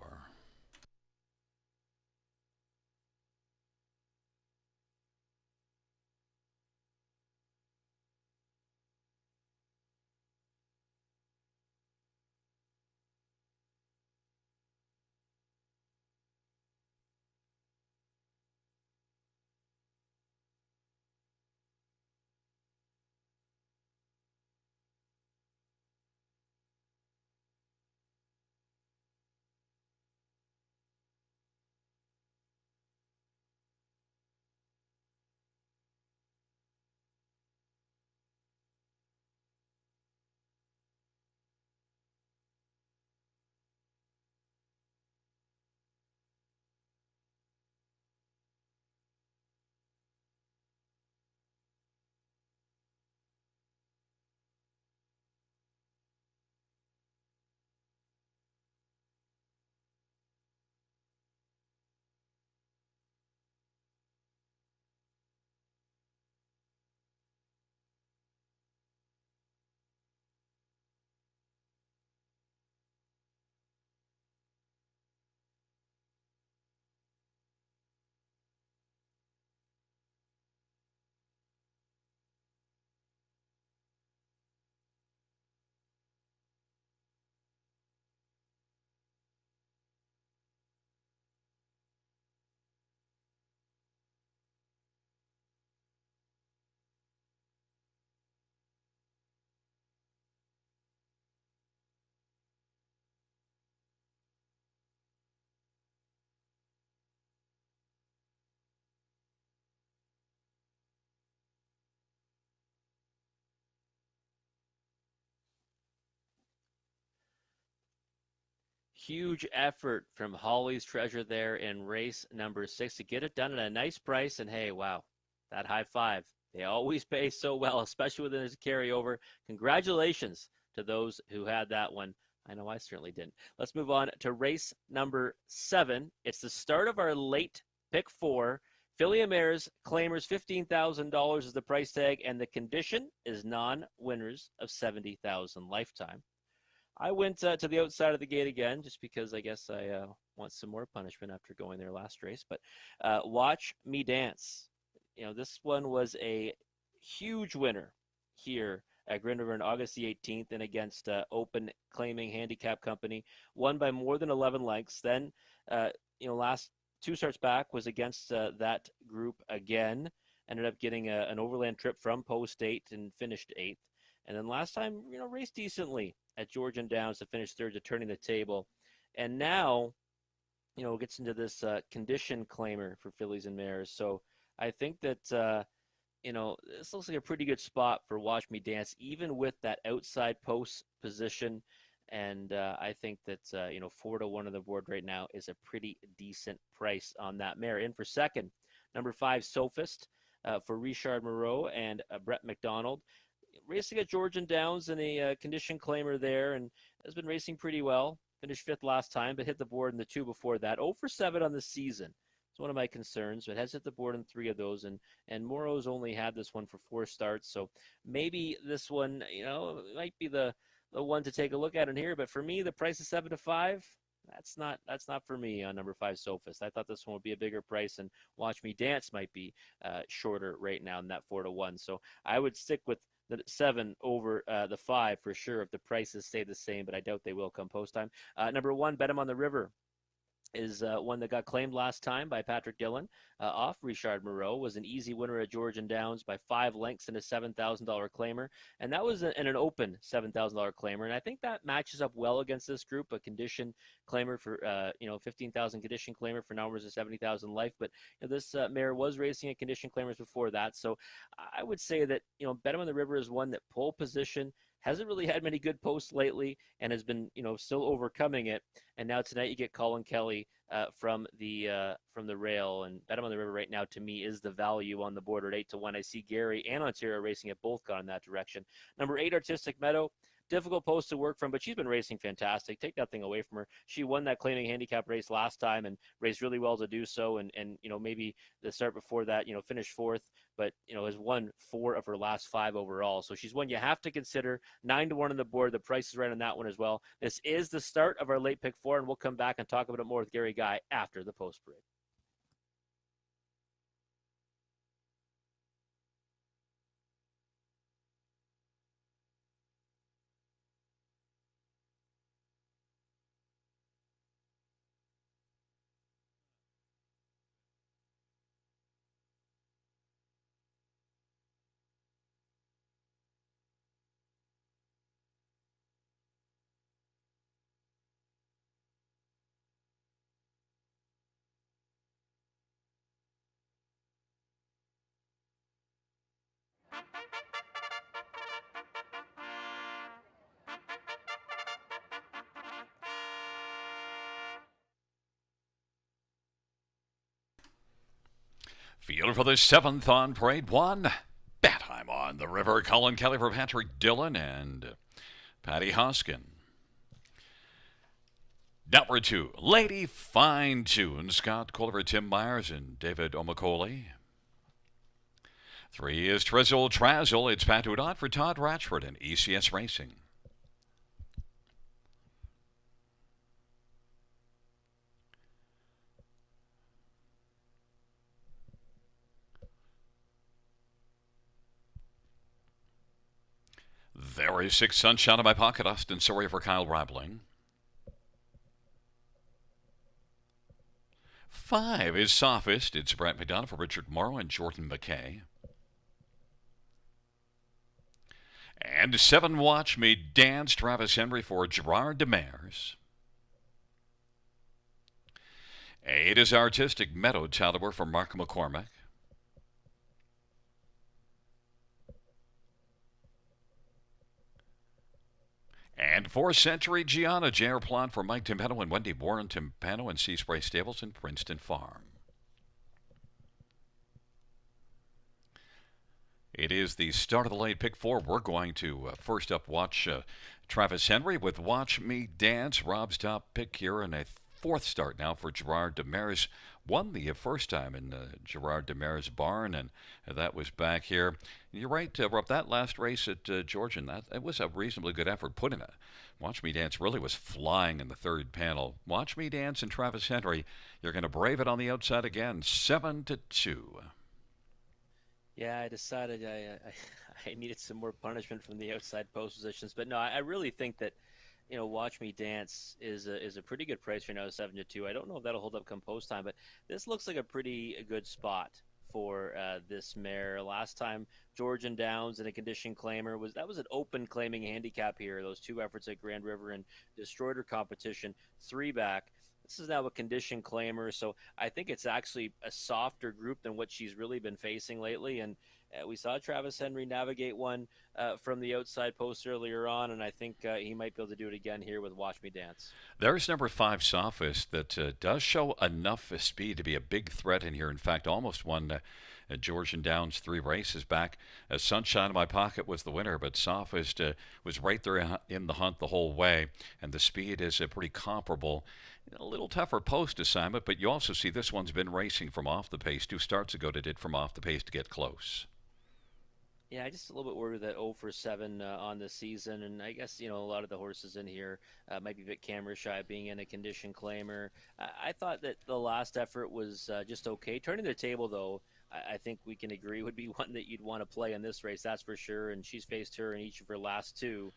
Huge effort from Holly's Treasure there in race number 6 to get it done at a nice price. And hey, wow, that high five. They always pay so well, especially when there's a carryover. Congratulations to those who had that one. I know I certainly didn't. Let's move on to race number 7. It's the start of our late pick 4. Filly and Mares Claimers, $15,000 is the price tag, and the condition is non-winners of $70,000 lifetime. I went to the outside of the gate again, just because I guess I want some more punishment after going there last race. But Watch Me Dance. You know, this one was a huge winner here at Grand River on August the 18th, and against Open Claiming Handicap Company, won by more than 11 lengths. Then, last 2 starts back was against that group again. Ended up getting an overland trip from Post 8 and finished 8th. And then last time, raced decently at Georgian Downs to finish 3rd, to turning the table. And now, gets into this condition claimer for fillies and mares. So I think that, this looks like a pretty good spot for Watch Me Dance, even with that outside post position. And I think that, 4-1 on the board right now is a pretty decent price on that mare. In for second, number 5, Sophist, for Richard Moreau and Brett McDonald. Racing at Georgian Downs in a condition claimer there, and has been racing pretty well. Finished 5th last time, but hit the board in the 2 before that. 0 for 7 on the season. It's one of my concerns, but has hit the board in 3 of those, and Morrow's only had this one for 4 starts, so maybe this one, might be the one to take a look at in here. But for me, the price is 7 to 5. That's not for me on number 5, Sophist. I thought this one would be a bigger price, and Watch Me Dance might be shorter right now than that 4-1. So I would stick with the 7 over the 5 for sure if the prices stay the same, but I doubt they will come post time. Number 1, Bet 'em on the River, is one that got claimed last time by Patrick Dillon off Richard Moreau. Was an easy winner at Georgian Downs by 5 lengths in a $7,000 claimer, and that was in an open $7,000 claimer. And I think that matches up well against this group, a condition claimer for 15,000 condition claimer for numbers of 70,000 life. But this mare was racing at condition claimers before that, so I would say that Bet 'em on the River is one that pole position hasn't really had many good posts lately, and has been still overcoming it. And now tonight you get Colin Kelly from the rail, and Bet 'em on the River right now to me is the value on the board at 8-1. I see Gary and Ontario Racing have both gone in that direction. Number 8, Artistic Meadow. difficult post to work from, but she's been racing fantastic. Take nothing away from her. She won that claiming handicap race last time and raced really well to do so. And maybe the start before that, finished fourth, but has won 4 of her last 5 overall. So she's one you have to consider. 9-1 on the board. The price is right on that one as well. This is the start of our late pick 4, and we'll come back and talk about it more with Gary Guy after the post break. Field for the 7th on Parade 1. Bedtime on the River. Colin Kelly for Patrick Dillon and Patty Hoskin. Number 2, Lady Fine Tune. Scott Culver, Tim Myers, and David Omacoli. 3 is Trizzle Trazzle. It's Pat Udot for Todd Ratchford and ECS Racing. There is 6, Sunshine in My Pocket. Austin Sawyer for Kyle Rabling. 5 is Sophist. It's Brett McDonough for Richard Morrow and Jordan McKay. And 7, Watch Me Dance. Travis Henry for Gerard Demers. 8 is Artistic Meadow. Talibur for Mark McCormick. And 4, Century Gianna. J.R. Plot for Mike Timpano and Wendy Warren Timpano and Seaspray Stables and Princeton Farm. It is the start of the late pick 4. We're going to first up watch Travis Henry with Watch Me Dance. Rob's top pick here, and a 4th start now for Gerard Demers. Won the first time in Gerard Demers' barn, and that was back here. You're right, Rob, that last race at Georgian, it was a reasonably good effort put in it. Watch Me Dance really was flying in the 3rd panel. Watch Me Dance and Travis Henry, you're going to brave it on the outside again, 7-2. Yeah, I decided I needed some more punishment from the outside post positions, but no, I really think that Watch Me Dance is a pretty good price right now, 7-2. I don't know if that'll hold up come post time, but this looks like a pretty good spot for this mare. Last time, Georgian Downs in a condition claimer was an open claiming handicap here. Those 2 efforts at Grand River and destroyed her competition, 3 back. This is now a condition claimer, so I think it's actually a softer group than what she's really been facing lately. And we saw Travis Henry navigate one from the outside post earlier on, and I think he might be able to do it again here with Watch Me Dance. There's number 5, Sophist, that does show enough speed to be a big threat in here. In fact, almost won Georgian Downs 3 races back. Sunshine in My Pocket was the winner, but Sophist was right there in the hunt the whole way, and the speed is pretty comparable. A little tougher post assignment, but you also see this one's been racing from off the pace. 2 starts ago it did from off the pace to get close. Yeah, I just a little bit worried with that 0 for 7 on the season, and I guess a lot of the horses in here might be a bit camera shy, being in a condition claimer. I thought that the last effort was just okay. Turning the table, though, I think we can agree would be one that you'd want to play in this race, that's for sure. And she's faced her in each of her last 2.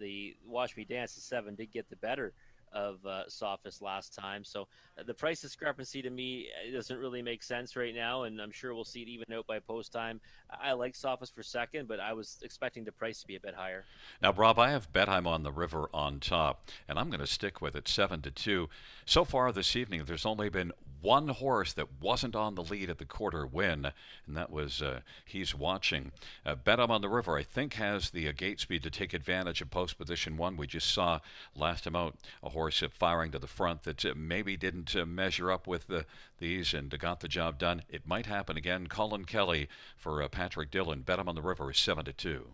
The Watch Me Dance at 7 did get the better of Sophist last time. So the price discrepancy to me doesn't really make sense right now, and I'm sure we'll see it even out by post time. I like Sophist for 2nd, but I was expecting the price to be a bit higher. Now, Rob, I have Bedtime on the River on top, and I'm going to stick with it, 7-2. So far this evening, there's only been 1 horse that wasn't on the lead at the quarter win, and that was He's Watching. Bedtime on the River, I think, has the gate speed to take advantage of post position 1. We just saw last time out a horse firing to the front that maybe didn't measure up with these and got the job done. It might happen again. Colin Kelly for Patrick Dillon. Bedtime on the River is 7-2.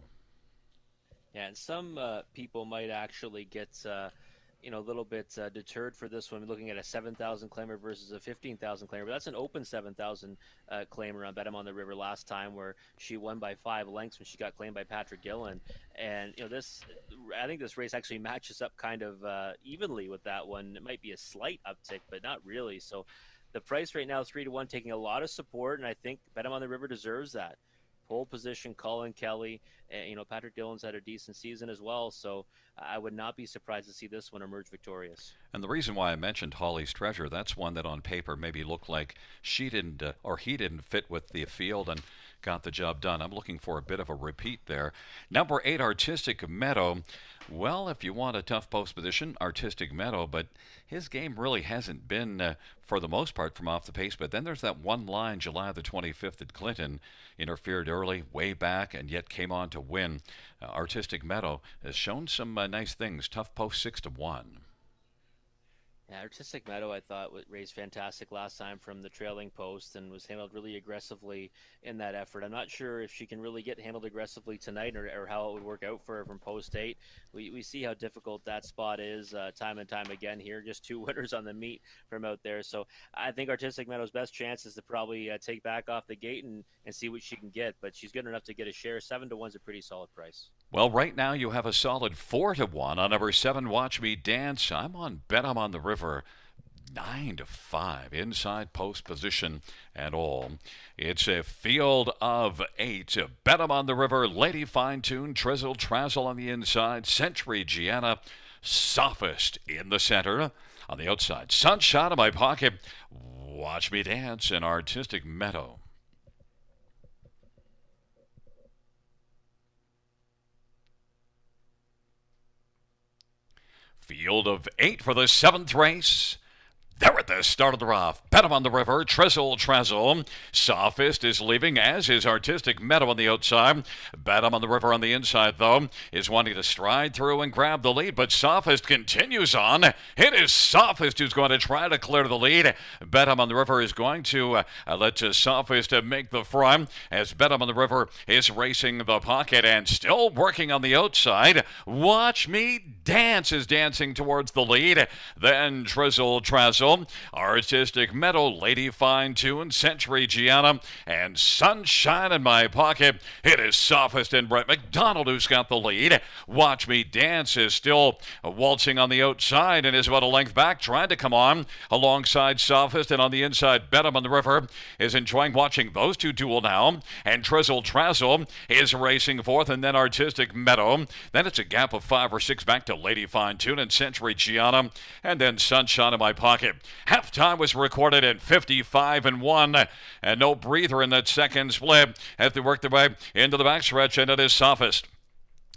Yeah, and some people might actually get a little bit deterred for this one, looking at a 7,000 claimer versus a 15,000 claimer. But that's an open 7,000 claimer on Bet 'em on the River last time, where she won by 5 lengths when she got claimed by Patrick Gillen. And I think this race actually matches up kind of evenly with that one. It might be a slight uptick, but not really. So the price right now, 3-1, taking a lot of support, and I think Bet 'em on the River deserves that. Pole position, Colin Kelly, and Patrick Dillon's had a decent season as well, so I would not be surprised to see this one emerge victorious. And the reason why I mentioned Holly's Treasure, that's one that on paper maybe looked like she didn't or he didn't fit with the field and got the job done. I'm looking for a bit of a repeat there. Number 8, Artistic Meadow. Well, if you want a tough post position, Artistic Meadow, but his game really hasn't been, for the most part, from off the pace. But then there's that one line, July the 25th at Clinton, interfered early, way back, and yet came on to win. Artistic Meadow has shown some nice things. Tough post 6-1. Yeah, Artistic Meadow, I thought, raised fantastic last time from the trailing post and was handled really aggressively in that effort. I'm not sure if she can really get handled aggressively tonight or how it would work out for her from post 8. We see how difficult that spot is time and time again here. Just 2 winners on the meet from out there. So I think Artistic Meadow's best chance is to probably take back off the gate and see what she can get. But she's good enough to get a share. 7-1 is a pretty solid price. Well, right now you have a solid 4-1 on number 7, Watch Me Dance. I'm on Bet 'em on the River. 9-5 inside post position and all. It's a field of 8. Bet 'em on the River, Lady Fine Tune, Trizzle Trazzle on the inside, Century Gianna, Sophist in the center. On the outside, Sunshine in My Pocket, Watch Me Dance, and Artistic Meadow. Field of 8 for the 7th race. There at the start of the rough. Bet 'em on the River, Trizzle Trazzle. Sophist is leaving, as is Artistic Meadow on the outside. Bet 'em on the River on the inside, though, is wanting to stride through and grab the lead, but Sophist continues on. It is Sophist who's going to try to clear the lead. Bet 'em on the River is going to let Sophist make the front, as Bet 'em on the River is racing the pocket and still working on the outside. Watch Me Dance is dancing towards the lead. Then Trizzle Trazzle, Artistic Meadow, Lady Fine Tune, Century Gianna, and Sunshine in My Pocket. It is Sophist and Brett McDonald who's got the lead. Watch Me Dance is still waltzing on the outside and is about a length back, trying to come on alongside Sophist, and on the inside, Bet 'em on the River is enjoying watching those two duel now, and Trizzle Trazzle is racing fourth, and then Artistic Meadow. Then it's a gap of 5 or 6 back to Lady Fine Tune and Century Gianna, and then Sunshine in My Pocket. Halftime was recorded at 55-1, and no breather in that second split as they work their way into the backstretch, and it is Sophist.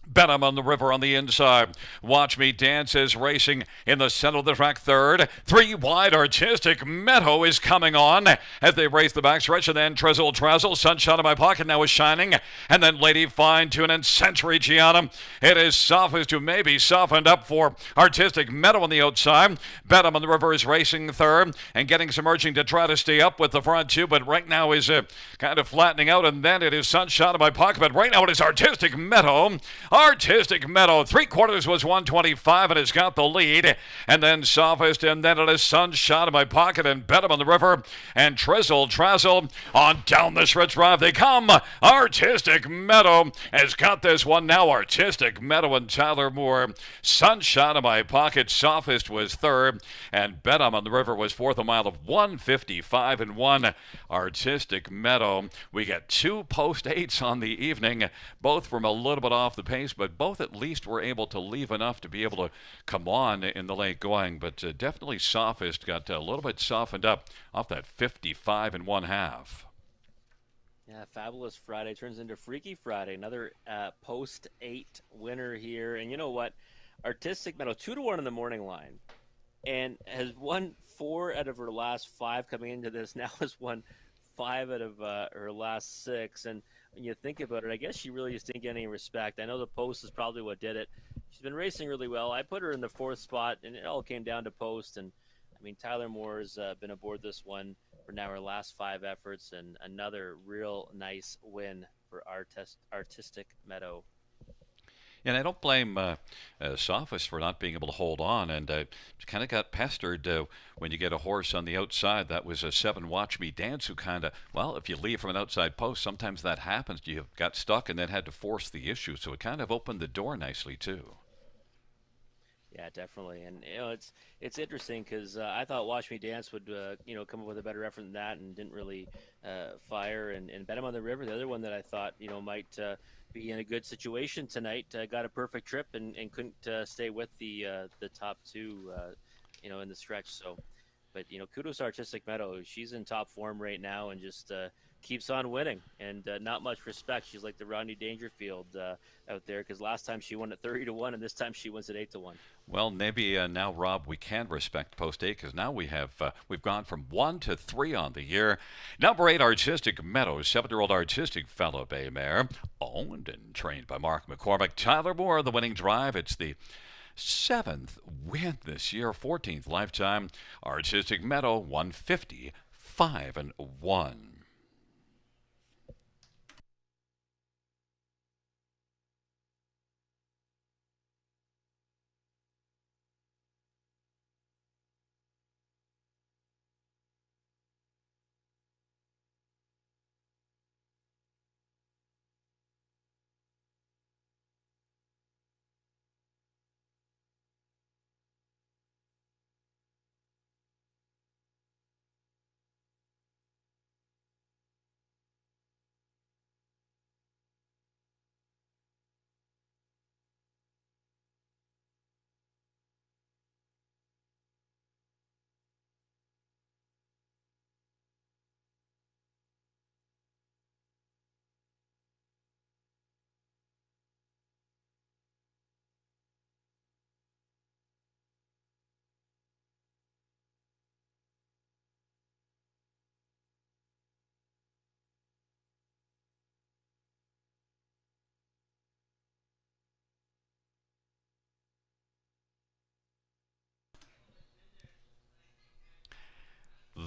Bet 'em on the River on the inside. Watch Me Dance is racing in the center of the track third. 3 wide, Artistic Meadow is coming on as they race the backstretch, and then Trizzle Trazzle, Sunshine in My Pocket now is shining, and then Lady Fine Tune and Century Gianna. It is Sophist who may be softened up for Artistic Meadow on the outside. Bet 'em on the River is racing third and getting some urging to try to stay up with the front two, but right now is kind of flattening out, and then it is Sunshine in My Pocket, but right now it is Artistic Meadow. Artistic Meadow, 3/4 was 125 and has got the lead. And then Sophist, and then it is Sunshine in My Pocket and Bet 'em on the River and Trizzle Trazzle. On down the stretch drive they come. Artistic Meadow has got this one now. Artistic Meadow and Tyler Moore. Sunshine in My Pocket, Sophist was third, and Bet 'em on the River was fourth, a mile of 155-1. Artistic Meadow. We get 2 post 8s on the evening, both from a little bit off the pace, but both at least were able to leave enough to be able to come on in the late going. But definitely Sophist got a little bit softened up off that 55-1/2. Yeah, Fabulous Friday turns into Freaky Friday. Another post 8 winner here. And you know what? Artistic Meadow, 2-1 in the morning line, and has won 4 out of her last 5 coming into this. Now has won 5 out of her last 6. And when you think about it, I guess she really just didn't get any respect. I know the post is probably what did it. She's been racing really well. I put her in the 4th spot, and it all came down to post. And I mean, Tyler Moore's been aboard this one for now her last 5 efforts, and another real nice win for Artistic Meadow. And I don't blame Sophist for not being able to hold on, and kind of got pestered when you get a horse on the outside. That was a 7 Watch Me Dance who kind of, well, if you leave from an outside post, sometimes that happens. You got stuck and then had to force the issue, so it kind of opened the door nicely too. Yeah, definitely, and it's interesting because I thought Watch Me Dance would come up with a better effort than that, and didn't really fire and bet him on the river. The other one that I thought might be in a good situation tonight got a perfect trip and couldn't stay with the top two in the stretch. So, but kudos to Artistic Meadow. She's in top form right now and just keeps on winning, and not much respect. She's like the Rodney Dangerfield out there because last time she won at 30-1, and this time she wins at 8-1. Well, maybe now, Rob, we can respect Post 8 because now we've gone from 1 to 3 on the year. Number 8, Artistic Meadows, 7-year-old Artistic Fellow Bay Mare, owned and trained by Mark McCormick. Tyler Moore, the winning drive. It's the 7th win this year, 14th lifetime. Artistic Meadow, 150, 5-1.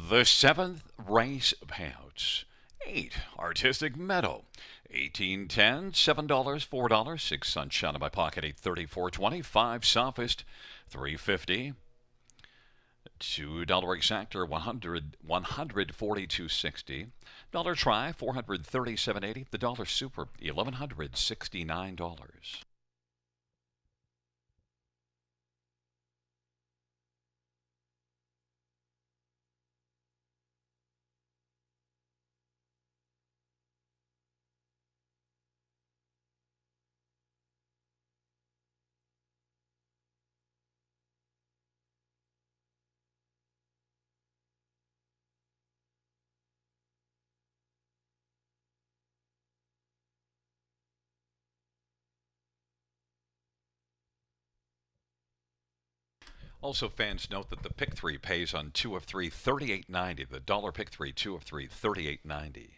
The 7th race payouts. 8, Artistic Meadow. 1810, $7, $4, 6 Sunshine in my pocket, 830, 420, 5 Sophist, 350. $2 exactor, 142.60. Dollar try, 437.80. The dollar super, $1,169. Also, fans note that the pick 3 pays on 2 of 3, 38.90. The dollar pick 3, 2 of 3, 38.90.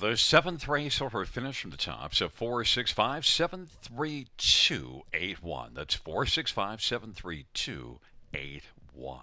The seventh race order finish from the top. So 465 73281. That's 465 73281.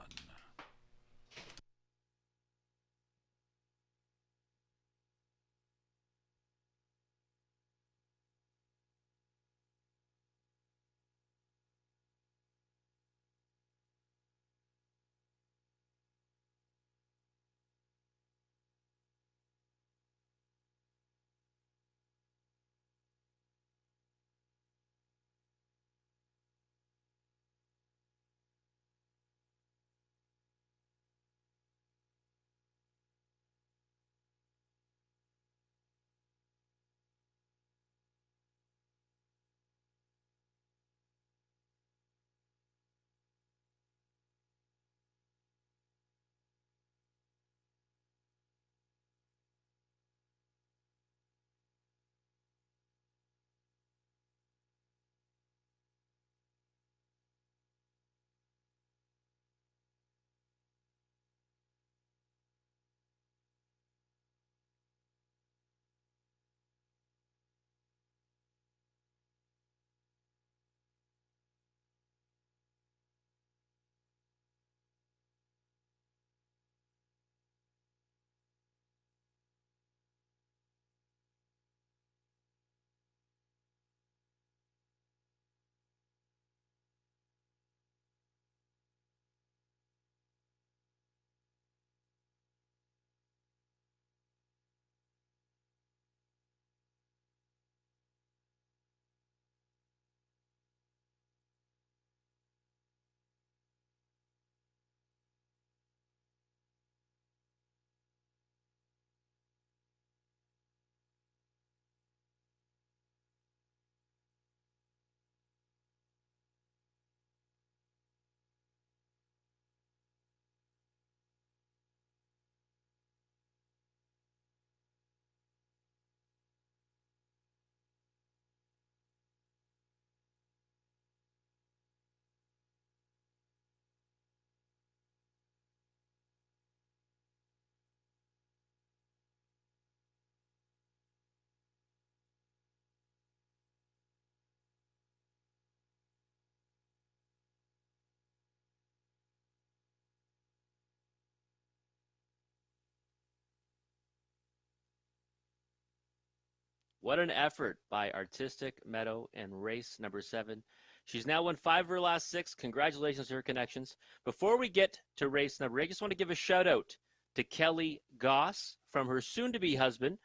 What an effort by Artistic Meadow and race number 7. She's now won 5 of her last 6. Congratulations to her connections. Before we get to race number 8, I just want to give a shout out to Kelly Goss from her soon-to-be husband,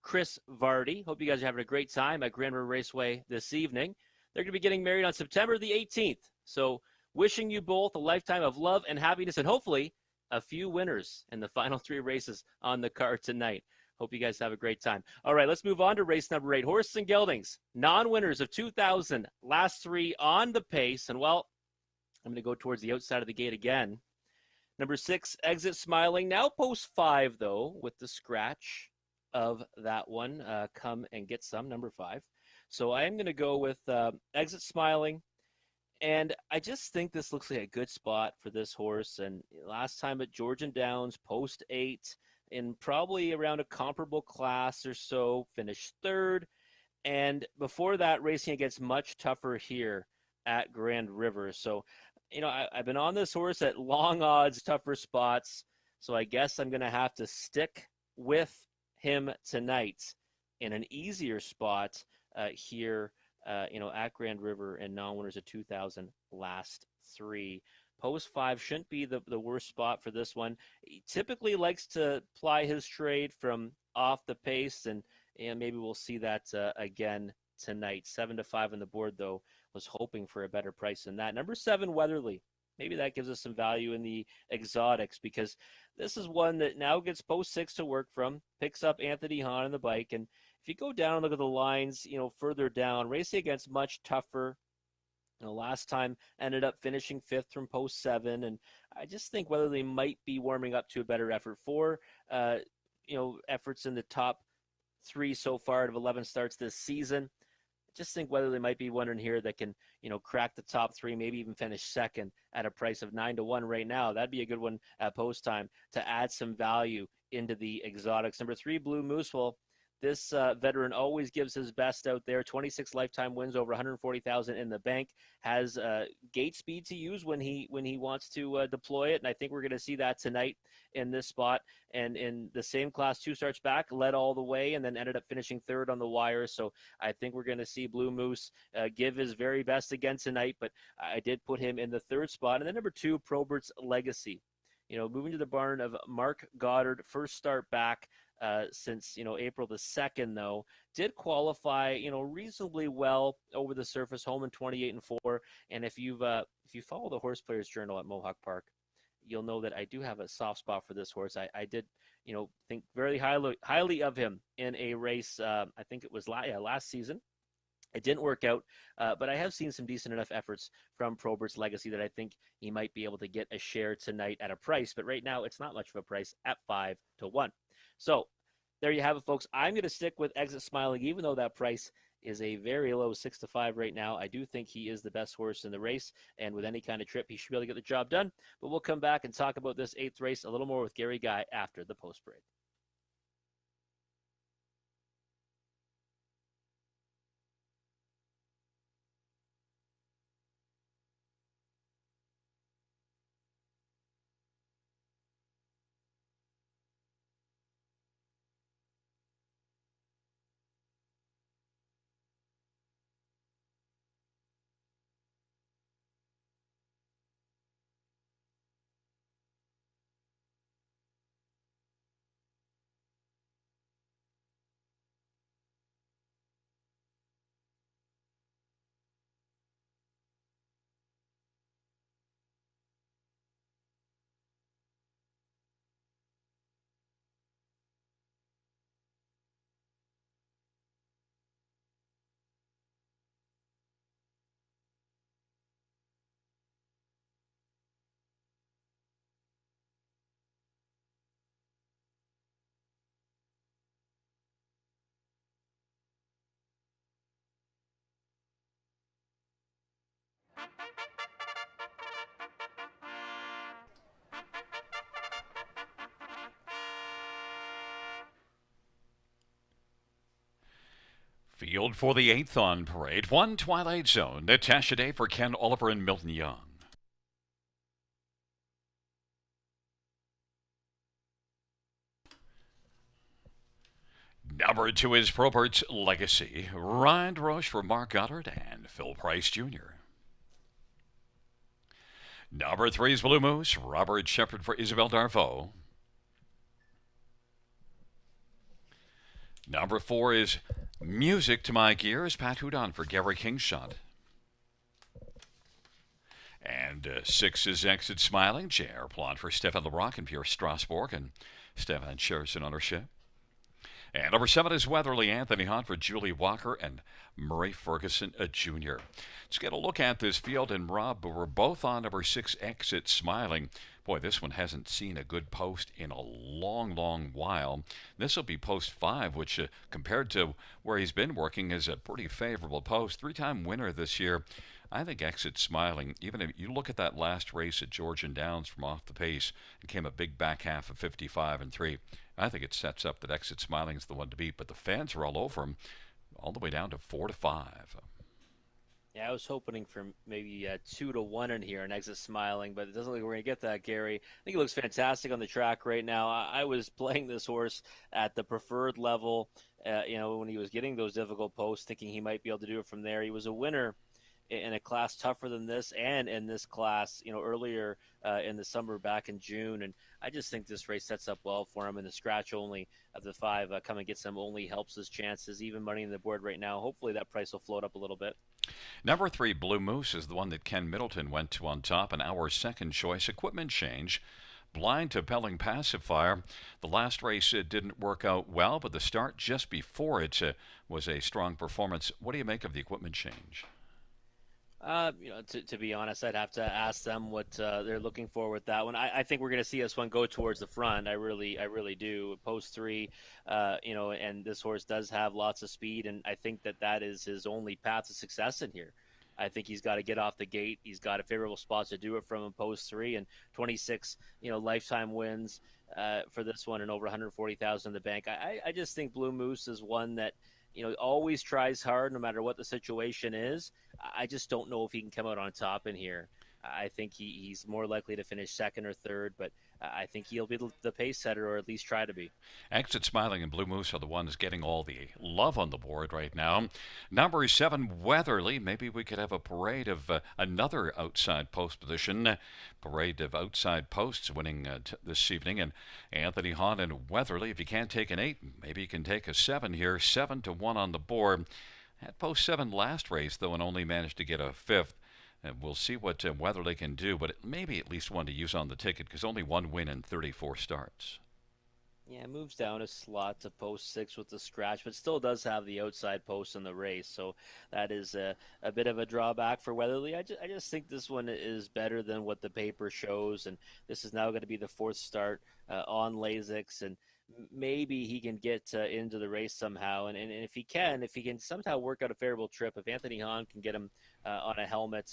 Chris Vardy. Hope you guys are having a great time at Grand River Raceway this evening. They're going to be getting married on September the 18th. So wishing you both a lifetime of love and happiness, and hopefully a few winners in the final 3 races on the card tonight. Hope you guys have a great time. All right, let's move on to race number 8. Horses and Geldings, non-winners of 2000, last 3 on the pace. And, well, I'm going to go towards the outside of the gate again. Number 6, Exit Smiling. Now post 5, though, with the scratch of that one. Come and get some, number 5. So I am going to go with Exit Smiling. And I just think this looks like a good spot for this horse. And last time at Georgian Downs, post 8, in probably around a comparable class or so, finished 3rd. And before that, racing against much tougher here at Grand River. So, I've been on this horse at long odds, tougher spots. So I guess I'm going to have to stick with him tonight in an easier spot here, at Grand River and non-winners of 2000 last 3. Post 5 shouldn't be the worst spot for this one. He typically likes to ply his trade from off the pace, and maybe we'll see that again tonight. 7-5 on the board, though. Was hoping for a better price than that. Number 7, Weatherly. Maybe that gives us some value in the exotics, because this is one that now gets post 6 to work from. Picks up Anthony Hahn on the bike, and if you go down and look at the lines, further down, racing against much tougher. Last time ended up finishing 5th from post 7, and I just think Weatherly might be warming up to a better effort. 4, efforts in the top 3 so far out of 11 starts this season. I just think Weatherly might be one in here that can, crack the top 3, maybe even finish 2nd at a price of 9-1 right now. That'd be a good one at post time to add some value into the exotics. Number 3, Blue Moose. Well, This veteran always gives his best out there. 26 lifetime wins, over 140,000 in the bank. Has gate speed to use when he wants to deploy it, and I think we're going to see that tonight in this spot. And in the same class, 2 starts back, led all the way, and then ended up finishing third on the wire. So I think we're going to see Blue Moose give his very best again tonight. But I did put him in the 3rd spot, and then number 2, Probert's Legacy. Moving to the barn of Mark Goddard, first start back since April the 2nd, though did qualify reasonably well over the surface, home in 28-4. And if you follow the Horse Players Journal at Mohawk Park, you'll know that I do have a soft spot for this horse. I did think very highly of him in a race. I think it was last season. It didn't work out, but I have seen some decent enough efforts from Probert's Legacy that I think he might be able to get a share tonight at a price. But right now, it's not much of a price at 5-1. So there you have it, folks. I'm going to stick with Exit Smiling, even though that price is a very low 6-5 right now. I do think he is the best horse in the race, and with any kind of trip, he should be able to get the job done. But we'll come back and talk about this 8th race a little more with Gary Guy after the post break. Field for the 8th on parade. 1 Twilight Zone. Natasha Day for Ken Oliver and Milton Young. Number 2 is Probert's Legacy. Ryan Roche for Mark Goddard and Phil Price Jr. Number 3 is Blue Moose. Robert Shepard for Isabel Darvaux. Number 4 is Music to My Gears. Pat Houdon for Gary Kingshot. And 6 is Exit Smiling. J.R. Plot for Stefan LeBrock and Pierre Strasbourg. And Stefan shares an ownership. And number 7 is Weatherly Anthony Hunt for Julie Walker and Murray Ferguson Jr. Let's get a look at this field. And Rob, we're both on number 6, Exit Smiling. Boy, this one hasn't seen a good post in a long, long while. This will be post 5, which compared to where he's been working is a pretty favorable post. 3-time winner this year. I think Exit Smiling, even if you look at that last race at Georgian Downs from off the pace, it came a big back half of 55-3. I think it sets up that Exit Smiling is the one to beat, but the fans are all over him, all the way down to 4-5. Yeah, I was hoping for maybe 2-1 in here and Exit Smiling, but it doesn't look like we're going to get that, Gary. I think he looks fantastic on the track right now. I was playing this horse at the preferred level, when he was getting those difficult posts, thinking he might be able to do it from there. He was a winner in a class tougher than this, and in this class, earlier in the summer back in June. And I just think this race sets up well for him. And the scratch only of the 5 come and gets him only helps his chances. Even money in the board right now. Hopefully that price will float up a little bit. Number 3, Blue Moose, is the one that Ken Middleton went to on top. And our second choice, Equipment Change. Blind to Pelling Pacifier. The last race didn't work out well, but the start just before it was a strong performance. What do you make of the Equipment Change? To be honest, I'd have to ask them what they're looking for with that one. I think we're going to see this one go towards the front. I really do. Post 3, and this horse does have lots of speed, and I think that is his only path to success in here. I think he's got to get off the gate. He's got a favorable spot to do it from in post 3 and 26, lifetime wins for this one and over 140,000 in the bank. I just think Blue Moose is one that always tries hard no matter what the situation is. I just don't know if he can come out on top in here. I think he's more likely to finish second or third, but I think he'll be the pace setter, or at least try to be. Exit Smiling and Blue Moose are the ones getting all the love on the board right now. Number 7, Weatherly. Maybe we could have a parade of another outside post position. Parade of outside posts winning this evening. And Anthony Hahn and Weatherly, if you can't take an 8, maybe you can take a 7 here. 7-1 on the board. Had post 7 last race, though, and only managed to get a 5th. And we'll see what Weatherly can do, but maybe at least one to use on the ticket because only 1 win in 34 starts. Yeah, it moves down a slot to post 6 with the scratch, but still does have the outside post in the race. So that is a bit of a drawback for Weatherly. I just think this one is better than what the paper shows, and this is now going to be the 4th start on Lasix, and maybe he can get into the race somehow. And if he can somehow work out a favorable trip, if Anthony Hahn can get him on a helmet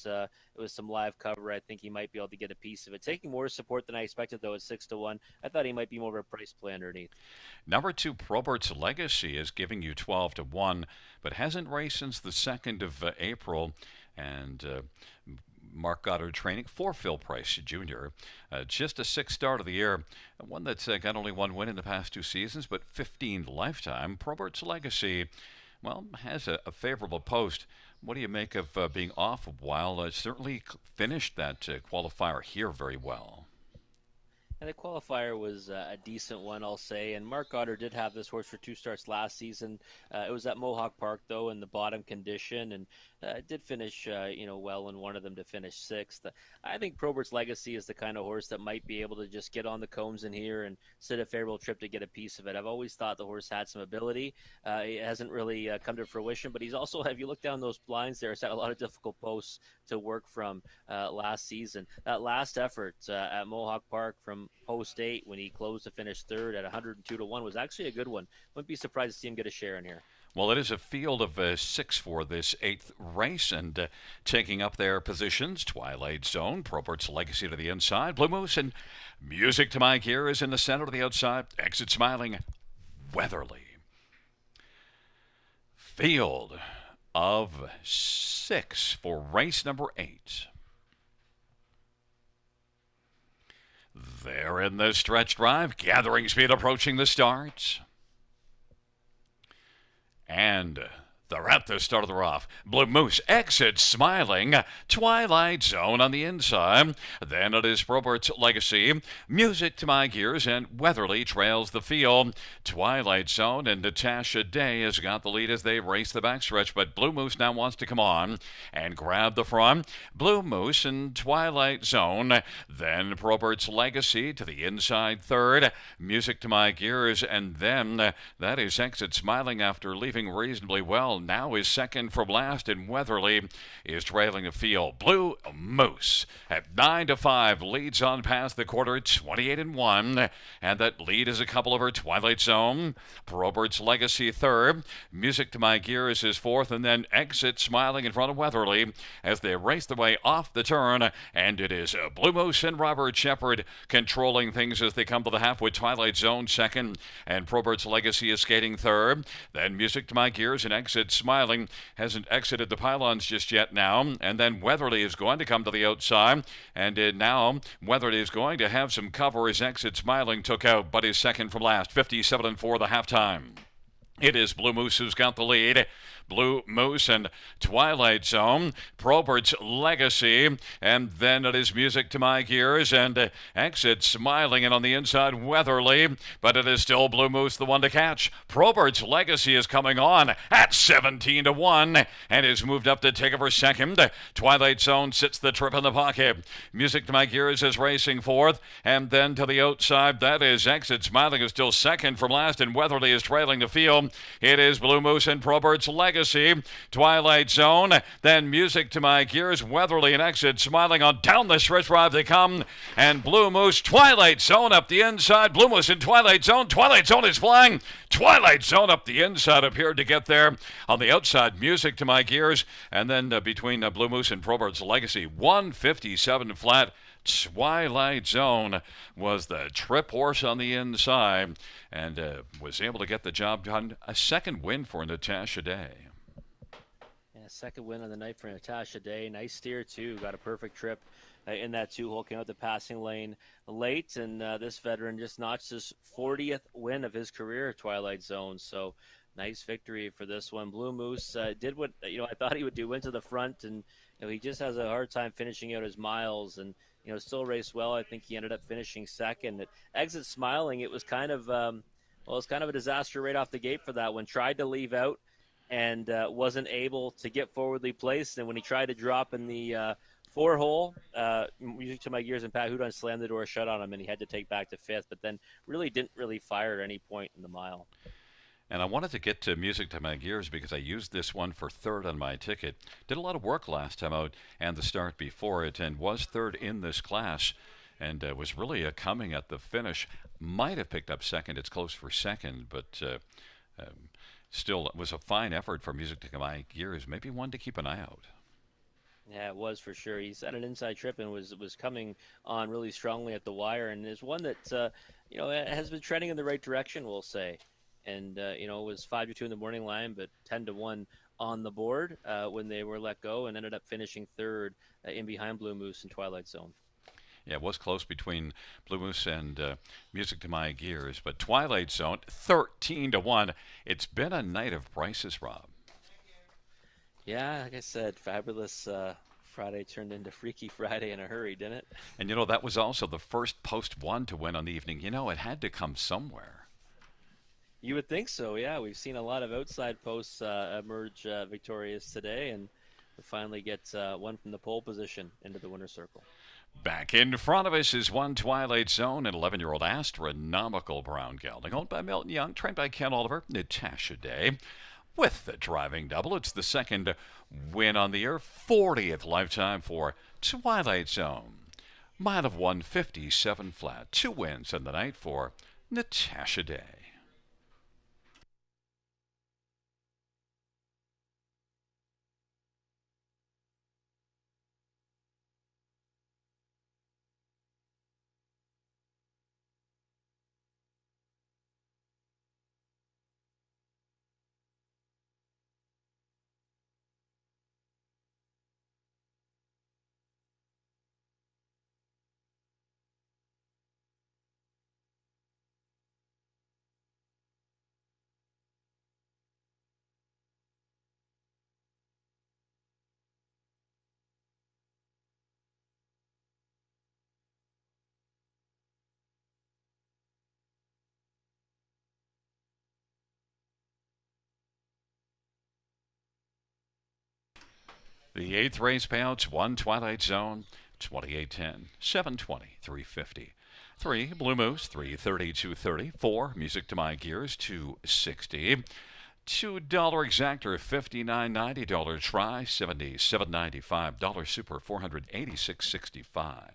with some live cover, I think he might be able to get a piece of it. Taking more support than I expected, though, at 6-1. I thought he might be more of a price play underneath. Number 2, Probert's Legacy is giving you 12-1, but hasn't raced since the 2nd of April. And Mark Goddard training for Phil Price Jr. Just a 6th start of the year. One that's got only 1 win in the past 2 seasons, but 15 lifetime. Probert's Legacy, well, has a favorable post. What do you make of being off a while? Certainly finished that qualifier here very well. And the qualifier was a decent one, I'll say. And Mark Goddard did have this horse for 2 starts last season. It was at Mohawk Park, though, in the bottom condition, and did finish, well in one of them to finish 6th. I think Probert's Legacy is the kind of horse that might be able to just get on the cones in here and sit a favorable trip to get a piece of it. I've always thought the horse had some ability. It hasn't really come to fruition, but he's also, if you look down those blinds there, he's had a lot of difficult posts to work from last season. That last effort at Mohawk Park from post 8 when he closed to finish 3rd at 102-1 was actually a good one. Wouldn't be surprised to see him get a share in here. Well, it is a field of 6 for this 8th race, and taking up their positions, Twilight Zone, Probert's Legacy to the inside, Blue Moose, and Music to My Gear is in the center to the outside, Exit Smiling, Weatherly. Field of 6 for race number 8. They're in the stretch drive, gathering speed approaching the start. And they're at the start of the rough. Blue Moose Exit Smiling, Twilight Zone on the inside. Then it is Probert's Legacy, Music to My Gears, and Weatherly trails the field. Twilight Zone and Natasha Day has got the lead as they race the backstretch, but Blue Moose now wants to come on and grab the front. Blue Moose and Twilight Zone. Then Probert's Legacy to the inside 3rd. Music to My Gears, and then that is Exit Smiling after leaving reasonably well. Now is 2nd from last, and Weatherly is trailing the field. Blue Moose at 9-5 leads on past the quarter, 28-1, and that lead is a couple over Twilight Zone. Probert's Legacy 3rd, Music to My Gears is 4th, and then Exit Smiling in front of Weatherly as they race their way off the turn, and it is Blue Moose and Robert Shepard controlling things as they come to the half with Twilight Zone 2nd, and Probert's Legacy is skating 3rd. Then Music to My Gears and Exit Smiling hasn't exited the pylons just yet now, and then Weatherly is going to come to the outside, and now Weatherly is going to have some cover as Exit Smiling took out, but is 2nd from last, 57-4 the halftime. It is Blue Moose who's got the lead. Blue Moose and Twilight Zone, Probert's Legacy, and then it is Music to My Gears and Exit Smiling, and on the inside Weatherly, but it is still Blue Moose the one to catch. Probert's Legacy is coming on at 17-1 and is moved up to take over 2nd. Twilight Zone sits the trip in the pocket. Music to My Gears is racing 4th, and then to the outside that is Exit Smiling is still 2nd from last, and Weatherly is trailing the field. zone. It is Blue Moose and Probert's Legacy. Twilight Zone. Then Music to My Gears. Weatherly and Exit smiling on down the stretch drive they come. And Blue Moose, Twilight Zone up the inside. Blue Moose in Twilight Zone. Twilight Zone is flying. Twilight Zone up the inside appeared to get there. On the outside, Music to My Gears. And then between Blue Moose and Probert's Legacy, 157 flat. Twilight Zone was the trip horse on the inside and was able to get the job done. A second win for Natasha Day. Yeah, second win on the night for Natasha Day. Nice steer, too. Got a perfect trip in that two-hole. Came out the passing lane late, and this veteran just notched his 40th win of his career at Twilight Zone. So nice victory for this one. Blue Moose did what I thought he would do. Went to the front, and he just has a hard time finishing out his miles, and still raced well. I think he ended up finishing second. At Exit Smiling, it was kind of a disaster right off the gate for that one. Tried to leave out and wasn't able to get forwardly placed. And when he tried to drop in the four-hole, Music to My Gears and Pat Hudon slammed the door shut on him, and he had to take back to fifth. But then didn't really fire at any point in the mile. And I wanted to get to Music to My Gears because I used this one for third on my ticket. Did a lot of work last time out and the start before it, and was third in this class, and was really coming at the finish. Might have picked up second. It's close for second, but still, it was a fine effort for Music to My Gears. Maybe one to keep an eye out. Yeah, it was for sure. He's had an inside trip and was coming on really strongly at the wire, and is one that has been trending in the right direction, we'll say. And it was 5-2 in the morning line, but 10-1 on the board when they were let go, and ended up finishing third in behind Blue Moose and Twilight Zone. Yeah, it was close between Blue Moose and Music to My Gears, but Twilight Zone 13-1. It's been a night of prices, Rob. Yeah, like I said, fabulous. Friday turned into Freaky Friday in a hurry, didn't it? And that was also the first post one to win on the evening. It had to come somewhere. You would think so, yeah. We've seen a lot of outside posts emerge victorious today, and we finally get one from the pole position into the winner's circle. Back in front of us is one Twilight Zone, an 11-year-old astronomical brown gelding, owned by Milton Young, trained by Ken Oliver, Natasha Day. With the driving double, it's the second win on the year, 40th lifetime for Twilight Zone. Mile of 157 flat, 2 wins in the night for Natasha Day. The 8th race payouts, 1 Twilight Zone, 2810, 720, 350. 3 Blue Moose, 330, 230. 4 Music to My Gears, 260. $2 exactor, $59.90. $90 try, $77.95. $1 super, $486.65.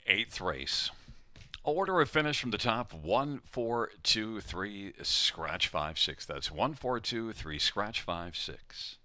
Eighth race. Order of finish from the top: 1, 4, 2, 3, scratch 5, 6. That's 1, 4, 2, 3, scratch 5, 6.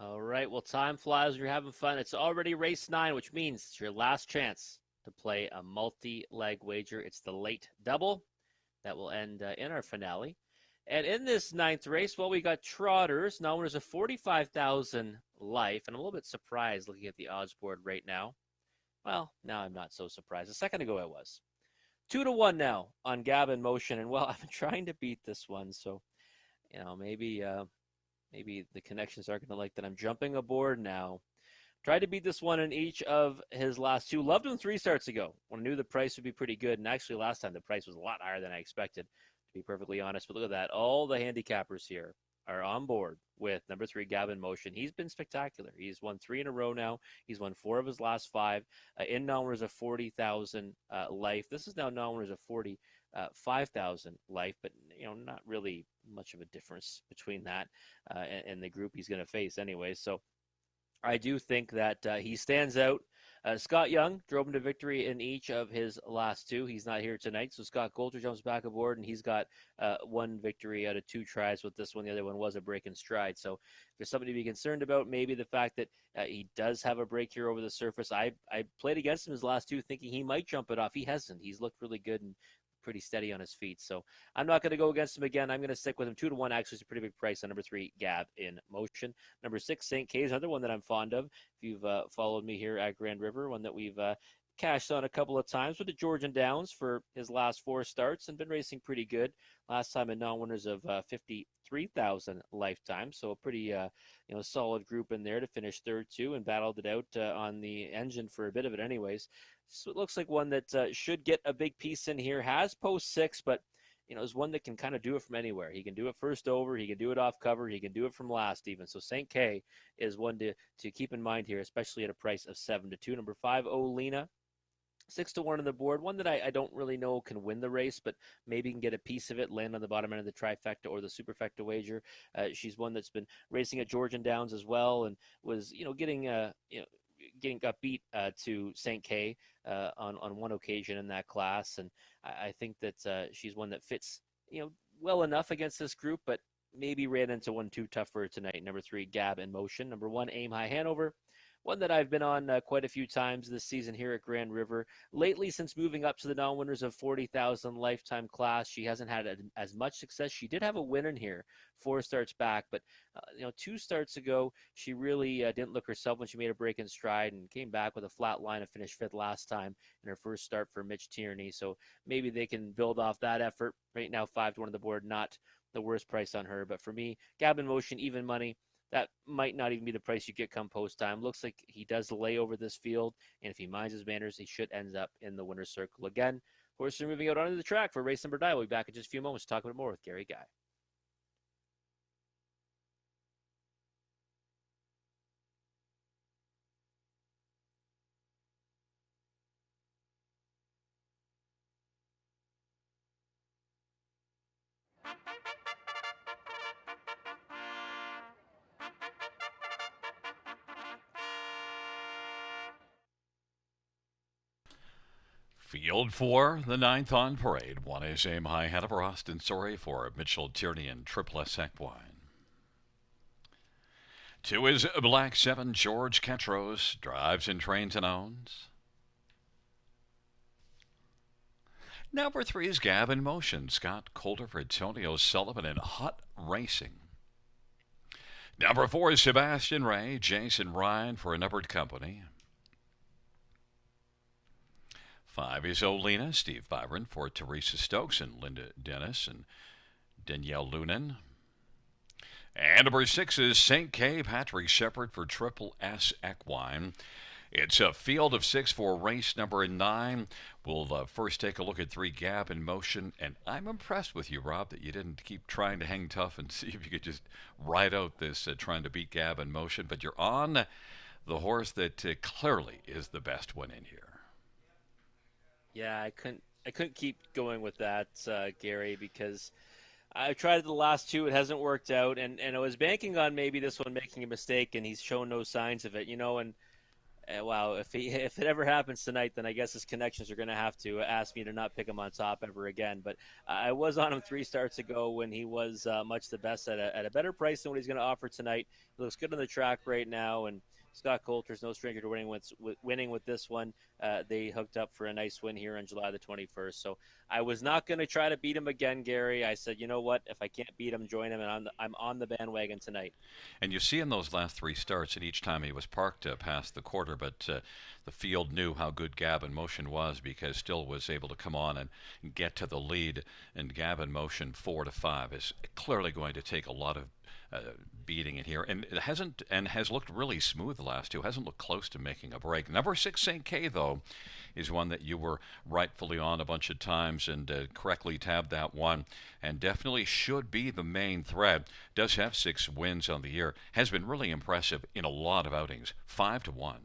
All right. Well, time flies when you're having fun. It's already race 9, which means it's your last chance to play a multi-leg wager. It's the late double that will end in our finale. And in this ninth race, well, we got trotters. Now there's a 45,000 life, and I'm a little bit surprised looking at the odds board right now. Well, now I'm not so surprised. A second ago I was. 2-1 now on Gavin Motion, and well, I've been trying to beat this one, so maybe the connections aren't going to like that. I'm jumping aboard now. Tried to beat this one in each of his last two. Loved him 3 starts ago when I knew the price would be pretty good. And actually, last time the price was a lot higher than I expected, to be perfectly honest. But look at that. All the handicappers here are on board with number 3, Gavin Motion. He's been spectacular. He's won 3 in a row now. He's won 4 of his last 5. In non-winners of 40,000 life. This is now non-winners of 5,000 life, but not really much of a difference between that and the group he's going to face anyway. So I do think that he stands out. Scott Young drove him to victory in each of his last 2. He's not here tonight, so Scott Coulter jumps back aboard, and he's got 1 victory out of 2 tries with this one. The other one was a break in stride. So if there's something to be concerned about, maybe the fact that he does have a break here over the surface. I played against him his last 2 thinking he might jump it off. He hasn't. He's looked really good and pretty steady on his feet. So I'm not going to go against him again. I'm going to stick with him 2-1. Actually, it's a pretty big price on number 3, Gab in Motion. Number 6, St. K is another one that I'm fond of. If you've followed me here at Grand River, one that we've cashed on a couple of times with the Georgian Downs for his last 4 starts and been racing pretty good. Last time in non-winners of 53,000 lifetime. So a pretty solid group in there to finish third too, and battled it out on the engine for a bit of it anyways. So it looks like one that should get a big piece in here. Has post 6, but is one that can kind of do it from anywhere. He can do it first over. He can do it off cover. He can do it from last even. So St. K is one to keep in mind here, especially at a price of 7-2. Number 5, Olena. 6-1 on the board. One that I don't really know can win the race, but maybe can get a piece of it, land on the bottom end of the trifecta or the superfecta wager. She's one that's been racing at Georgian Downs as well, and was got beat to St. K on one occasion in that class, and I think that she's one that fits well enough against this group, but maybe ran into one too tough for her tonight. Number 3, Gab in Motion. Number 1, Aim High Hanover. One that I've been on quite a few times this season here at Grand River. Lately, since moving up to the non-winners of 40,000 lifetime class, she hasn't had as much success. She did have a win in here 4 starts back, but 2 starts ago, she really didn't look herself when she made a break in stride and came back with a flat line and finished 5th last time in her first start for Mitch Tierney. So maybe they can build off that effort. Right now, 5-1 on the board, not the worst price on her. But for me, Gab in Motion, even money. that might not even be the price you get come post time. Looks like he does lay over this field, and if he minds his manners, he should end up in the winner's circle again. Of course, we're moving out onto the track for race number 9. We'll be back in just a few moments to talk about more with Gary Guy. Field 4, the ninth on parade. 1 is Aim High Hanover, Austin Sorry for Mitchell Tierney and Triple S Equine. 2 is Black 7, George Ketros, drives and trains and owns. Number 3 is Gavin Motion, Scott Coulter for Antonio Sullivan and Hut Racing. Number 4 is Sebastian Ray, Jason Ryan for a numbered company. 5 is Olena, Steve Byron for Teresa Stokes and Linda Dennis and Danielle Lunan. And number 6 is St. K, Patrick Shepard for Triple S Equine. It's a field of 6 for race number 9. We'll first take a look at 3 Gab in Motion. And I'm impressed with you, Rob, that you didn't keep trying to hang tough and see if you could just ride out this trying to beat Gab in Motion. But you're on the horse that clearly is the best one in here. Yeah, I couldn't keep going with that, Gary, because I tried the last 2. It hasn't worked out, and I was banking on maybe this one making a mistake, and he's shown no signs of it, And wow, if it ever happens tonight, then I guess his connections are going to have to ask me to not pick him on top ever again. But I was on him 3 starts ago when he was much the best at a better price than what he's going to offer tonight. He looks good on the track right now, and Scott Coulter's no stranger to winning with this one. They hooked up for a nice win here on July the 21st. So I was not going to try to beat him again, Gary. I said, you know what? If I can't beat him, join him, and I'm on the bandwagon tonight. And you see in those last 3 starts, and each time he was parked past the quarter, but the field knew how good Gavin Motion was because Still was able to come on and get to the lead. And Gavin Motion 4-5 is clearly going to take a lot of beating it here, and it has looked really smooth the last 2. Hasn't looked close to making a break. Number 6 St. K though is one that you were rightfully on a bunch of times and correctly tabbed that one, and definitely should be the main thread. Does have 6 wins on the year. Has been really impressive in a lot of outings. 5-1.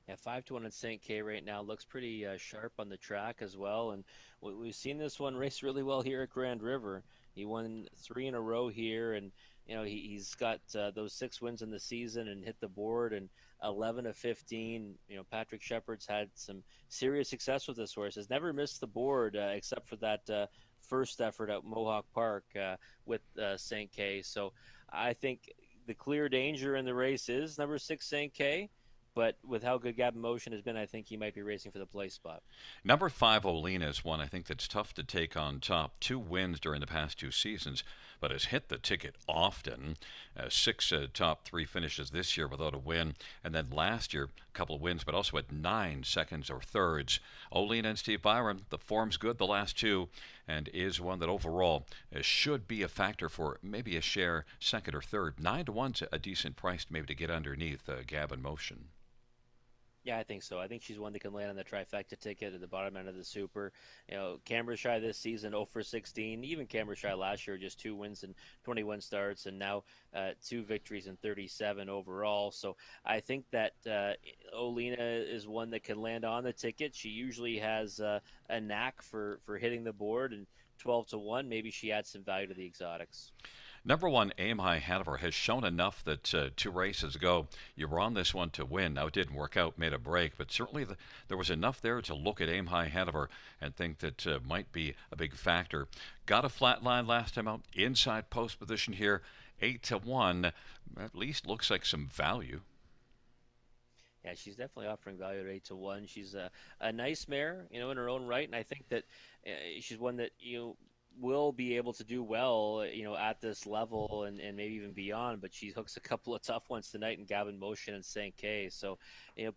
Yeah, 5-1 in St. K right now looks pretty sharp on the track as well, and we've seen this one race really well here at Grand River. He won 3 in a row here, and he's got those 6 wins in the season and hit the board, and 11 of 15. Patrick Shepard's had some serious success with this horse. Has never missed the board except for that first effort at Mohawk Park with St. K. So I think the clear danger in the race is number 6 St. K. But with how good Gavin Motion has been, I think he might be racing for the place spot. Number 5, Olena, is one I think that's tough to take on top. 2 wins during the past 2 seasons, but has hit the ticket often. 6 top 3 finishes this year without a win, and then last year, a couple of wins, but also had 9 seconds or thirds. Olena and Steve Byron, the form's good the last 2, and is one that overall should be a factor for maybe a share second or third. 9-1's a decent price maybe to get underneath Gavin Motion. Yeah, I think so. I think she's one that can land on the trifecta ticket at the bottom end of the Super. Canberra Shy this season 0 for 16. Even Canberra Shy last year, just 2 wins and 21 starts, and now 2 victories and 37 overall. So I think that Olena is one that can land on the ticket. She usually has a knack for hitting the board, and 12-1, maybe she adds some value to the exotics. Number 1, Aim High Hanover, has shown enough that 2 races ago you were on this one to win. Now, it didn't work out, made a break, but certainly there was enough there to look at Aim High Hanover and think that might be a big factor. Got a flat line last time out, inside post position here, 8-1. At least looks like some value. Yeah, she's definitely offering value at 8-1. She's a nice mare, in her own right, and I think that she's one that will be able to do well, at this level and maybe even beyond. But she hooks a couple of tough ones tonight in Gavin Motion and St. K. So,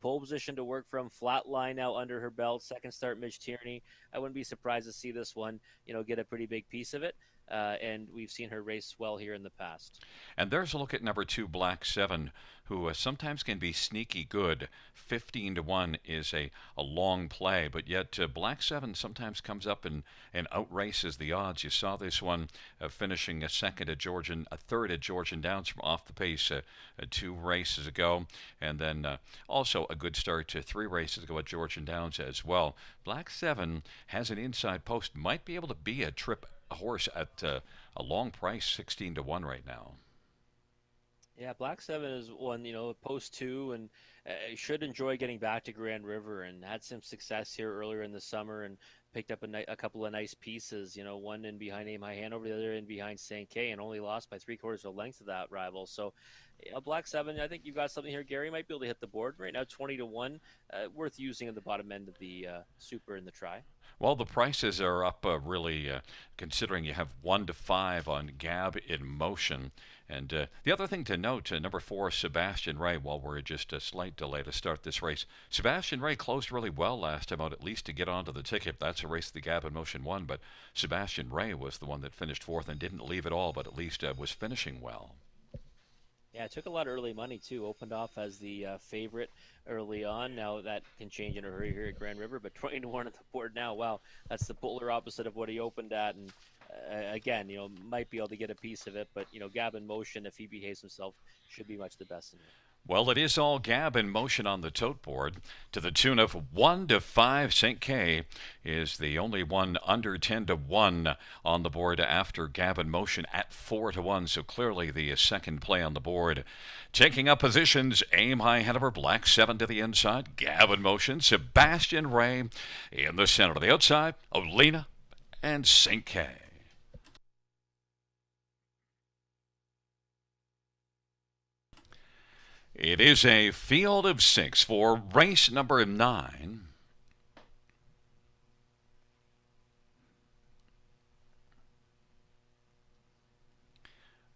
pole position to work from, flat line now under her belt. Second start, Mitch Tierney. I wouldn't be surprised to see this one, get a pretty big piece of it. and we've seen her race well here in the past. And there's a look at number 2, Black 7, who sometimes can be sneaky good. 15 to 1 is a long play, but yet Black 7 sometimes comes up and outraces the odds. You saw this one finishing a third at Georgian Downs from off the pace 2 races ago, and then also a good start to 3 races ago at Georgian Downs as well. Black 7 has an inside post, might be able to be a trip horse at a long price, 16 to 1 right now. Yeah, Black Seven is one, post two, and should enjoy getting back to Grand River, and had some success here earlier in the summer, and picked up a couple of nice pieces. One in behind Aim High Hanover, the other in behind St. K, and only lost by 3/4 of a length of that rival. So, Black Seven, I think you've got something here. Gary might be able to hit the board right now, 20 to 1, worth using at the bottom end of the Super in the try. Well, the prices are up really, considering you have 1 to 5 on Gab in Motion. And the other thing to note, number 4, Sebastian Ray, while we're just a slight delay to start this race. Sebastian Ray closed really well last time out, at least to get onto the ticket. That's a race the Gab in Motion won, but Sebastian Ray was the one that finished 4th and didn't leave at all, but at least was finishing well. Yeah, it took a lot of early money too. Opened off as the favorite early on. Now that can change in a hurry here at Grand River, but 20 to 1 at the board now. Wow, that's the polar opposite of what he opened at. And again, might be able to get a piece of it, but Gab in Motion, if he behaves himself, should be much the best in it. Well, it is all Gab in Motion on the tote board to the tune of 1 to 5. St. K is the only one under 10 to 1 on the board after Gab in Motion at 4 to 1. So clearly the second play on the board. Taking up positions, Aim High Hanover, Black 7 to the inside, Gab in Motion, Sebastian Ray in the center. To the outside, Olena and St. K. It is a field of 6 for race number 9.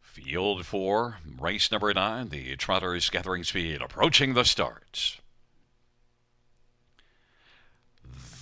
Field for race number 9, the trotters gathering speed, approaching the starts.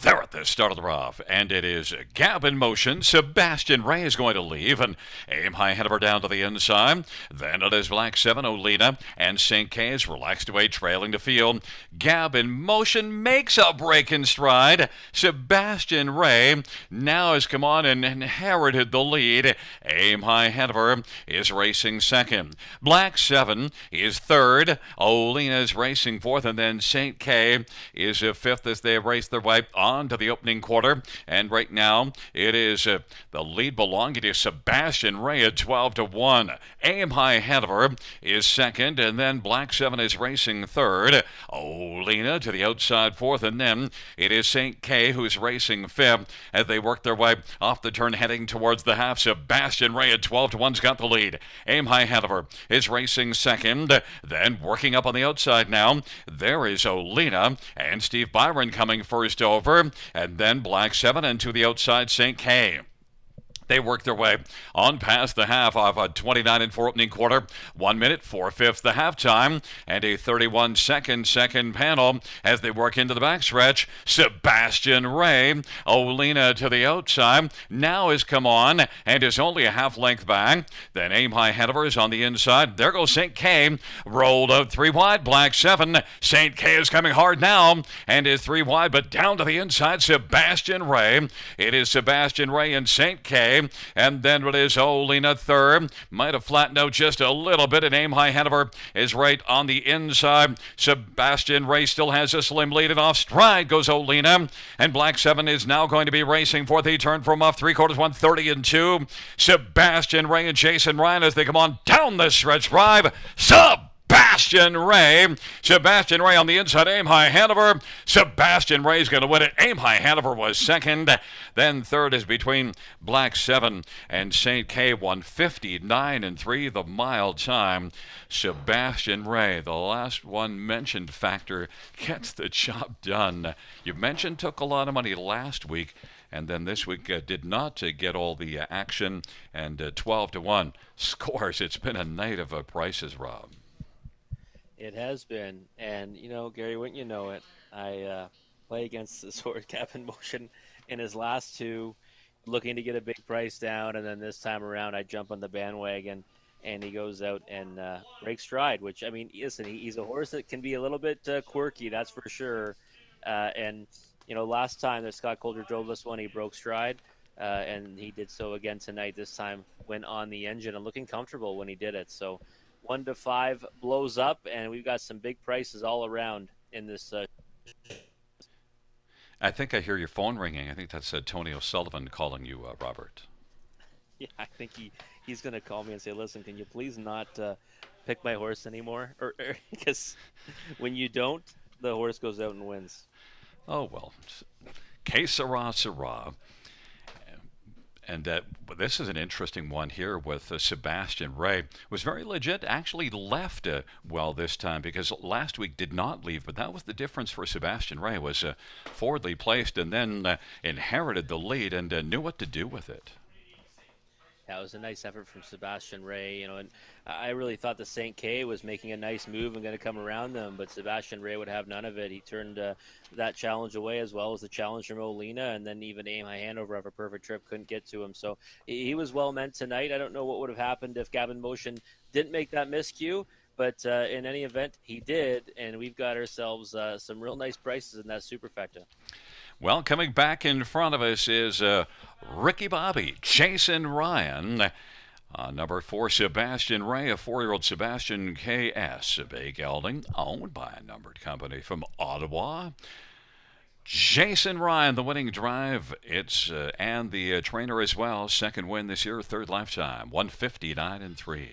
There at the start of the rough, and it is Gab in Motion. Sebastian Ray is going to leave, and Aim High Hanover down to the inside. Then it is Black 7, Olena, and St. K is relaxed away, trailing the field. Gab in Motion makes a break in stride. Sebastian Ray now has come on and inherited the lead. Aim High Hanover is racing second. Black 7 is third. Olena is racing fourth, and then St. K is fifth as they race their way on to the opening quarter. And right now it is the lead belonging to Sebastian Ray at 12 to 1. Aim High Hanover is second, and then Black 7 is racing third. Olena to the outside fourth, and then it is St. K who's racing fifth as they work their way off the turn heading towards the half. Sebastian Ray at 12 to 1's got the lead. Aim High Hanover is racing second, then working up on the outside now. There is Olena and Steve Byron coming first over, and then Black 7, and to the outside St. K. They work their way on past the half of a 29 and 4 opening quarter. 1 minute, 4/5 the halftime, and a 31-second second panel as they work into the backstretch. Sebastian Ray, Olena to the outside, now has come on and is only a half length back. Then Aim High Hanover is on the inside. There goes St. K, rolled out 3 wide. Black 7, St. K is coming hard now and is 3 wide, but down to the inside, Sebastian Ray. It is Sebastian Ray and St. K. And then it is Olena third. Might have flattened out just a little bit, and Aim High Hanover is right on the inside. Sebastian Ray still has a slim lead, and off stride goes Olena. And Black 7 is now going to be racing for the turn from off 3/4, 130 and 2. Sebastian Ray and Jason Ryan as they come on down the stretch drive. Sebastian Ray on the inside, Aim High Hanover. Sebastian Ray's going to win it. Aim High Hanover was second. Then third is between Black 7 and St. K, 159 and 3, the mile time. Sebastian Ray, the last one mentioned factor, gets the job done. You mentioned took a lot of money last week, and then this week did not get all the action, and 12 to 1 scores. It's been a night of prices, Rob. It has been, and Gary, wouldn't you know it, I play against the Sword Gab in Motion in his last 2. looking to get a big price down, and then this time around, I jump on the bandwagon, and he goes out and breaks stride. Which I mean, listen, he's a horse that can be a little bit quirky, that's for sure. And last time that Scott Coulter drove this one, he broke stride, and he did so again tonight. This time went on the engine and looking comfortable when he did it. So 1-5 blows up, and we've got some big prices all around in this. I think I hear your phone ringing. I think that's Tony O'Sullivan calling you, Robert. Yeah, I think he's going to call me and say, "Listen, can you please not pick my horse anymore?" Or because when you don't, the horse goes out and wins. Oh, well. Que sera, sera. And this is an interesting one here with Sebastian Ray. Was very legit. Actually left well this time because last week did not leave. But that was the difference for Sebastian Ray. Was forwardly placed and then inherited the lead and knew what to do with it. Yeah, it was a nice effort from Sebastian Ray, and I really thought the St. K was making a nice move and going to come around them, but Sebastian Ray would have none of it. He turned that challenge away as well as the challenge from Molina, and then even Aim High Hanover of a perfect trip couldn't get to him. So he was well meant tonight. I don't know what would have happened if Gavin Motion didn't make that miscue, but in any event, he did, and we've got ourselves some real nice prices in that superfecta. Well, coming back in front of us is Ricky Bobby, Jason Ryan. Number 4, Sebastian Ray, a 4-year-old Sebastian K.S. A big gelding owned by a numbered company from Ottawa. Jason Ryan, the winning drive. It's and the trainer as well. Second win this year, third lifetime. 159-3.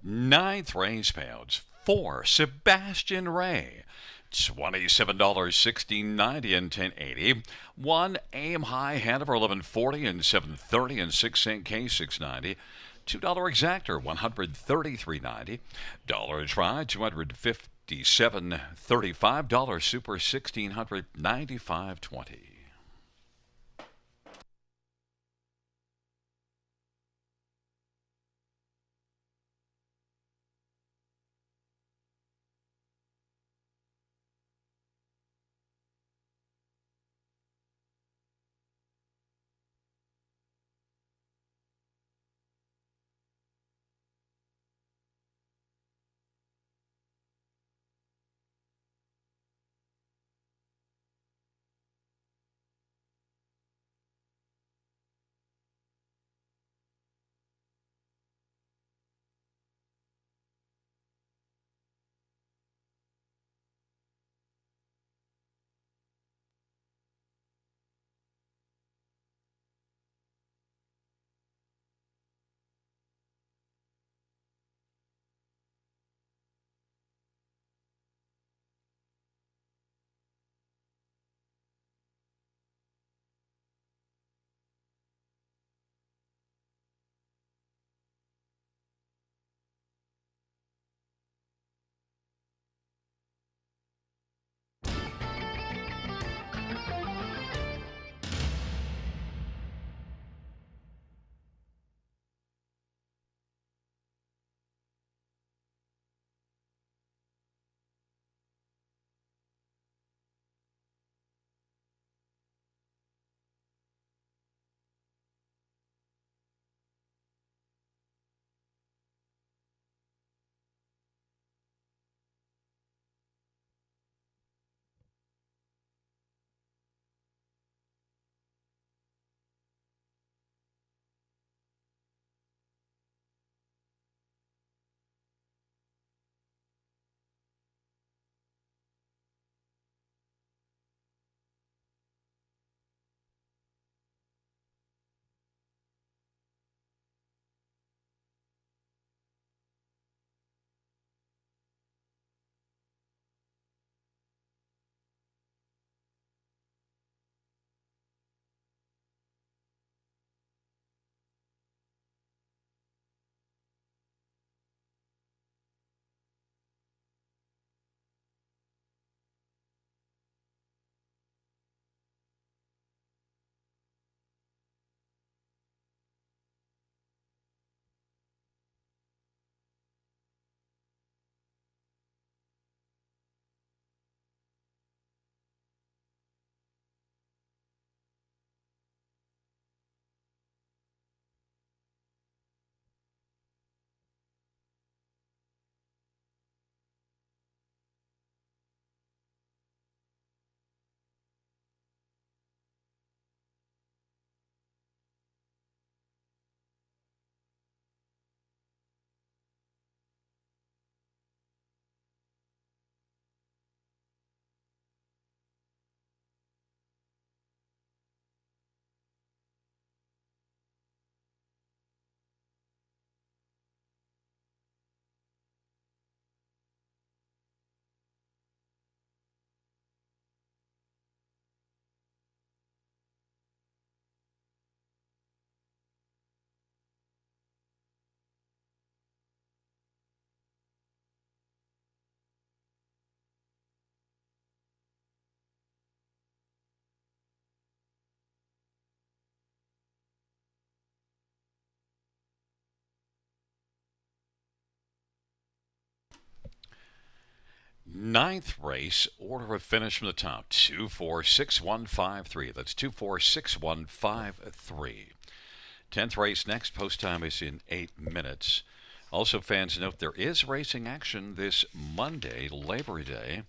Ninth race payouts for Sebastian Ray. $27.16.90 and $10.80. 1 Aim High Hanover 1140 and 730 and 6 St. K 690. $2 exactor $133.90. Dollar try $257.35. Super $1,695.20. Ninth race, order of finish from the top, 246153. That's 246153. 10th race next, post time is in 8 minutes. Also, fans note there is racing action this Monday, Labor Day,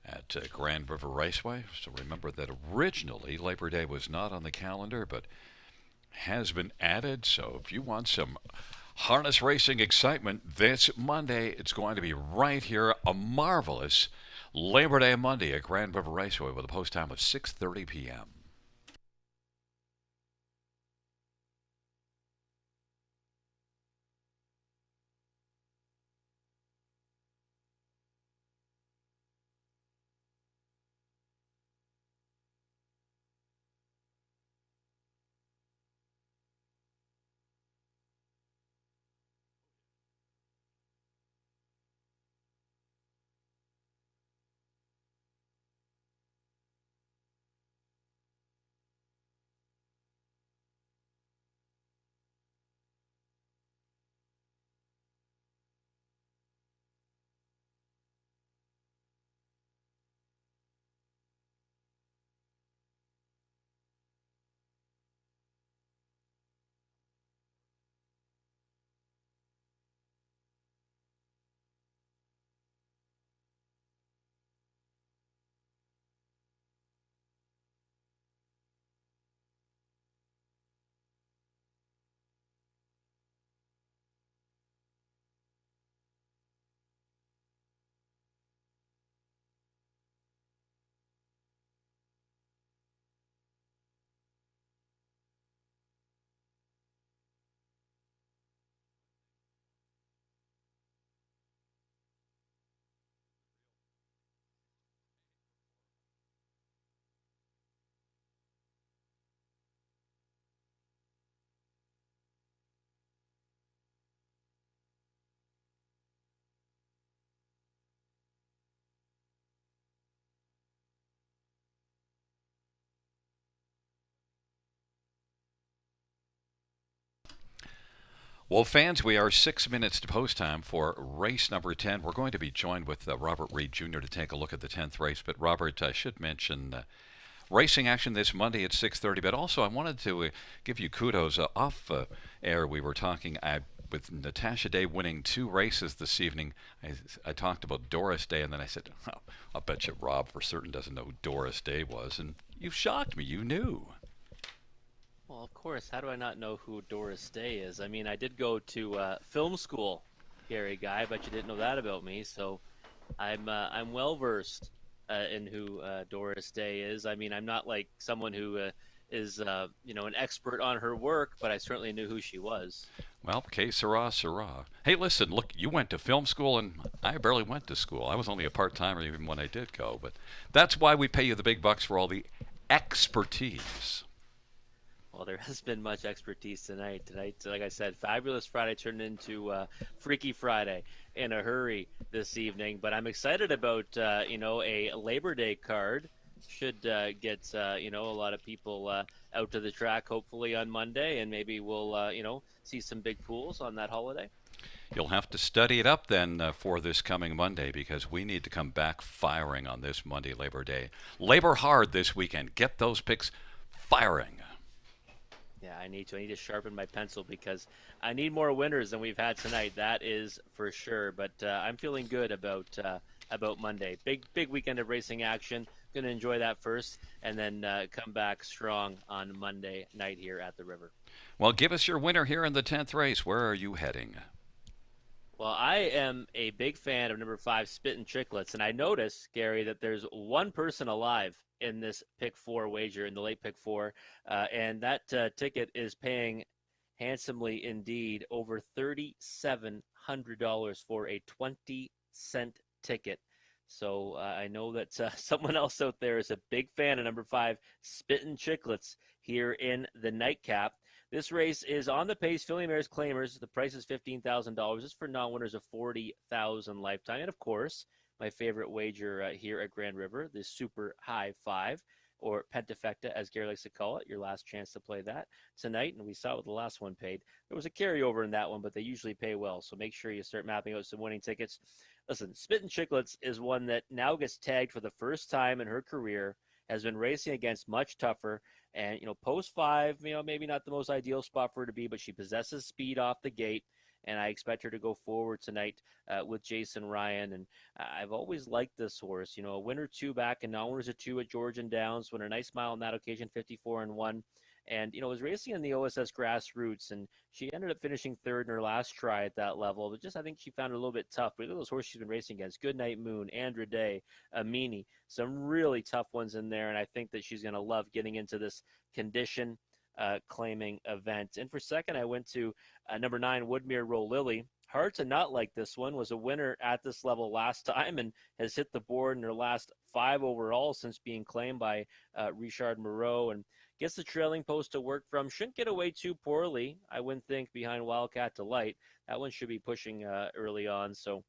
at Grand River Raceway. So remember that originally Labor Day was not on the calendar, but has been added. So if you want some harness racing excitement this Monday, it's going to be right here. A marvelous Labor Day Monday at Grand River Raceway with a post time of 6:30 p.m. Well, fans, we are 6 minutes to post time for race number 10. We're going to be joined with Robert Reed Jr. to take a look at the 10th race. But, Robert, I should mention racing action this Monday at 6:30. But also, I wanted to give you kudos. Off air, we were talking with Natasha Day winning 2 races this evening. I talked about Doris Day, and then I said, oh, I'll bet you Rob for certain doesn't know who Doris Day was. And you shocked me. You knew. Well, of course. How do I not know who Doris Day is? I mean, I did go to film school, Gary Guy, but you didn't know that about me. So I'm well versed in who Doris Day is. I mean, I'm not like someone who is an expert on her work, but I certainly knew who she was. Well, que sera, sera. Hey, listen, look, you went to film school, and I barely went to school. I was only a part-timer even when I did go, but that's why we pay you the big bucks for all the expertise. Well, there has been much expertise tonight. Tonight, like I said, Fabulous Friday turned into Freaky Friday in a hurry this evening. But I'm excited about, a Labor Day card. Should get, a lot of people out to the track hopefully on Monday. And maybe we'll, see some big pools on that holiday. You'll have to study it up then for this coming Monday because we need to come back firing on this Monday, Labor Day. Labor hard this weekend. Get those picks firing. Yeah, I need to sharpen my pencil because I need more winners than we've had tonight. That is for sure. But I'm feeling good about Monday. Big weekend of racing action. Going to enjoy that first, and then come back strong on Monday night here at the River. Well, give us your winner here in the 10th race. Where are you heading? Well, I am a big fan of number 5, Spittin' Chicklets, and I noticed, Gary, that there's one person alive in this pick 4 wager, in the late pick 4, and that ticket is paying handsomely indeed, over $3,700 for a 20-cent ticket. So I know that someone else out there is a big fan of number 5, Spittin' Chicklets, here in the nightcap. This race is on the pace. Filly Mares Claimers. The price is $15,000. This is for non-winners of $40,000 lifetime. And of course, my favorite wager here at Grand River, the Super High Five, or Pentafecta, as Gary likes to call it. Your last chance to play that tonight. And we saw what the last one paid. There was a carryover in that one, but they usually pay well. So make sure you start mapping out some winning tickets. listen, Spittin' Chicklets is one that now gets tagged for the first time in her career, has been racing against much tougher. And, post five, maybe not the most ideal spot for her to be, but she possesses speed off the gate. And I expect her to go forward tonight with Jason Ryan. And I've always liked this horse. A winner two back and now winners a two at Georgian Downs. Won a nice mile on that occasion, 54-1. And, was racing in the OSS grassroots, and she ended up finishing third in her last try at that level. But I think she found it a little bit tough. But look at those horses she's been racing against: Goodnight Moon, Andra Day, Amini, some really tough ones in there. And I think that she's going to love getting into this condition claiming event. And for second, I went to number 9, Woodmere Roll Lily. Hard to not like this one. Was a winner at this level last time and has hit the board in her last 5 overall since being claimed by Richard Moreau, and gets the trailing post to work from. Shouldn't get away too poorly, I wouldn't think, behind Wildcat Delight. That one should be pushing early on. So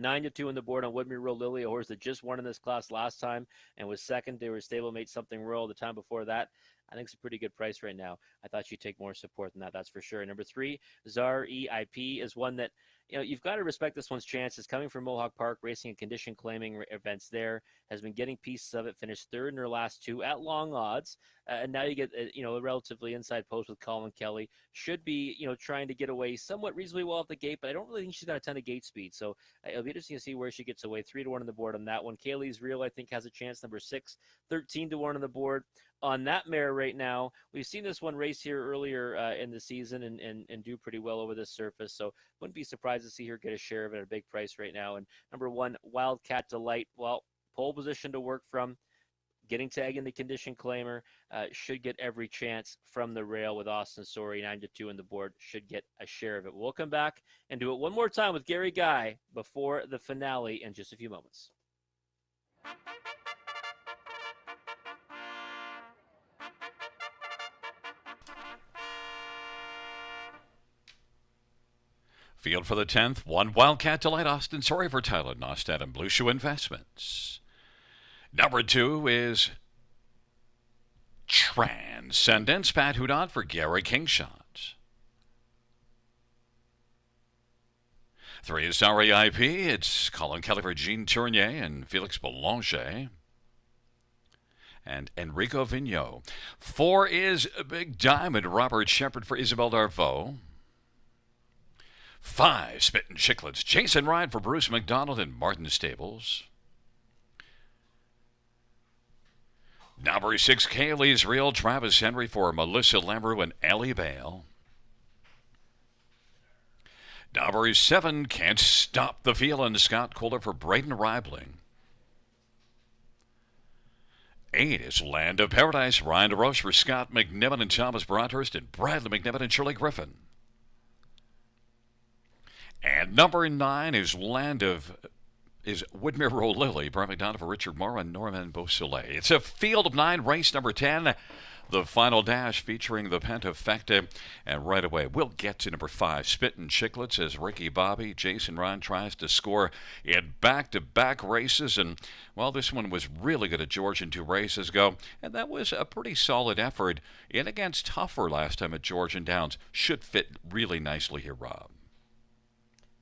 9-2 on the board on Woodmere Roll Lily, a horse that just won in this class last time and was second. They were stablemate Something Royal the time before that. I think it's a pretty good price right now. I thought she'd take more support than that, that's for sure. Number 3, Czar EIP is one that, you've got to respect this one's chances. Coming from Mohawk Park, racing and condition claiming events there, has been getting pieces of it, finished third in her last 2 at long odds. And now you get, a relatively inside post with Colin Kelly. Should be, trying to get away somewhat reasonably well off the gate, but I don't really think she's got a ton of gate speed. So it'll be interesting to see where she gets away. 3-1 on the board on that one. Kaylee's Real, I think, has a chance. Number 6, 13-1 on the board on that mare right now. We've seen this one race here earlier in the season and do pretty well over this surface. So wouldn't be surprised to see her get a share of it at a big price right now. And number 1, Wildcat Delight. Well, pole position to work from. Getting tagged in the condition claimer, should get every chance from the rail with Austin Sorey. 9-2 on the board, should get a share of it. We'll come back and do it one more time with Gary Guy before the finale in just a few moments. Field for the 10th, 1 Wildcat Delight, Austin Sorey for Tyler Nostad and Blue Shoe Investments. Number 2 is Transcendence, Pat Hudon for Gary Kingshot. 3 is Sorry IP. It's Colin Kelly for Jean Tournier and Felix Boulanger. And Enrico Vigneault. 4 is Big Diamond, Robert Shepard for Isabel Darvaux. 5, Spittin' Chicklets, Jason Ryan for Bruce McDonald and Martin Stables. Number 6, Kaylee's Real, Travis Henry for Melissa Lambrou and Ellie Bale. Number 7, Can't Stop the Feelin', Scott Kohler for Braden Reibling. 8 is Land of Paradise, Ryan DeRoche for Scott McNiven and Thomas Broadhurst and Bradley McNiven and Shirley Griffin. And number 9 is Woodmere Roll Lily, Brian McDonough for Richard Morrow and Norman Beausoleil. It's a field of 9, race number 10, the final dash featuring the Pentafecta. And right away, we'll get to number 5, Spittin' Chicklets, as Ricky Bobby, Jason Ryan tries to score in back-to-back races. And, well, this one was really good at Georgian 2 races ago. And that was a pretty solid effort in against tougher last time at Georgian Downs. Should fit really nicely here, Rob.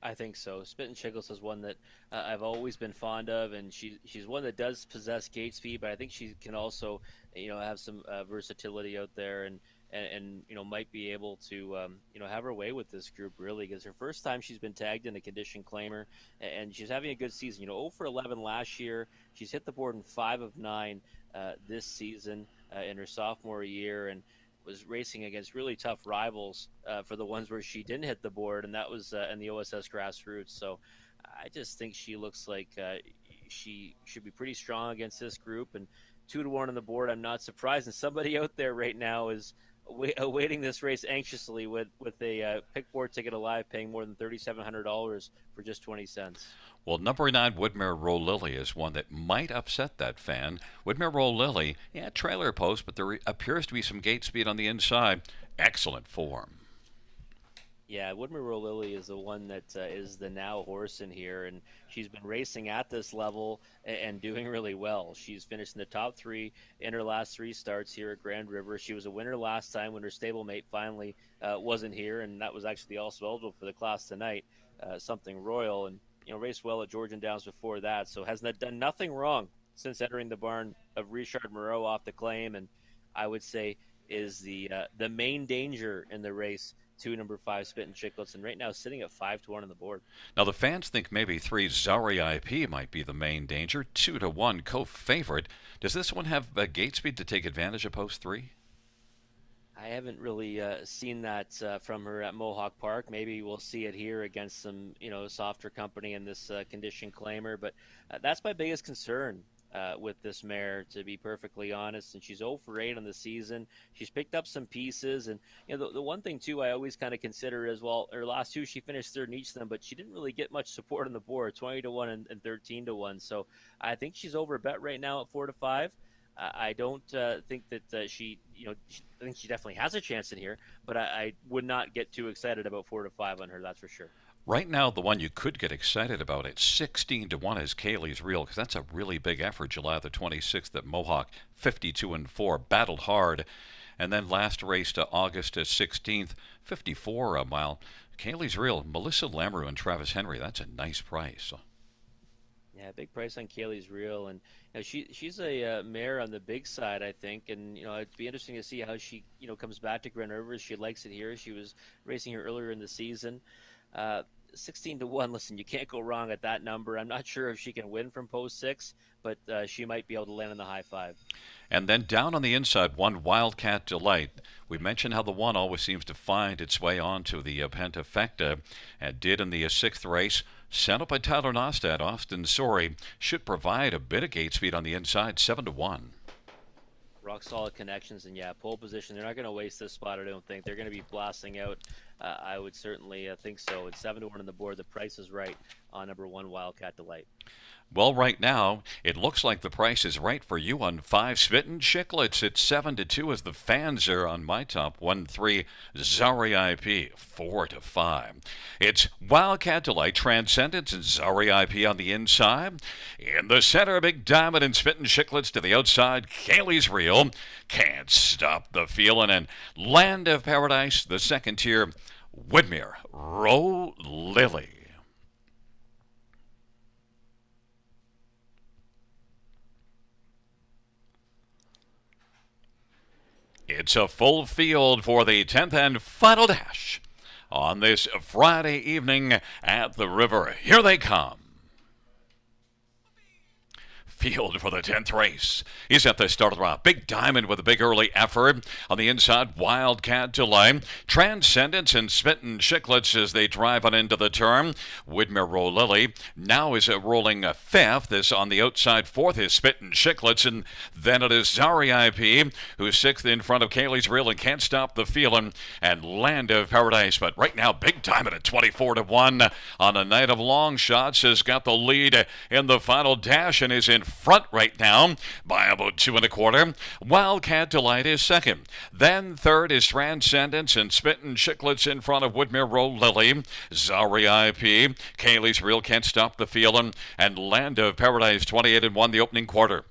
I think so. Spittin' Chicklets is one that I've always been fond of, and she's one that does possess gate speed, but I think she can also, have some versatility out there, and might be able to, have her way with this group, really, because her first time she's been tagged in a condition claimer, and she's having a good season. 0 for 11 last year. She's hit the board in 5 of 9 this season in her sophomore year, and was racing against really tough rivals for the ones where she didn't hit the board, and that was in the OSS grassroots. So I just think she looks like she should be pretty strong against this group. And 2-1 on the board, I'm not surprised. And somebody out there right now is awaiting this race anxiously with a pick 4 ticket alive, paying more than $3,700 for just 20 cents. Well, number 9, Woodmere Roll Lily, is one that might upset that fan. Woodmere Roll Lily, trailer post, but there appears to be some gate speed on the inside. Excellent form. Yeah, Woodmere Roll Lily is the one that is the now horse in here, and she's been racing at this level and doing really well. She's finished in the top 3 in her last 3 starts here at Grand River. She was a winner last time when her stablemate finally wasn't here, and that was actually also eligible for the class tonight, Something Royal. And raced well at Georgian Downs before that, so has not done nothing wrong since entering the barn of Richard Moreau off the claim, and I would say is the main danger in the race to number 5 Spittin' Chicklets, and right now sitting at 5-1 on the board. Now the fans think maybe 3 Zari IP might be the main danger. 2-1 co-favorite. Does this one have gate speed to take advantage of post 3? I haven't really seen that from her at Mohawk Park. Maybe we'll see it here against some, softer company in this condition claimer. But that's my biggest concern with this mare, to be perfectly honest. And she's 0 for 8 on the season. She's picked up some pieces. And, the one thing, too, I always kind of consider is, well, her last 2, she finished third in each of them, but she didn't really get much support on the board, 20-1 and 13-1. So I think she's over a bet right now at 4-5. I don't think that she, I think she definitely has a chance in here, but I would not get too excited about 4-5 on her, that's for sure. Right now, the one you could get excited about at 16-1 is Kaylee's Reel, because that's a really big effort. July the 26th at Mohawk, 52-4, battled hard, and then last race to August 16th, 54 a mile. Kaylee's Reel, Melissa Lamoureux and Travis Henry. That's a nice price. Yeah, big price on Kaylee's Reel, and she's a mare on the big side, I think, and it'd be interesting to see how she comes back to Grand Rivers. She likes it here. She was racing here earlier in the season. 16-1. Listen, you can't go wrong at that number. I'm not sure if she can win from post 6, but she might be able to land in the high 5. And then down on the inside, 1 Wildcat Delight. We mentioned how the 1 always seems to find its way onto the Pentafecta, and did in the 6th race. Sent up by Tyler Nostad, Austin Sorey should provide a bit of gate speed on the inside, 7-1. Rock solid connections, and pole position. They're not going to waste this spot, I don't think. They're going to be blasting out. I would certainly think so. It's 7-1 on the board. The price is right on number 1 Wildcat Delight. Well, right now, it looks like the price is right for you on 5 Spittin' Chicklets. It's 7-2 as the fans are on my top. 1-3 Zari IP, 4-5. It's Wildcat Delight, Transcendence, and Zari IP on the inside. In the center, Big Diamond and Spittin' Chicklets to the outside. Kaylee's Reel, Can't Stop the Feeling, and Land of Paradise, the second tier. Woodmere, Row Lily. It's a full field for the 10th and final dash on this Friday evening at the river. Here they come. Field for the 10th race. He's at the start of the round. Big Diamond with a big early effort. On the inside, Wildcat Delight. Transcendence and Spittin' Chicklets as they drive on into the turn. Widmer Row Lily now is rolling 5th. This on the outside, 4th is Spittin' Chicklets. And then it is Zari IP, who's 6th in front of Kaylee's Reel and Can't Stop the Feeling and Land of Paradise. But right now, Big Diamond at 24-1 on a night of long shots has got the lead in the final dash and is in front right now by about 2 1/4. Wildcat Delight is second. Then third is Transcendence and Spittin' Chicklets in front of Woodmere Row Lily. Zari IP, Kaylee's Reel, Can't Stop the Feeling, and Land of Paradise 28-1 the opening quarter.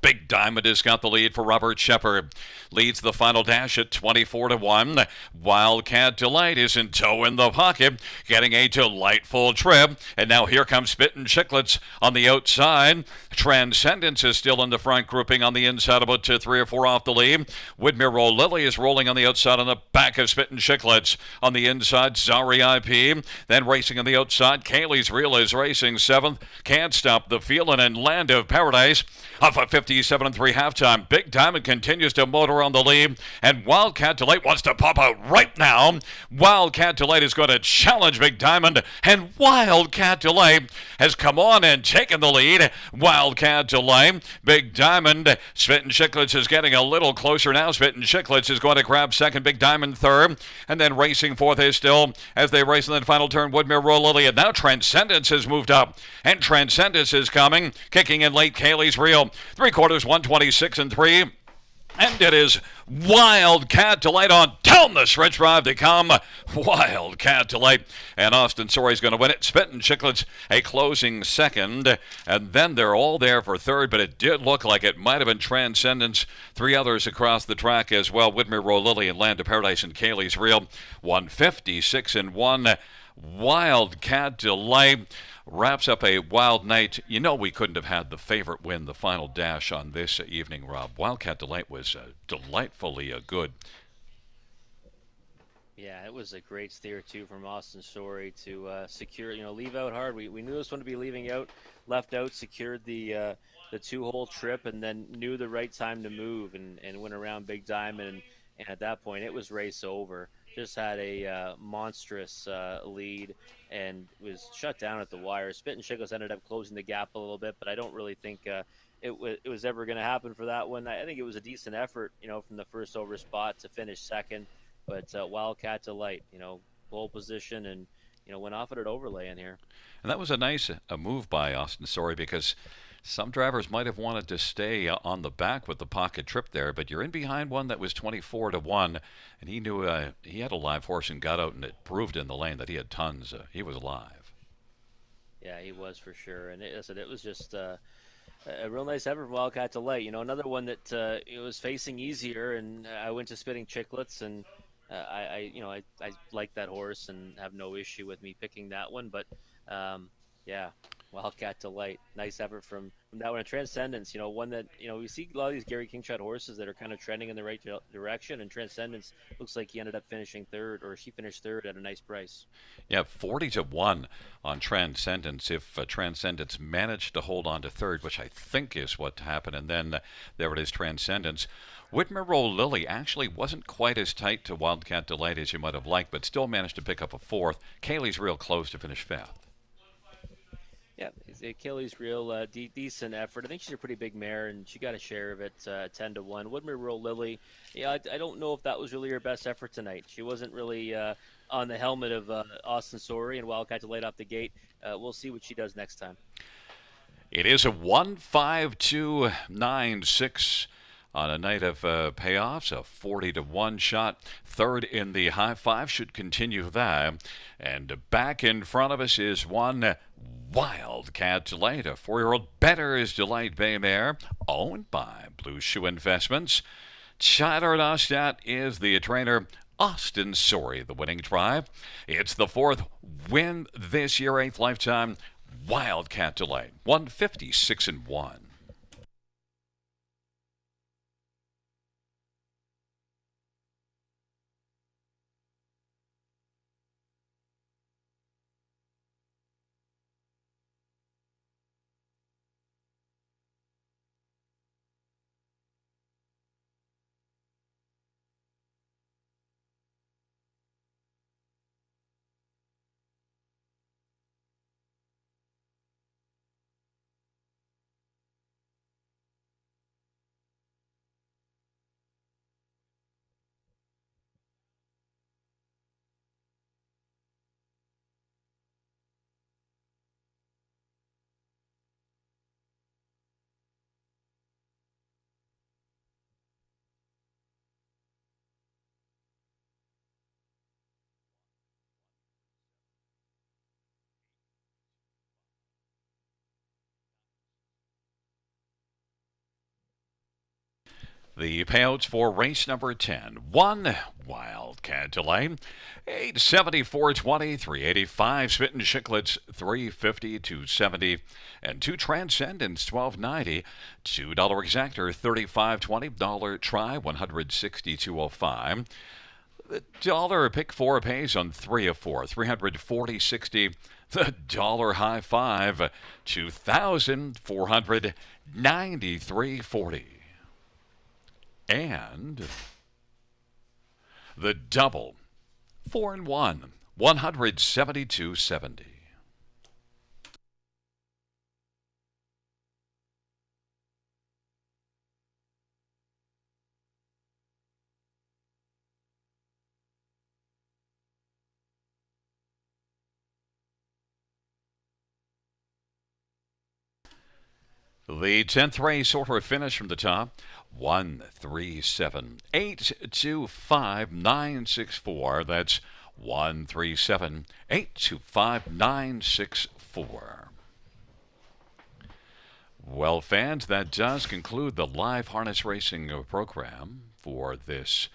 Big Diamond has got the lead for Robert Shepard. Leads the final dash at 24-1. Wildcat Delight is in tow in the pocket, getting a delightful trip. And now here comes Spittin' Chicklets on the outside. Transcendence is still in the front, grouping on the inside, about 3 or 4 off the lead. Widmere Row Lily is rolling on the outside on the back of Spittin' Chicklets. On the inside, Zari IP. Then racing on the outside, Kaylee's Reel is racing 7th. Can't Stop the Feeling and Land of Paradise. Off a 57-3 halftime. Big Diamond continues to motor on the lead, and Wildcat Delight wants to pop out right now. Wildcat Delight is going to challenge Big Diamond, and Wildcat Delight has come on and taken the lead. Wildcat Delight, Big Diamond, Spittin' Chicklets is getting a little closer now. Spittin' Chicklets is going to grab second, Big Diamond third, and then racing fourth is still, as they race in the final turn, Woodmere Row Lily, and now Transcendence has moved up, and Transcendence is coming, kicking in late Kaylee's Reel. 3/4, 126-3. And it is Wildcat Delight on down the stretch drive to come. Wildcat Delight. And Austin Sorey's going to win it. Spittin' Chicklets a closing second. And then they're all there for third, but it did look like it might have been Transcendence. 3 others across the track as well. Woodmere Row Lily and Land of Paradise and Kaylee's Reel. 156-1. Wildcat Delight. wraps up a wild night. You know we couldn't have had the favorite win, the final dash on this evening, Rob. Wildcat Delight was delightfully good. Yeah, it was a great steer too from Austin Story to secure. Leave out hard. We knew this one to be leaving out, left out, secured the 2-hole trip, and then knew the right time to move and went around Big Diamond. And at that point, it was race over. Just had a monstrous lead and was shut down at the wire. Spit and Chicklets ended up closing the gap a little bit, but I don't really think it was ever going to happen for that one. I think it was a decent effort, from the first over spot to finish second. But Wildcat Delight, pole position and, went off at an overlay in here. And that was a nice move by Austin Story because some drivers might have wanted to stay on the back with the pocket trip there, but you're in behind one that was 24-1, and he knew he had a live horse and got out, and it proved in the lane that he had tons. He was live. Yeah, he was for sure. And it was just a real nice effort from Wildcat Delight. Another one that it was facing easier, and I went to Spitting Chicklets, and I like that horse and have no issue with me picking that one. But yeah, Wildcat Delight, nice effort from that one. And Transcendence, one that we see a lot of these Gary Kingshot horses that are kind of trending in the right direction. And Transcendence looks like he ended up finishing third, or she finished third at a nice price. Yeah, 40-1 on Transcendence. If Transcendence managed to hold on to third, which I think is what happened, and then there it is, Transcendence. Whitmer Lily actually wasn't quite as tight to Wildcat Delight as you might have liked, but still managed to pick up a fourth. Kaylee's real close to finish fifth. Yeah, Kelly's real decent effort. I think she's a pretty big mare, and she got a share of it 10-1. Woodmere Lily, I don't know if that was really her best effort tonight. She wasn't really on the helmet of Austin Story and Wildcat Delight off the gate. We'll see what she does next time. It is a 1-5-2-9-6 on a night of payoffs, a 40-1 shot. Third in the high five, should continue that. And back in front of us is one Wildcat Delight, a 4-year-old Bettor's Delight Bay mare, owned by Blue Shoe Investments. Chatternostat is the trainer. Austin Story, the winning drive. It's the fourth win this year, 8th lifetime. Wildcat Delight, 156-1. The payouts for race number 10. 1 Wildcat Delight, 874.20, 385 Spittin' Chicklets, 350, 270, and 2 Transcendence, 1290, $2 exactor, 35.20, dollar try, 162.05. The dollar pick 4 pays on 3 of 4, 340.60. The dollar high five, 2,493.40. And the double, 4 and 1, 172.70. The 10th race order finish from the top. 1, 3, 7, 8, 2, 5, 9, 6, 4. That's 1, 3, 7, 8, 2, 5, 9, 6, 4. Well, fans, that does conclude the live harness racing program for this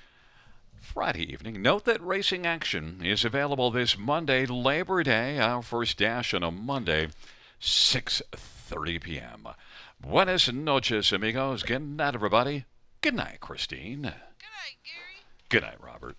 Friday evening. Note that racing action is available this Monday, Labor Day. Our first dash on a Monday, 6:30 p.m. Buenas noches, amigos. Good night, everybody. Good night, Christine. Good night, Gary. Good night, Robert.